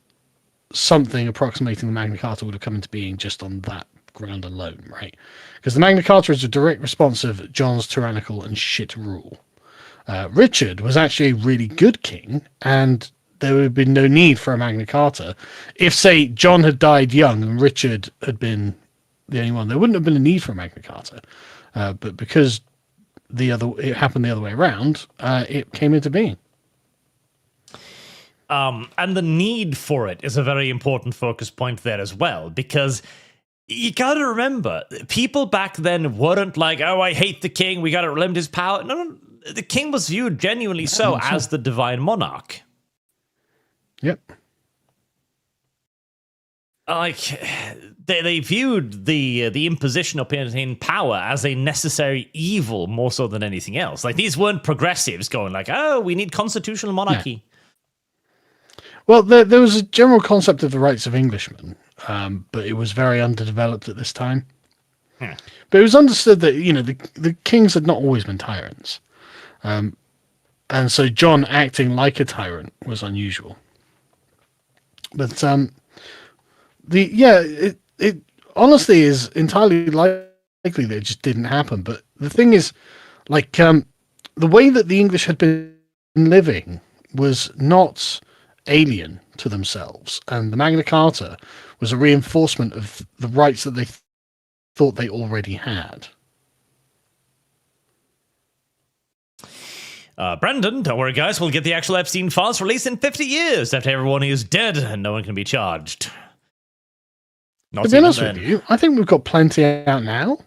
something approximating the Magna Carta would have come into being just on that ground alone, right? Because the Magna Carta is a direct response of John's tyrannical and shit rule. Richard was actually a really good king, and there would have been no need for a Magna Carta. If, say, John had died young and Richard had been the only one, there wouldn't have been a need for a Magna Carta. But because it happened the other way around, it came into being. And the need for it is a very important focus point there as well, because you gotta remember, people back then weren't like, oh, I hate the king, we gotta limit his power. No, the king was viewed genuinely so as the divine monarch. Yep. Like, they viewed the imposition of in power as a necessary evil more so than anything else. Like, these weren't progressives going like, oh, we need constitutional monarchy. Yeah. Well, there was a general concept of the rights of Englishmen, but it was very underdeveloped at this time. But it was understood that, the kings had not always been tyrants. And so John acting like a tyrant was unusual. But it honestly is entirely likely that it just didn't happen. But the thing is, like, the way that the English had been living was not alien to themselves, and the Magna Carta was a reinforcement of the rights that they thought they already had. Brendan, don't worry, guys. We'll get the actual Epstein files released in 50 years after everyone is dead and no one can be charged. Not to be honest with you, I think we've got plenty out now.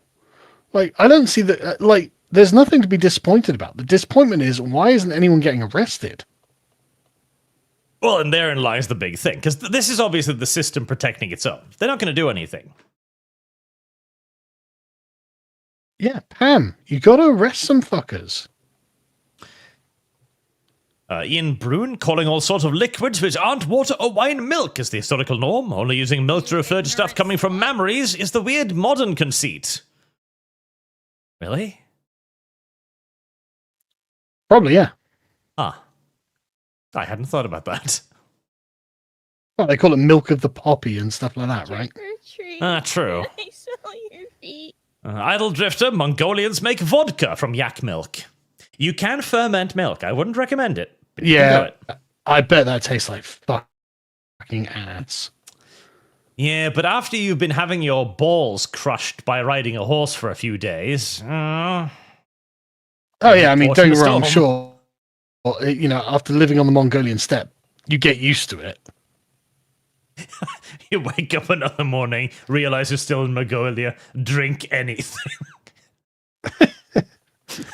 Like, I don't see that. There's nothing to be disappointed about. The disappointment is, why isn't anyone getting arrested? Well, and therein lies the big thing, because this is obviously the system protecting its own. They're not going to do anything. Yeah, Pam, you got to arrest some fuckers. Ian Brune calling all sorts of liquids which aren't water or wine milk as the historical norm. Only using milk to refer to stuff coming from memories is the weird modern conceit. Really? Probably, yeah. Ah. I hadn't thought about that. Well, they call it milk of the poppy and stuff like that, right? True. Can I smell your feet? Idle drifter, Mongolians make vodka from yak milk. You can ferment milk. I wouldn't recommend it. But you can do it. I bet that tastes like fucking ass. Yeah, but after you've been having your balls crushed by riding a horse for a few days... oh, yeah, I mean, don't get me wrong, sure. After living on the Mongolian steppe, you get used to it. You wake up another morning, realize you're still in Mongolia, drink anything.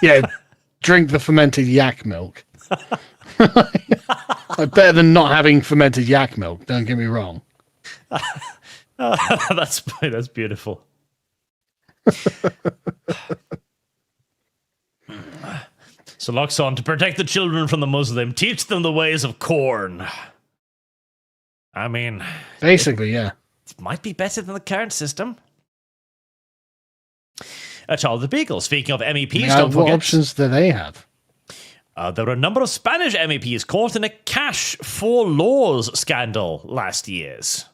Yeah, drink the fermented yak milk. Better than not having fermented yak milk, don't get me wrong. That's beautiful. So locks on to protect the children from the Muslim, teach them the ways of corn. I mean... Basically, yeah. It might be better than the current system. Charles the Beagle, speaking of MEPs, don't forget... What options do they have? There were a number of Spanish MEPs caught in a cash for laws scandal last year's.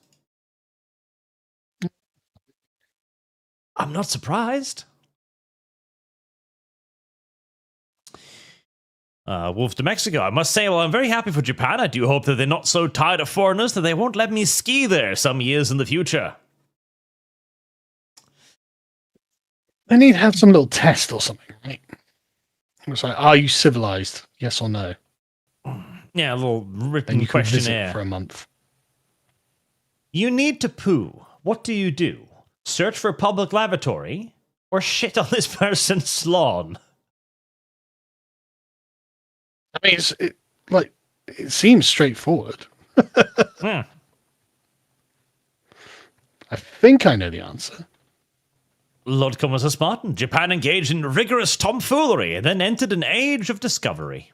I'm not surprised. Wolf to Mexico. I must say, well, I'm very happy for Japan. I do hope that they're not so tired of foreigners that they won't let me ski there some years in the future. They need to have some little test or something, right? It's like, are you civilized? Yes or no? Yeah, a little written and you questionnaire. Can visit for a month. You need to poo. What do you do? Search for a public lavatory or shit on this person's lawn? I mean, it seems straightforward. Yeah. I think I know the answer. Lord Comus a Spartan. Japan engaged in rigorous tomfoolery and then entered an age of discovery.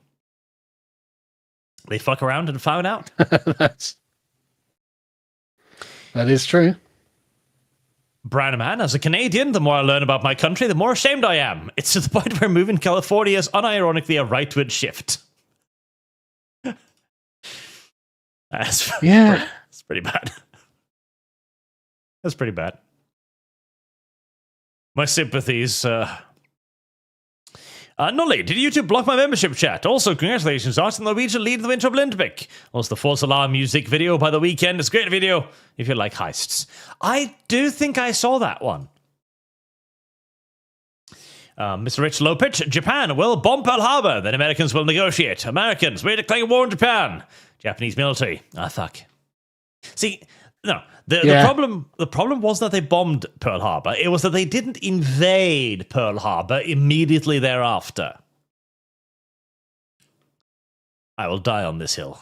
They fuck around and found out. That is true. Branman, as a Canadian, the more I learn about my country, the more ashamed I am. It's to the point where moving to California is unironically a rightward shift. That's pretty bad. That's pretty bad. My sympathies. Nolly, did YouTube block my membership chat? Also, congratulations, Art and Norwegian lead the Winter Olympic. Also, the false alarm music video by the weekend. It's a great video if you like heists. I do think I saw that one. Mr. Rich Lopich, Japan will bomb Pearl Harbor, then Americans will negotiate. Americans, we declare war on Japan. Japanese military. Ah, fuck. See, no, the problem wasn't that they bombed Pearl Harbor. It was that they didn't invade Pearl Harbor immediately thereafter. I will die on this hill.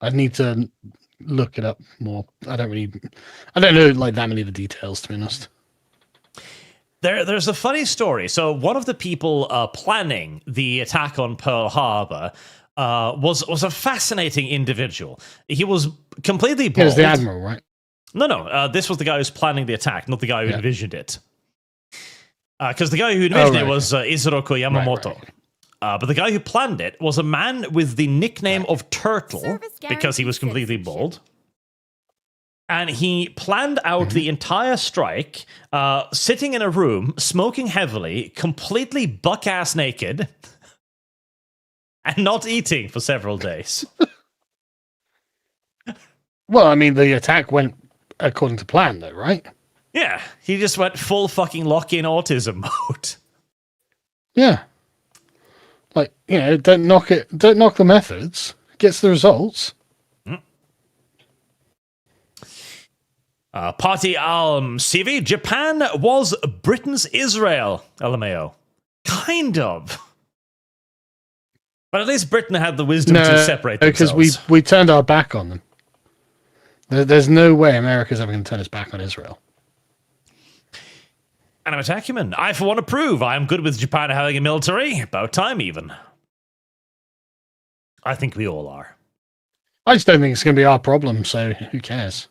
I'd need to look it up more. I don't know like that many of the details, to be honest. There's a funny story. So one of the people planning the attack on Pearl Harbor was a fascinating individual. He was completely bald. He was the admiral, right? No. This was the guy who's planning the attack, not the guy who envisioned it. Because the guy who envisioned it was Isoroku Yamamoto. Right. But the guy who planned it was a man with the nickname of Turtle, because he was completely bald. And he planned out the entire strike, sitting in a room, smoking heavily, completely buck-ass naked, and not eating for several days. Well, I mean, the attack went according to plan, though, right? Yeah, he just went full fucking lock-in autism mode. Yeah. Like, don't knock the methods. Gets the results. Party CV, Japan was Britain's Israel, LMAO. Kind of. But at least Britain had the wisdom to separate themselves. Because we turned our back on them. There's no way America's ever going to turn its back on Israel. And I'm a Tacuman. I, for one, approve. I am good with Japan having a military. About time, even. I think we all are. I just don't think it's going to be our problem, so who cares?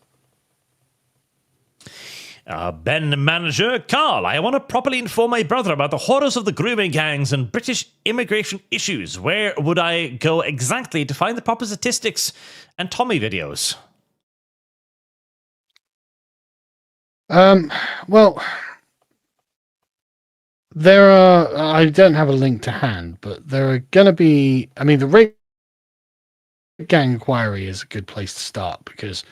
Ben Manager, Carl, I want to properly inform my brother about the horrors of the grooming gangs and British immigration issues. Where would I go exactly to find the proper statistics and Tommy videos? Well, there are, I don't have a link to hand, but there are going to be, I mean, the rape gang inquiry is a good place to start because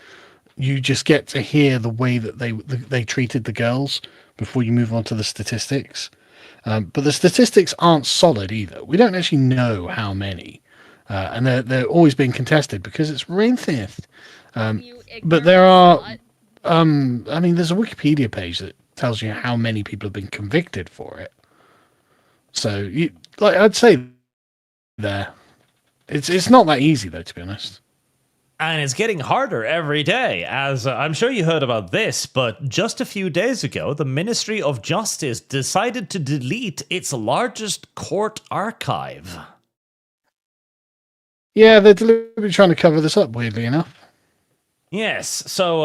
you just get to hear the way that they treated the girls before you move on to the statistics. But the statistics aren't solid either. We don't actually know how many. And they're always being contested because it's racist. But there are, I mean, there's a Wikipedia page that tells you how many people have been convicted for it. So, I'd say there. It's not that easy, though, to be honest. And it's getting harder every day, as I'm sure you heard about this, but just a few days ago, the Ministry of Justice decided to delete its largest court archive. Yeah, they're deliberately trying to cover this up, weirdly enough. Yes, so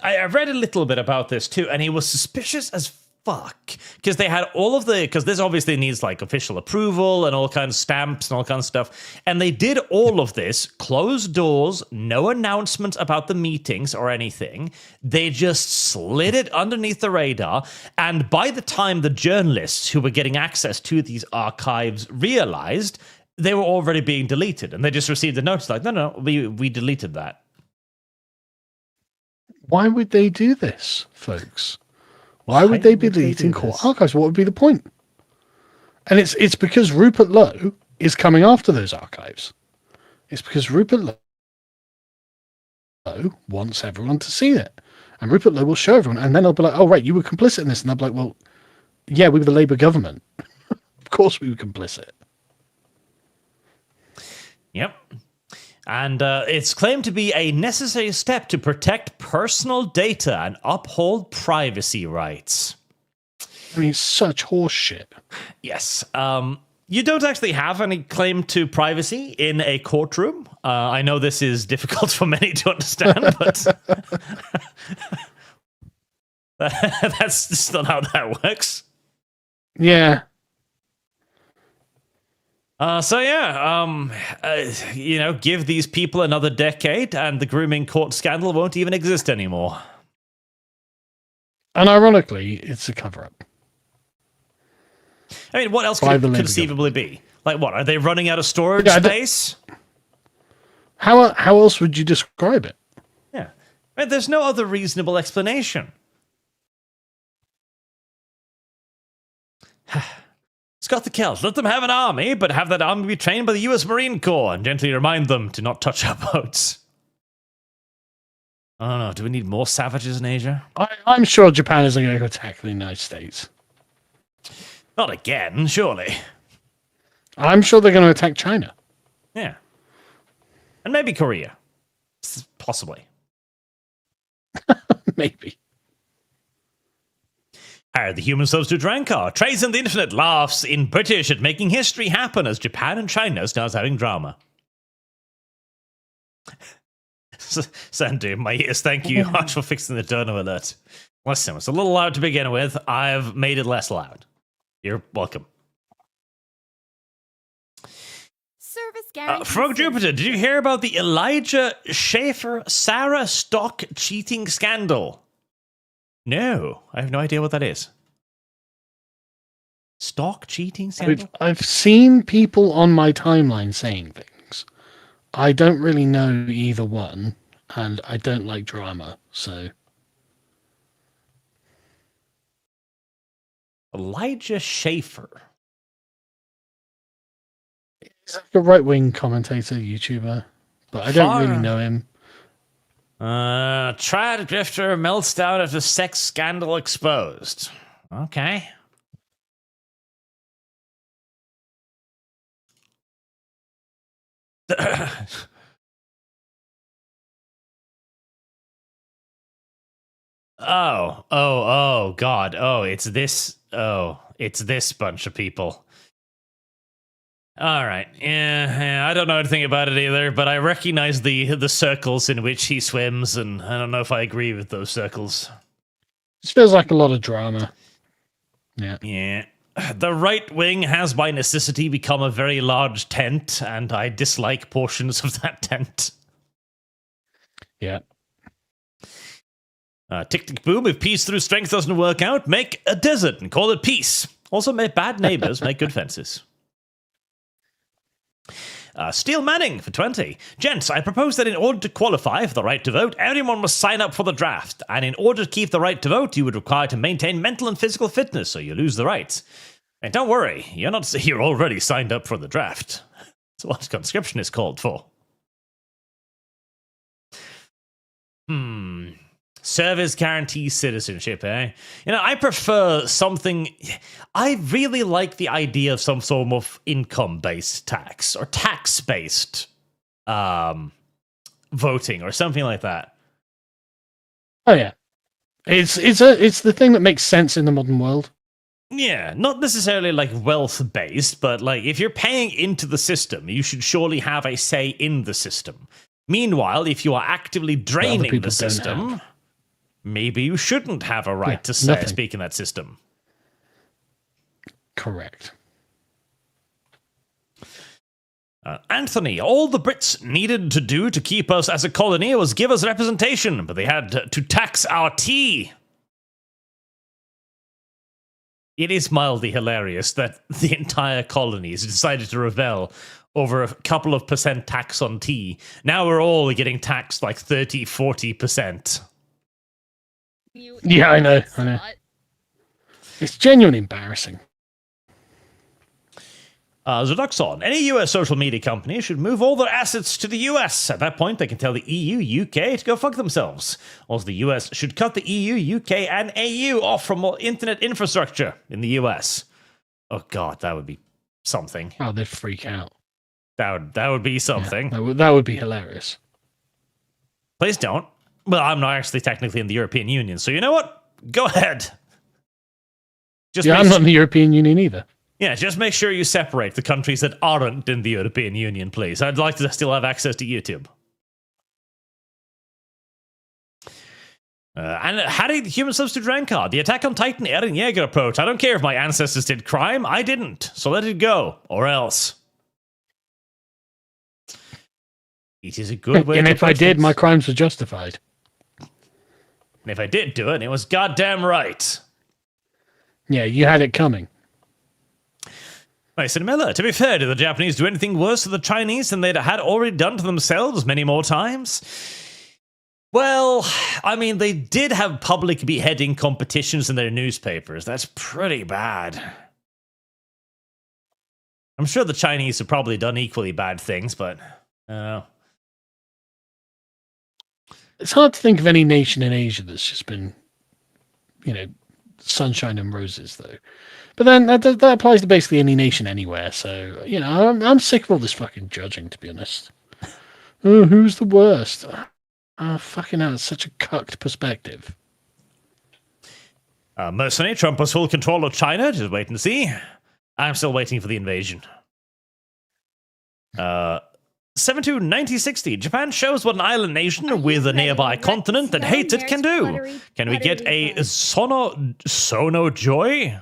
I read a little bit about this too, and he was suspicious as fuck, because they had all of the, because this obviously needs like official approval and all kinds of stamps and all kinds of stuff, and they did all of this, closed doors, no announcement about the meetings or anything. They just slid it underneath the radar, and by the time the journalists who were getting access to these archives realized, they were already being deleted, and they just received a notice like, no, we deleted that. Why would they do this, folks? Why would they be deleting court archives? What would be the point? And it's because Rupert Lowe is coming after those archives. It's because Rupert Lowe wants everyone to see it. And Rupert Lowe will show everyone. And then they'll be like, oh, right, you were complicit in this. And they'll be like, well, yeah, we were the Labour government. Of course we were complicit. Yep. And it's claimed to be a necessary step to protect personal data and uphold privacy rights. I mean, such horse shit. Yes. You don't actually have any claim to privacy in a courtroom. I know this is difficult for many to understand, but that's just not how that works. Yeah. Give these people another decade and the grooming court scandal won't even exist anymore. And ironically, it's a cover-up. I mean, what else could it conceivably be? Like, what? Are they running out of storage space? How else would you describe it? Yeah. I mean, there's no other reasonable explanation. It's Scott the Celt, let them have an army, but have that army be trained by the US Marine Corps and gently remind them to not touch our boats. I don't know, do we need more savages in Asia? I'm sure Japan isn't going to attack the United States. Not again, surely. I'm sure they're going to attack China. Yeah. And maybe Korea. Possibly. Maybe. The human substitute rancor. Trace in the Infinite laughs in British at making history happen as Japan and China starts having drama. Sandy, my ears, thank you much for fixing the dono alert. Listen, it's a little loud to begin with. I've made it less loud. You're welcome. Service guarantee. Frog Jupiter, did you hear about the Elijah Schaefer Sarah stock cheating scandal? No, I have no idea what that is. Stock cheating scandal? I've seen people on my timeline saying things. I don't really know either one, and I don't like drama, so... Elijah Schaefer. He's like a right-wing commentator, YouTuber, but I don't really know him. Triad drifter melts down after sex scandal exposed. Okay. Oh, God. Oh, it's this bunch of people. All right. Yeah, I don't know anything about it either, but I recognize the circles in which he swims, and I don't know if I agree with those circles. This feels like a lot of drama. Yeah. Yeah. The right wing has by necessity become a very large tent, and I dislike portions of that tent. Yeah. Tick tick boom, if peace through strength doesn't work out, make a desert and call it peace. Also, make bad neighbors make good fences. Steel Manning for 20. Gents, I propose that in order to qualify for the right to vote, everyone must sign up for the draft. And in order to keep the right to vote, you would require to maintain mental and physical fitness, so you lose the rights. And don't worry, you're already signed up for the draft. That's what conscription is called for. Service guarantees citizenship, eh? I prefer something... I really like the idea of some sort of income-based tax, or tax-based voting, or something like that. Oh, yeah. It's the thing that makes sense in the modern world. Yeah, not necessarily like wealth-based, but like if you're paying into the system, you should surely have a say in the system. Meanwhile, if you are actively draining the system... maybe you shouldn't have a right to say, speak in that system. Correct. Anthony, all the Brits needed to do to keep us as a colony was give us representation, but they had to tax our tea. It is mildly hilarious that the entire colonies decided to rebel over a couple of % tax on tea. Now we're all getting taxed like 30, 40%. Yeah, I know. It's genuinely embarrassing. Zoduxon, any US social media company should move all their assets to the US. At that point, they can tell the EU, UK to go fuck themselves. Also, the US should cut the EU, UK, and AU off from internet infrastructure in the US. Oh god, that would be something. Oh, they'd freak out. That would be something. Yeah, that would be hilarious. Please don't. Well, I'm not actually technically in the European Union, so you know what? Go ahead. I'm not in the European Union either. Yeah, just make sure you separate the countries that aren't in the European Union, please. I'd like to still have access to YouTube. And how did human substitute rancor? The attack on Titan Eren Yeager approach. I don't care if my ancestors did crime. I didn't. So let it go. Or else. It is a good way and to if I did, this. my crimes were justified. And if I did do it, it was goddamn right. Yeah, you had it coming. Mason Miller, to be fair, did the Japanese do anything worse to the Chinese than they'd had already done to themselves many more times? Well, I mean, they did have public beheading competitions in their newspapers. That's pretty bad. I'm sure the Chinese have probably done equally bad things, but I don't know. It's hard to think of any nation in Asia that's just been, sunshine and roses, though. But then that applies to basically any nation anywhere. So, I'm sick of all this fucking judging, to be honest. Oh, who's the worst? Fucking hell, it's such a cucked perspective. Mercenary, Trump has full control of China. Just wait and see. I'm still waiting for the invasion. 729060. Japan shows what an island nation with a nearby continent that hates it can do. Can we get a Sono Joy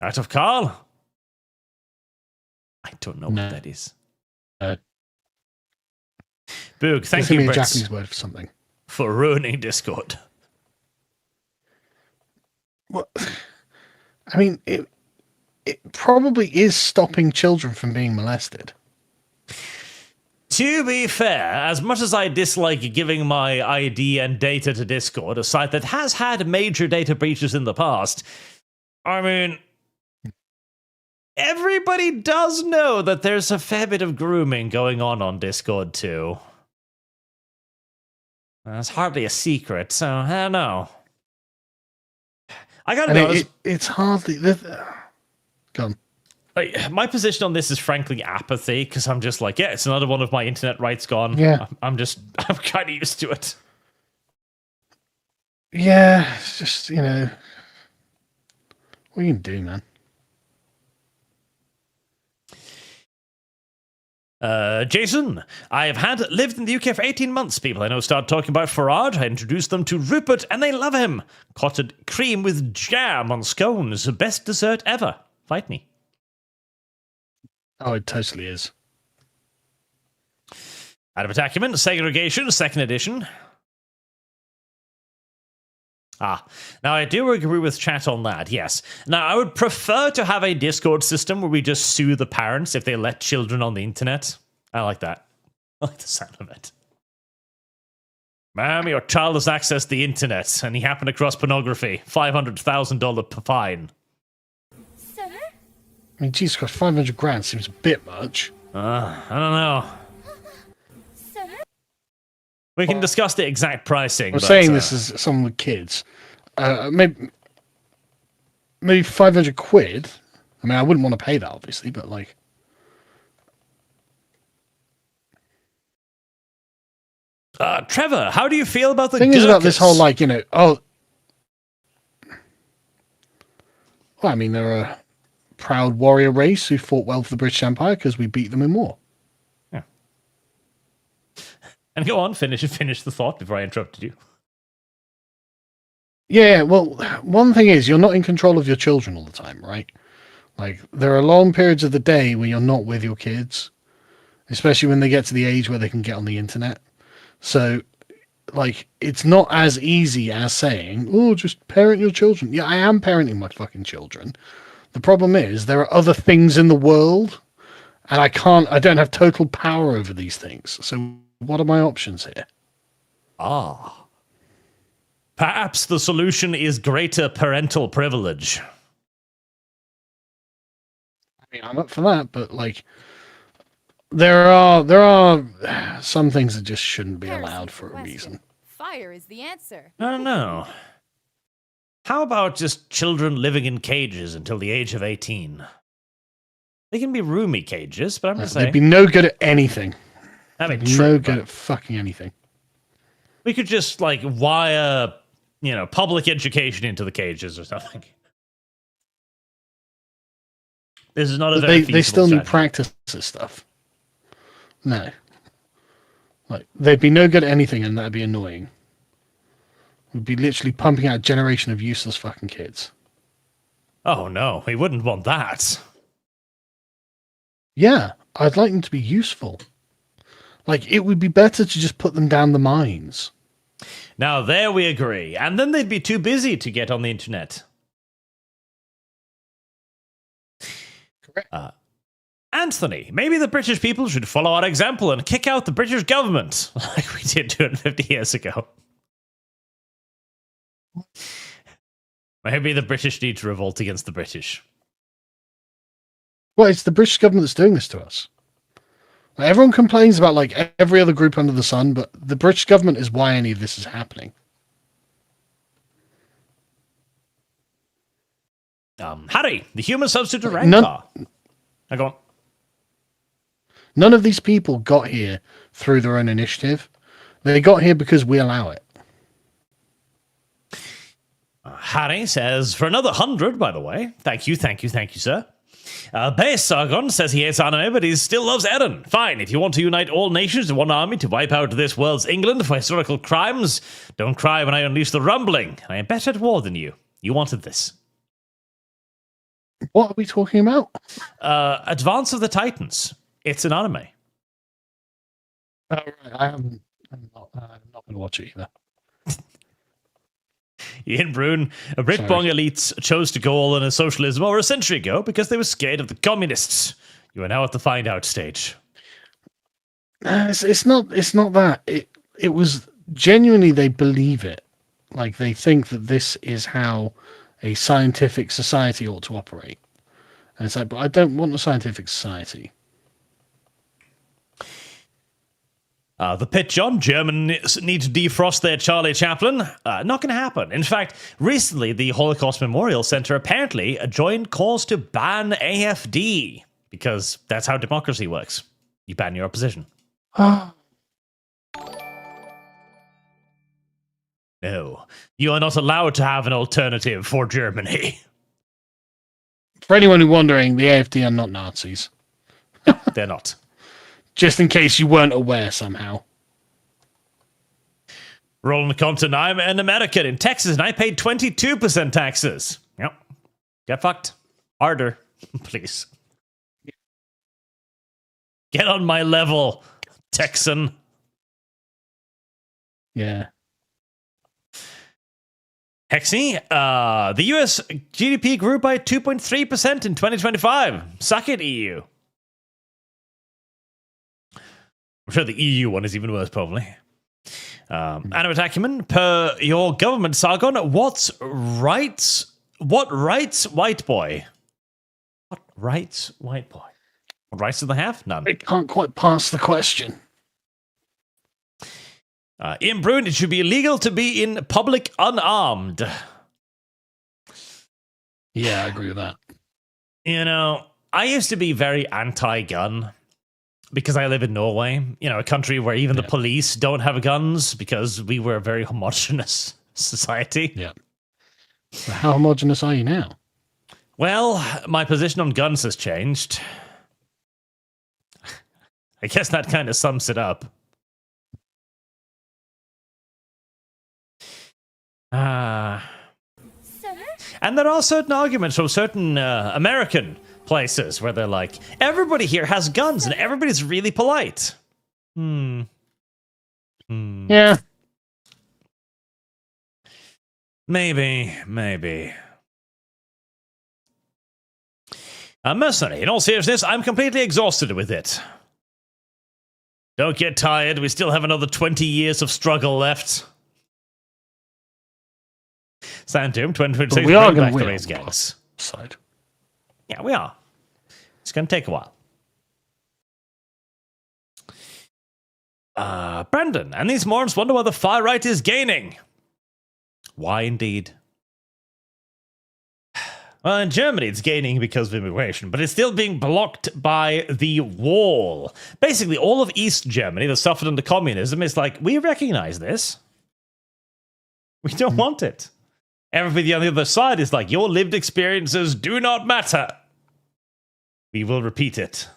out of Carl? I don't know what that is. Boog, thank you, a Brits, Japanese word for something. for ruining Discord. Well, I mean, it probably is stopping children from being molested. To be fair, as much as I dislike giving my ID and data to Discord, a site that has had major data breaches in the past, I mean, everybody does know that there's a fair bit of grooming going on Discord too. It's hardly a secret, so I don't know. I gotta be honest, it's hardly... Go on. Like, my position on this is frankly apathy, because I'm just like, yeah, it's another one of my internet rights gone. Yeah. I'm kind of used to it. Yeah, it's just, what are you going to do, man? Jason, I have lived in the UK for 18 months. People I know start talking about Farage. I introduced them to Rupert, and they love him. Cottage cream with jam on scones. Best dessert ever. Fight me. Oh, it totally is. Out of Attachment, Segregation, 2nd edition. Now I do agree with chat on that, yes. Now, I would prefer to have a Discord system where we just sue the parents if they let children on the internet. I like that. I like the sound of it. Ma'am, your child has accessed the internet and he happened across pornography. $500,000 fine. I mean, Jesus Christ, 500 grand seems a bit much. I don't know. We can discuss the exact pricing. I'm saying this is someone with kids. Maybe 500 quid. I mean, I wouldn't want to pay that, obviously, but like... Trevor, how do you feel about the thing is about this whole, like, well, I mean, they're a proud warrior race who fought well for the British Empire because we beat them in war. Yeah. And go on, finish the thought before I interrupted you. Yeah, well, one thing is, you're not in control of your children all the time, right? Like, there are long periods of the day where you're not with your kids, especially when they get to the age where they can get on the internet. So, like, it's not as easy as saying, oh, just parent your children. Yeah, I am parenting my fucking children. The problem is there are other things in the world, and I don't have total power over these things. So what are my options here? Perhaps the solution is greater parental privilege. I mean, I'm up for that, but like, there are some things that just shouldn't be allowed for a reason. Fire is the answer. I don't know. How about just children living in cages until the age of 18? They can be roomy cages, but I'm just saying. They'd be no good at anything. I mean, no good at fucking anything. We could just, like, wire, public education into the cages or something. This is not a very they still need practice at stuff. No. Like, they'd be no good at anything, and that'd be annoying. We'd be literally pumping out a generation of useless fucking kids. Oh no, we wouldn't want that. Yeah, I'd like them to be useful. Like, it would be better to just put them down the mines. Now, there we agree. And then they'd be too busy to get on the internet. Correct. Anthony, maybe the British people should follow our example and kick out the British government, like we did 250 years ago. Maybe the British need to revolt against the British. Well, it's the British government that's doing this to us. Like, everyone complains about like every other group under the sun, but the British government is why any of this is happening. Harry, the human substitute Like, Rancor. Go on. None of these people got here through their own initiative. They got here because we allow it. Harry says, for another 100, by the way. Thank you, sir. Base Sargon says he hates anime, but he still loves Eren. Fine, if you want to unite all nations in one army to wipe out this world's England for historical crimes, don't cry when I unleash the rumbling. I am better at war than you. You wanted this. What are we talking about? Advance of the Titans. It's an anime. Oh, right. I'm not going to watch it either. Ian Brune, Britbong elites chose to go all in a socialism over a century ago because they were scared of the communists. You are now at the find out stage. It's not that. It was genuinely they believe it. Like they think that this is how a scientific society ought to operate. And it's like, but I don't want a scientific society. The Pit John, Germans need to defrost their Charlie Chaplin. Not going to happen. In fact, recently the Holocaust Memorial Center apparently joined calls to ban AFD because that's how democracy works. You ban your opposition. No, you are not allowed to have an alternative for Germany. For anyone who's wondering, the AFD are not Nazis. They're not. Just in case you weren't aware somehow. Roland Compton, I'm an American in Texas and I paid 22% taxes. Yep. Get fucked. Harder, please. Get on my level, Texan. Yeah. Hexy, the US GDP grew by 2.3% in 2025. Suck it, EU. I'm sure the EU one is even worse, probably. Animate Acumen, per your government, Sargon, what rights, white boy? What rights, white boy? What rights do they have? None. I can't quite pass the question. Ian Brune, it should be illegal to be in public unarmed. Yeah, I agree with that. You know, I used to be very anti-gun because I live in Norway, you know, a country where even the police don't have guns because we were a very homogenous society. Yeah. So how homogenous are you now? Well, my position on guns has changed. I guess that kind of sums it up. And there are certain arguments from certain American places where they're like, everybody here has guns and everybody's really polite. Yeah. Maybe. Mercenary, in all seriousness, I'm completely exhausted with it. Don't get tired, we still have another 20 years of struggle left. Sandtomb, 2026, we are bring going back to the win race gangs. Side. Yeah, we are. It's going to take a while. Brandon, and these morons wonder why the far right is gaining. Why indeed? Well, in Germany, it's gaining because of immigration, but it's still being blocked by the wall. Basically, all of East Germany that suffered under communism is like, we recognize this. We don't want it. Everybody on the other side is like, your lived experiences do not matter. We will repeat it.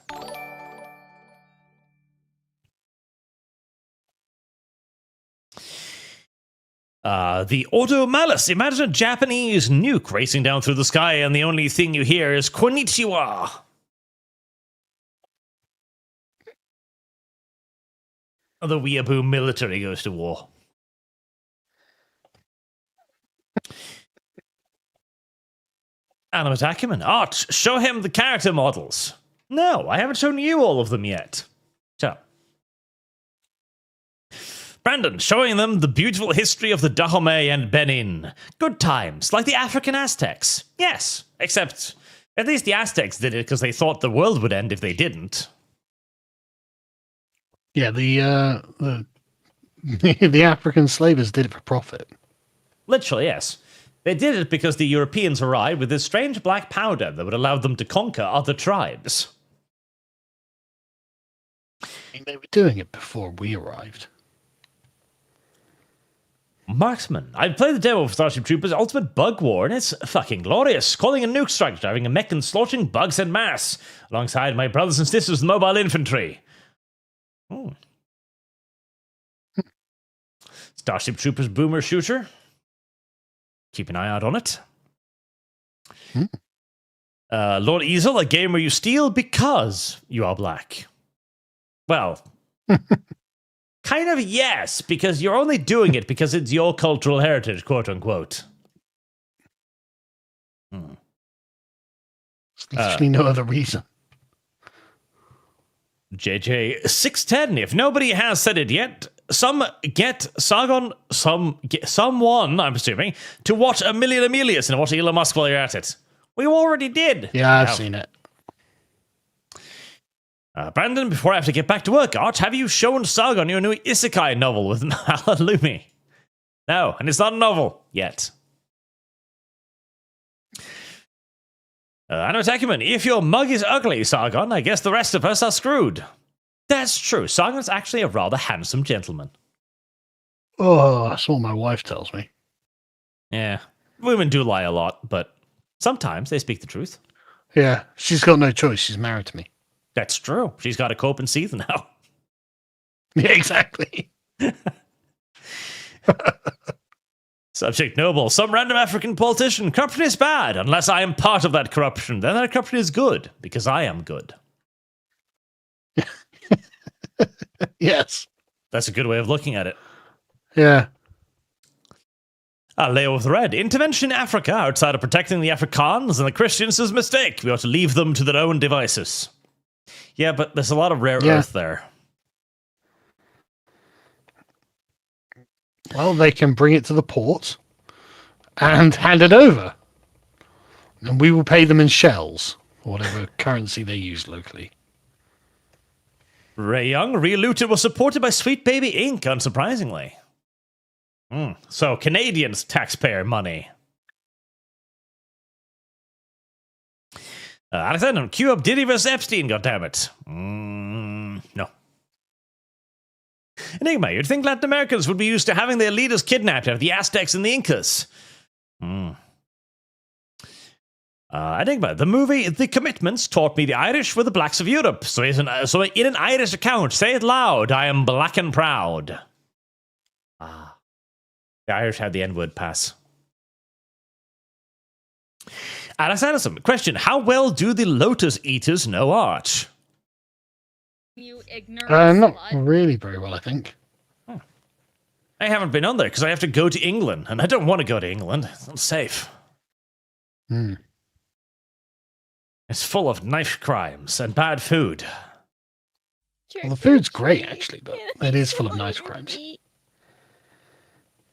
The Auto Malice. Imagine a Japanese nuke racing down through the sky and the only thing you hear is Konnichiwa. The weeaboo military goes to war. Animate Acumen. Arch, show him the character models. No, I haven't shown you all of them yet. Shut up. Brandon, showing them the beautiful history of the Dahomey and Benin. Good times, like the African Aztecs. Yes, except At least the Aztecs did it because they thought the world would end if they didn't. Yeah, the the African slavers did it for profit. Literally, yes. They did it because the Europeans arrived with this strange black powder that would allow them to conquer other tribes. I mean, they were doing it before we arrived. Marksman. I've played the demo of Starship Troopers Ultimate Bug War, and it's fucking glorious. Calling a nuke strike, driving a mech and slaughtering bugs en masse, alongside my brothers and sisters, the mobile infantry. Ooh. Starship Troopers Boomer Shooter. Keep an eye out on it. Lord Easel, a game where you steal because you are black. Well, kind of yes, because you're only doing it because it's your cultural heritage, quote unquote. There's literally no other reason. JJ610, if nobody has said it yet, someone, I'm assuming, to watch A Million Amelius and watch Elon Musk while you're at it. We already did. Yeah, I've seen it. Brandon, before I have to get back to work, Arch, have you shown Sargon your new isekai novel with Alan Lumi? No, and it's not a novel yet. Anno Tacuman, if your mug is ugly, Sargon, I guess the rest of us are screwed. That's true. Sargon's actually a rather handsome gentleman. Oh, that's what my wife tells me. Yeah, women do lie a lot, but sometimes they speak the truth. Yeah, she's got no choice. She's married to me. That's true. She's got to cope and seethe now. Yeah, exactly. Subject Noble, some random African politician. Corruption is bad. Unless I am part of that corruption, then that corruption is good, because I am good. Yes. That's a good way of looking at it. Yeah. Leo with Red. Intervention in Africa outside of protecting the Afrikaans and the Christians is a mistake. We ought to leave them to their own devices. Yeah, but there's a lot of rare earth there. Well, they can bring it to the port and hand it over. And we will pay them in shells, or whatever currency they use locally. Ray Young, Relooted was supported by Sweet Baby Inc., unsurprisingly. So, Canadians' taxpayer money. Alexander, queue up Diddy vs. Epstein, goddammit. No. Enigma, you'd think Latin Americans would be used to having their leaders kidnapped after the Aztecs and the Incas. Enigma, the movie The Commitments taught me the Irish were the blacks of Europe. So in an Irish account, say it loud, I am black and proud. The Irish had the N-word pass. Alex Anderson, question, how well do the Lotus Eaters know Arch? You ignorant Not slut. really very well, I think. I haven't been on there because I have to go to England, and I don't want to go to England. It's not safe. It's full of knife crimes and bad food. Well, the food's great, actually, but it is full of knife crimes.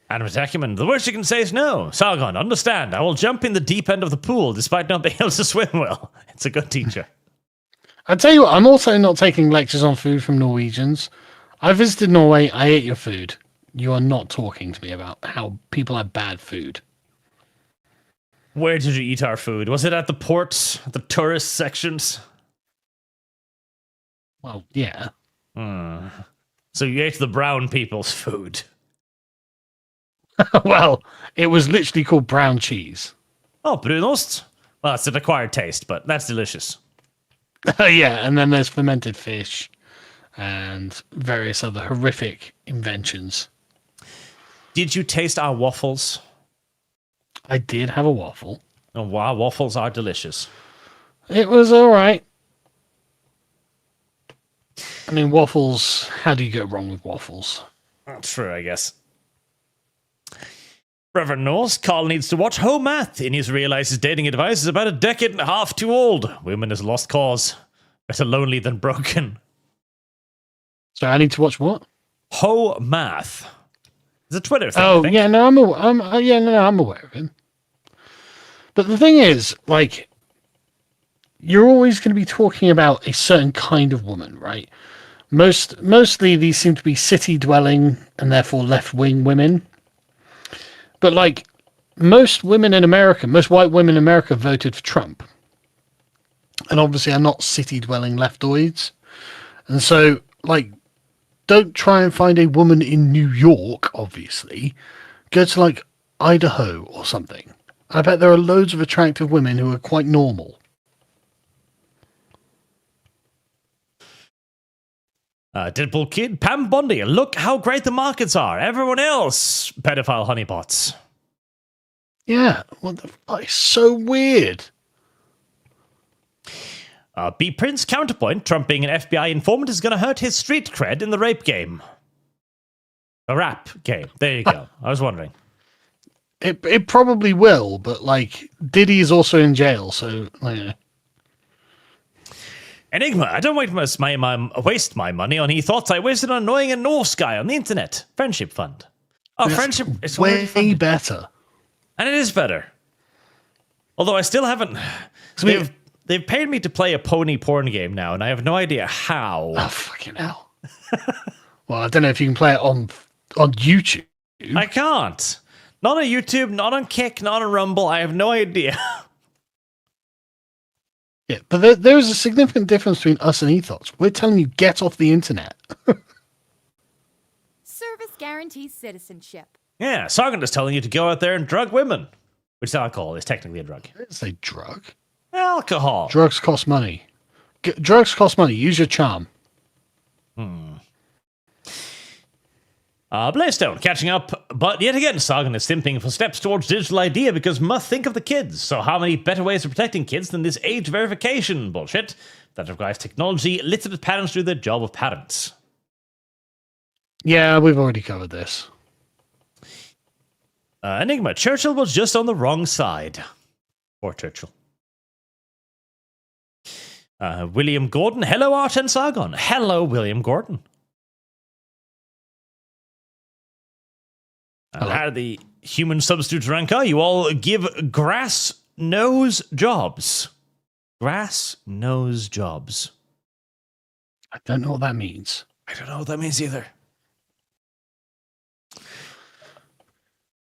Adam Acumen, the worst you can say is no. Sargon, understand. I will jump in the deep end of the pool despite not being able to swim well. It's a good teacher. I tell you what, I'm also not taking lectures on food from Norwegians. I visited Norway. I ate your food. You are not talking to me about how people have bad food. Where did you eat our food? Was it at the ports, the tourist sections? Well, yeah. So you ate the brown people's food. Well, it was literally called brown cheese. Oh, brunost? Well, it's an acquired taste, but that's delicious. Yeah, and then there's fermented fish and various other horrific inventions. Did you taste our waffles? I did have a waffle. Oh, wow, waffles are delicious. It was all right. I mean, waffles, how do you go wrong with waffles? True, I guess. Reverend Norse, Carl needs to watch Home Math. Innes realizes dating advice is about a decade and a half too old. Women is a lost cause. Better lonely than broken. So I need to watch what? Ho Math. It's a Twitter thing. Oh, I think. yeah, no, I'm aware of him. But the thing is, like, you're always going to be talking about a certain kind of woman, right? Mostly these seem to be city-dwelling and therefore left-wing women. But like most women in America, most white women in America voted for Trump. And obviously are not city-dwelling leftoids. And so, like, don't try and find a woman in New York, obviously. Go to, like, Idaho or something. I bet there are loads of attractive women who are quite normal. Deadpool Kid, Pam Bondi, look how great the markets are. Everyone else, pedophile honeypots. Yeah, what the fuck? It's so weird. B Prince counterpoint, Trump being an FBI informant is going to hurt his street cred in the rape game. A rap game. There you go. I was wondering. It probably will, but like Diddy is also in jail, so like, Enigma, I don't waste my money on e-thoughts. I wasted on annoying a Norse guy on the internet. Friendship fund. Oh, that's friendship is way better. And it is better. Although I still haven't. They've paid me to play a pony porn game now, and I have no idea how. Oh, fucking hell. Well, I don't know if you can play it on YouTube. I can't. Not on YouTube, not on Kick, not on Rumble. I have no idea. Yeah, but there's a significant difference between us and ethos. We're telling you, get off the internet. Service guarantees citizenship. Yeah, Sargon is telling you to go out there and drug women. Which alcohol is technically a drug. I didn't say drug. Alcohol. Drugs cost money. Drugs cost money. Use your charm. Blaystone catching up, but yet again, Sargon is simping for steps towards digital idea because must think of the kids. So how many better ways of protecting kids than this age verification bullshit that requires technology, literate parents do their job of parents? Yeah, we've already covered this. Enigma, Churchill was just on the wrong side. Poor Churchill. William Gordon, hello Art and Sargon. Hello, William Gordon. How did the human substitute rank are? You all give grass nose jobs. Grass nose jobs. I don't know what that means. I don't know what that means either.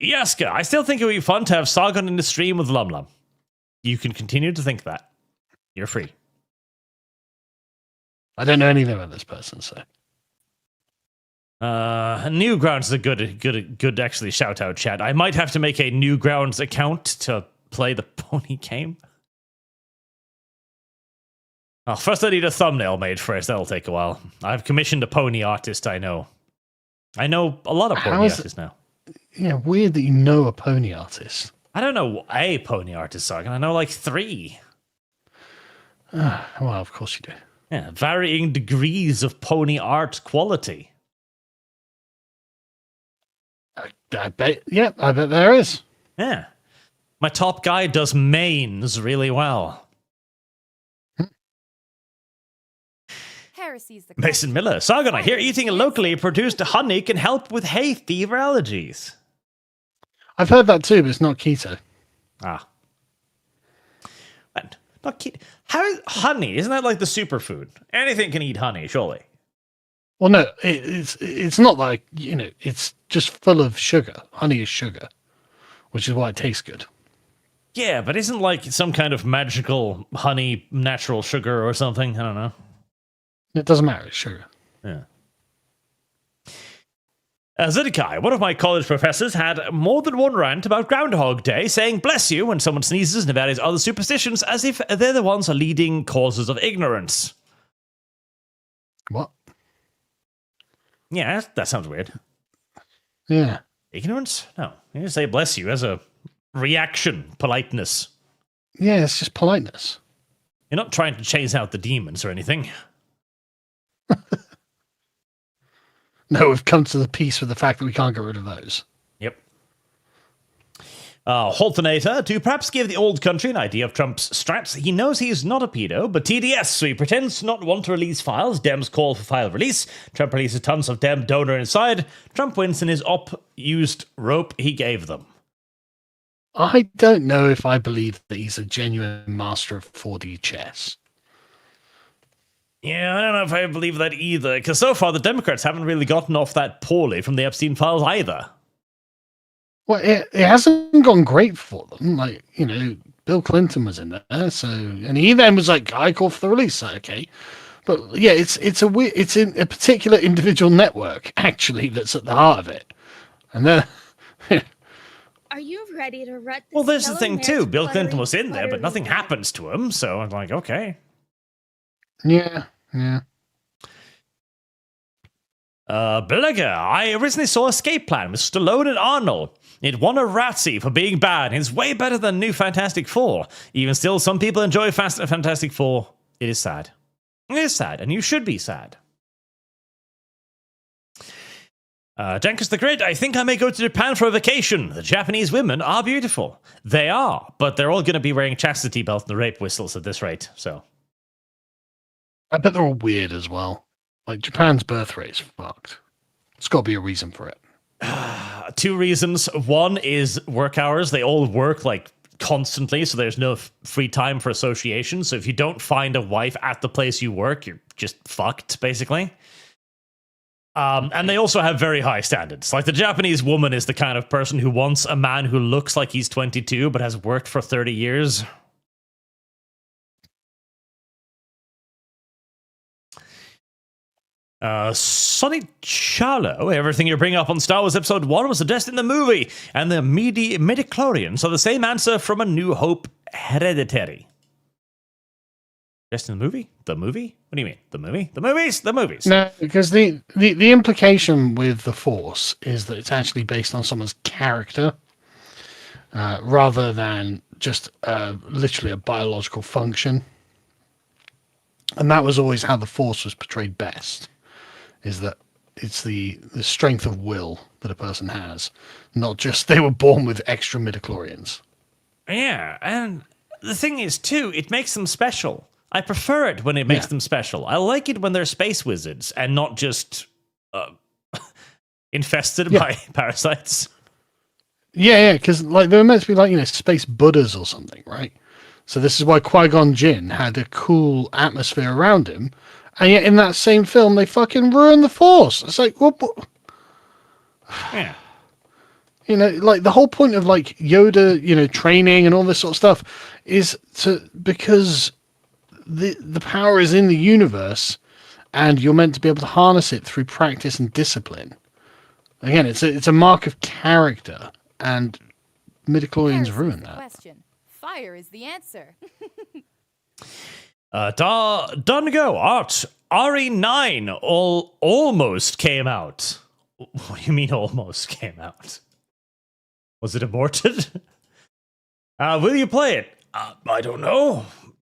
Yaska, I still think it would be fun to have Sargon in the stream with Lum Lum. You can continue to think that. You're free. I don't know anything about this person, so. Newgrounds is a good actually shout out chat. I might have to make a Newgrounds account to play the pony game. Well, first I need a thumbnail made first. That'll take a while. I've commissioned a pony artist. I know a lot of pony artists now. Yeah, weird that you know a pony artist. I don't know a pony artist, Sargon. I know like 3. Well, of course you do. Yeah, varying degrees of pony art quality. I bet there is. Yeah. My top guy does manes really well. Heresy's the Mason Miller. Sargon, I hear eating locally produced honey can help with hay fever allergies. I've heard that too, but it's not keto. Ah. And not keto. How is honey? Isn't that like the superfood? Anything can eat honey, surely. Well, no, it's not like, it's just full of sugar. Honey is sugar, which is why it tastes good. Yeah, but isn't like some kind of magical honey natural sugar or something? I don't know. It doesn't matter, it's sugar. Yeah. Zedekiah, one of my college professors, had more than one rant about Groundhog Day, saying bless you when someone sneezes and various other superstitions as if they're the ones leading causes of ignorance. What? Yeah, that sounds weird. Yeah. Ignorance? No. You just say bless you as a reaction, politeness. Yeah, it's just politeness. You're not trying to chase out the demons or anything. No, we've come to the peace with the fact that we can't get rid of those. Yep. Holtonator, to perhaps give the old country an idea of Trump's strats, he knows he's not a pedo, but TDS, so he pretends to not want to release files. Dems call for file release. Trump releases tons of Dem donor inside. Trump wins in his op used rope he gave them. I don't know if I believe that he's a genuine master of 4D chess. Yeah, I don't know if I believe that either, because so far the Democrats haven't really gotten off that poorly from the Epstein files either. Well, it hasn't gone great for them. Like, Bill Clinton was in there, so, and he then was like, I call for the release. So, okay, but yeah, it's in a particular individual network actually that's at the heart of it, and then. Are you ready to rut this Well, there's the yellow thing mare's too. Bill Clinton fluttery, was in there, but fluttery nothing back? happens to him. So I'm like, okay. Yeah. Billiger, I originally saw Escape Plan with Stallone and Arnold. It won a Razzie for being bad, and it's way better than New Fantastic Four. Even still, some people enjoy Fantastic Four. It is sad. It is sad, and you should be sad. Jenkins the Grid, I think I may go to Japan for a vacation. The Japanese women are beautiful. They are, but they're all going to be wearing chastity belts and rape whistles at this rate, so. I bet they're all weird as well. Like, Japan's birth rate is fucked. There's got to be a reason for it. Two reasons. One is work hours. They all work, like, constantly, so there's no free time for association. So if you don't find a wife at the place you work, you're just fucked, basically. And they also have very high standards. Like, the Japanese woman is the kind of person who wants a man who looks like he's 22 but has worked for 30 years. Sonny Charlo, everything you bring up on Star Wars Episode 1 was addressed in the movie, and the midichlorians are the same answer from A New Hope Hereditary. Just in the movie? The movie? What do you mean? The movie? The movies? The movies. No, because the implication with the Force is that it's actually based on someone's character, rather than just literally a biological function. And that was always how the Force was portrayed best, is that it's the strength of will that a person has, not just they were born with extra midichlorians. Yeah, and the thing is, too, it makes them special. I prefer it when it makes them special. I like it when they're space wizards and not just infested by parasites. Yeah, because like they were meant to be like, space Buddhas or something, right? So this is why Qui-Gon Jinn had a cool atmosphere around him, and yet in that same film they fucking ruined the Force. It's like, what? Yeah. Like the whole point of like Yoda, training and all this sort of stuff is because the power is in the universe, and you're meant to be able to harness it through practice and discipline. Again, it's a mark of character, and midichlorians ruin that. Question. Fire is the answer. Done go. Art RE9 almost came out. What do you mean almost came out? Was it aborted? Will you play it? I don't know.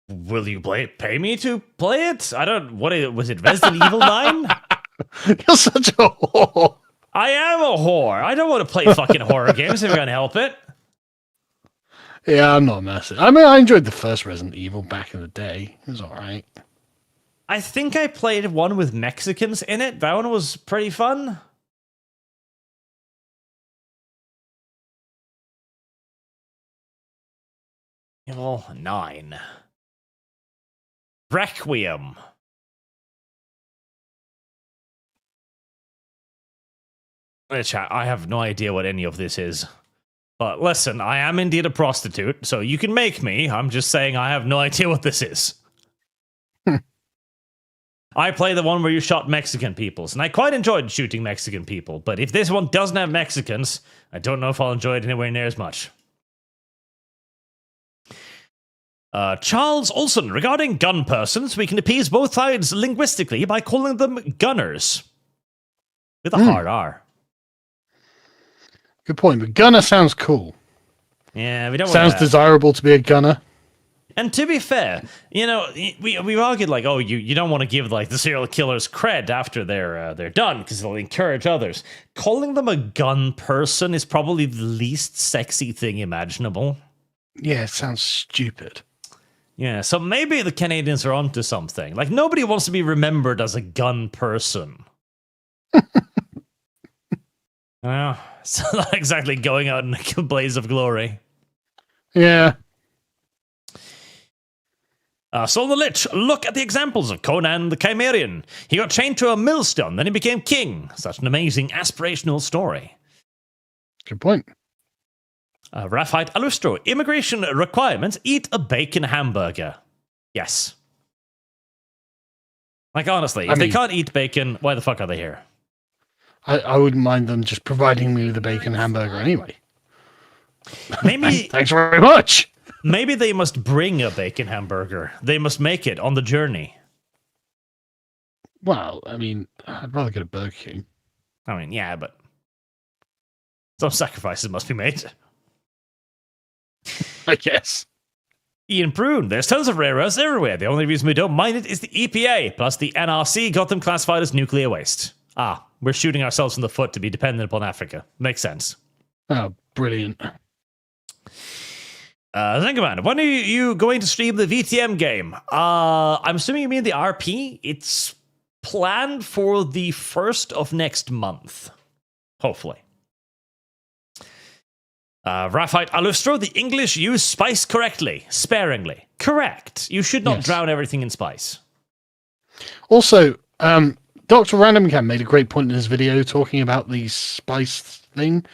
Will you pay me to play it? Was it Resident Evil 9? You're such a whore. I am a whore. I don't want to play fucking horror games if you're going to help it. Yeah, I'm not massive. I mean, I enjoyed the first Resident Evil back in the day. It was alright. I think I played one with Mexicans in it. That one was pretty fun. Evil 9. Requiem. Chat, I have no idea what any of this is. But listen, I am indeed a prostitute, so you can make me. I'm just saying I have no idea what this is. I play the one where you shot Mexican peoples, and I quite enjoyed shooting Mexican people, but if this one doesn't have Mexicans, I don't know if I'll enjoy it anywhere near as much. Charles Olson, regarding gun persons, we can appease both sides linguistically by calling them gunners. With a hard R. Good point, but gunner sounds cool. Yeah, we don't Sounds want desirable to be a gunner. And to be fair, we've argued like, oh, you don't want to give like the serial killers cred after they're done because they'll encourage others. Calling them a gun person is probably the least sexy thing imaginable. Yeah, it sounds stupid. Yeah, so maybe the Canadians are onto something. Like, nobody wants to be remembered as a gun person. Well, it's not exactly going out in a blaze of glory. Yeah. Saul the Lich, look at the examples of Conan the Chimerian. He got chained to a millstone, then he became king. Such an amazing aspirational story. Good point. Rafite Alustro, immigration requirements, eat a bacon hamburger. Yes. Like, honestly, if they can't eat bacon, why the fuck are they here? I wouldn't mind them just providing me with a bacon hamburger anyway. Maybe Thanks very much. Maybe they must bring a bacon hamburger. They must make it on the journey. Well, I mean, I'd rather get a Burger King. I mean, yeah, but some sacrifices must be made. I guess. Ian Prune, there's tons of rare earths everywhere. The only reason we don't mind it is the EPA, plus the NRC got them classified as nuclear waste. We're shooting ourselves in the foot to be dependent upon Africa. Makes sense. Oh, brilliant. Zengaman, when are you going to stream the VTM game? I'm assuming you mean the RP? It's planned for the 1st of next month. Hopefully. Rafite Alustro, the English use spice correctly, sparingly. Correct. You should not drown everything in spice. Also, Dr. Randomcam made a great point in his video talking about the spice thing.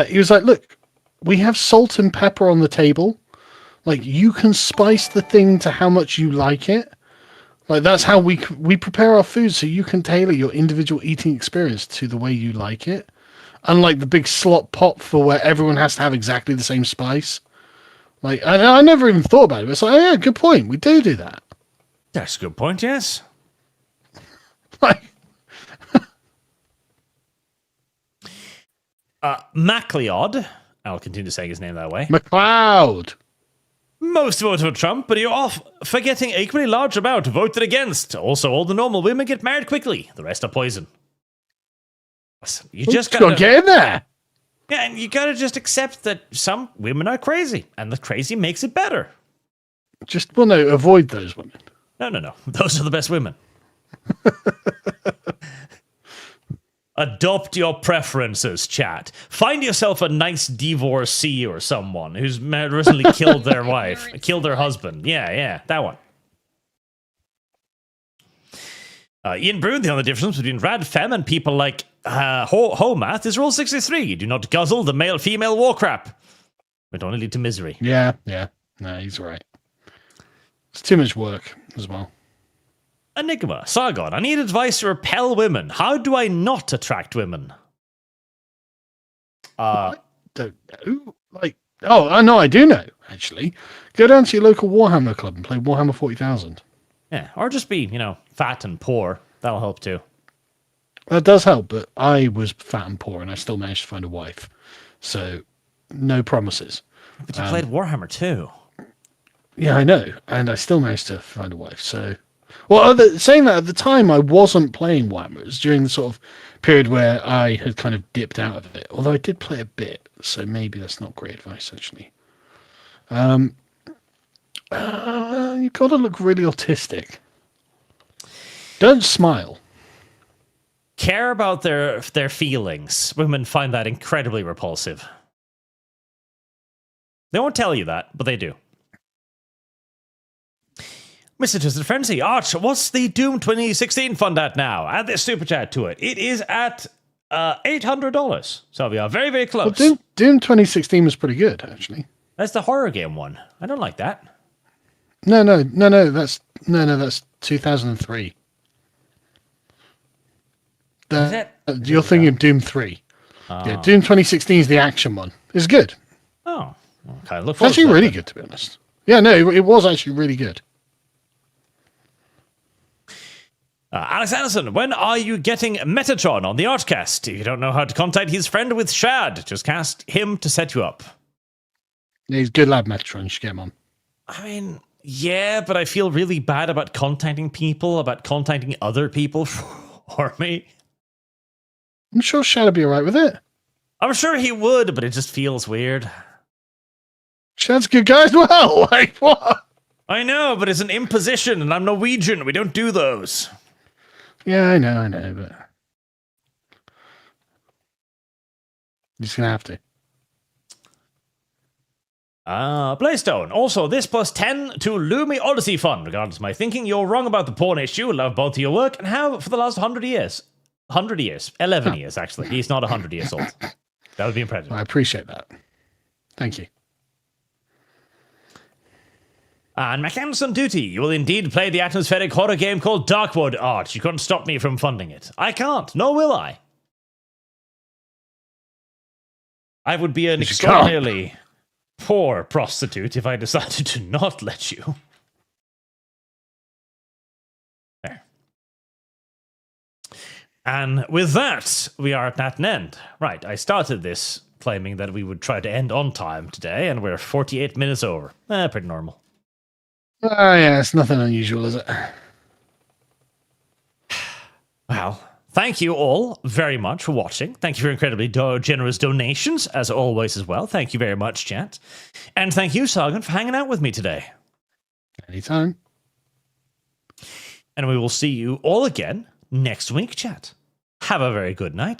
He was like, look, we have salt and pepper on the table. Like, you can spice the thing to how much you like it. Like, that's how we prepare our food, so you can tailor your individual eating experience to the way you like it. Unlike the big slot pot for where everyone has to have exactly the same spice. Like, I never even thought about it. It's like, oh yeah, good point. We do that. That's a good point, yes. Like, MacLeod, I'll continue saying his name that way. McLeod. Most voted for Trump, but you're off forgetting equally large amount voted against. Also, all the normal women get married quickly. The rest are poison. You just gotta get in there. Yeah, and you gotta just accept that some women are crazy, and the crazy makes it better. Avoid those women. No. Those are the best women. Adopt your preferences, chat. Find yourself a nice divorcee or someone who's recently killed their wife, killed their husband. Yeah, that one. Ian Brown, the only difference between rad femme and people like Math is rule 63. Do not guzzle the male-female war crap. It only lead to misery. Yeah. No, he's right. It's too much work as well. Enigma, Sargon, I need advice to repel women. How do I not attract women? I don't know. I know, I do know, actually. Go down to your local Warhammer club and play Warhammer 40,000. Yeah, or just be, fat and poor. That'll help too. That does help, but I was fat and poor and I still managed to find a wife. So, no promises. But you played Warhammer too. Yeah, I know. And I still managed to find a wife, so... Well, saying that, at the time, I wasn't playing Warhammer. It was during the sort of period where I had kind of dipped out of it. Although I did play a bit, so maybe that's not great advice, actually. You've got to look really autistic. Don't smile. Care about their feelings. Women find that incredibly repulsive. They won't tell you that, but they do. Mr. Twisted Frenzy, Arch, what's the Doom 2016 fund at now? Add this super chat to it. It is at $800. So we are very, very close. Well, Doom 2016 was pretty good, actually. That's the horror game one. I don't like that. No. That's 2003. You're thinking of Doom 3. Oh. Yeah, Doom 2016 is the action one. It's good. Oh, okay. Look, it's actually really good, to be honest. Yeah, no, it was actually really good. Alex Anderson, when are you getting Metatron on the ArchCast? If you don't know how to contact his friend with Shad, just cast him to set you up. Yeah, he's a good lad, Metatron. You should get him on. I mean, yeah, but I feel really bad about contacting other people for me. I'm sure Shad would be alright with it. I'm sure he would, but it just feels weird. Shad's a good guy as well. Like, what? I know, but it's an imposition, and I'm Norwegian. We don't do those. Yeah, I know, but you're just gonna have to. Blaystone. Also, this plus 10 to Lumi Odyssey Fund. Regardless of my thinking, you're wrong about the porn issue. Love both of your work and have for the last 100 years. 100 years. 11 years, actually. He's not 100 years old. That would be impressive. I appreciate that. Thank you. And Mechanics on Duty. You will indeed play the atmospheric horror game called Darkwood, Arch. You couldn't stop me from funding it. I can't. Nor will I. I would be an extraordinarily poor prostitute if I decided to not let you. There. And with that, we are at an end. Right, I started this claiming that we would try to end on time today, and we're 48 minutes over. Pretty normal. Yeah, it's nothing unusual, is it? Well, thank you all very much for watching. Thank you for incredibly generous donations, as always, as well. Thank you very much, chat. And thank you, Sargon, for hanging out with me today. Anytime. And we will see you all again next week, chat. Have a very good night.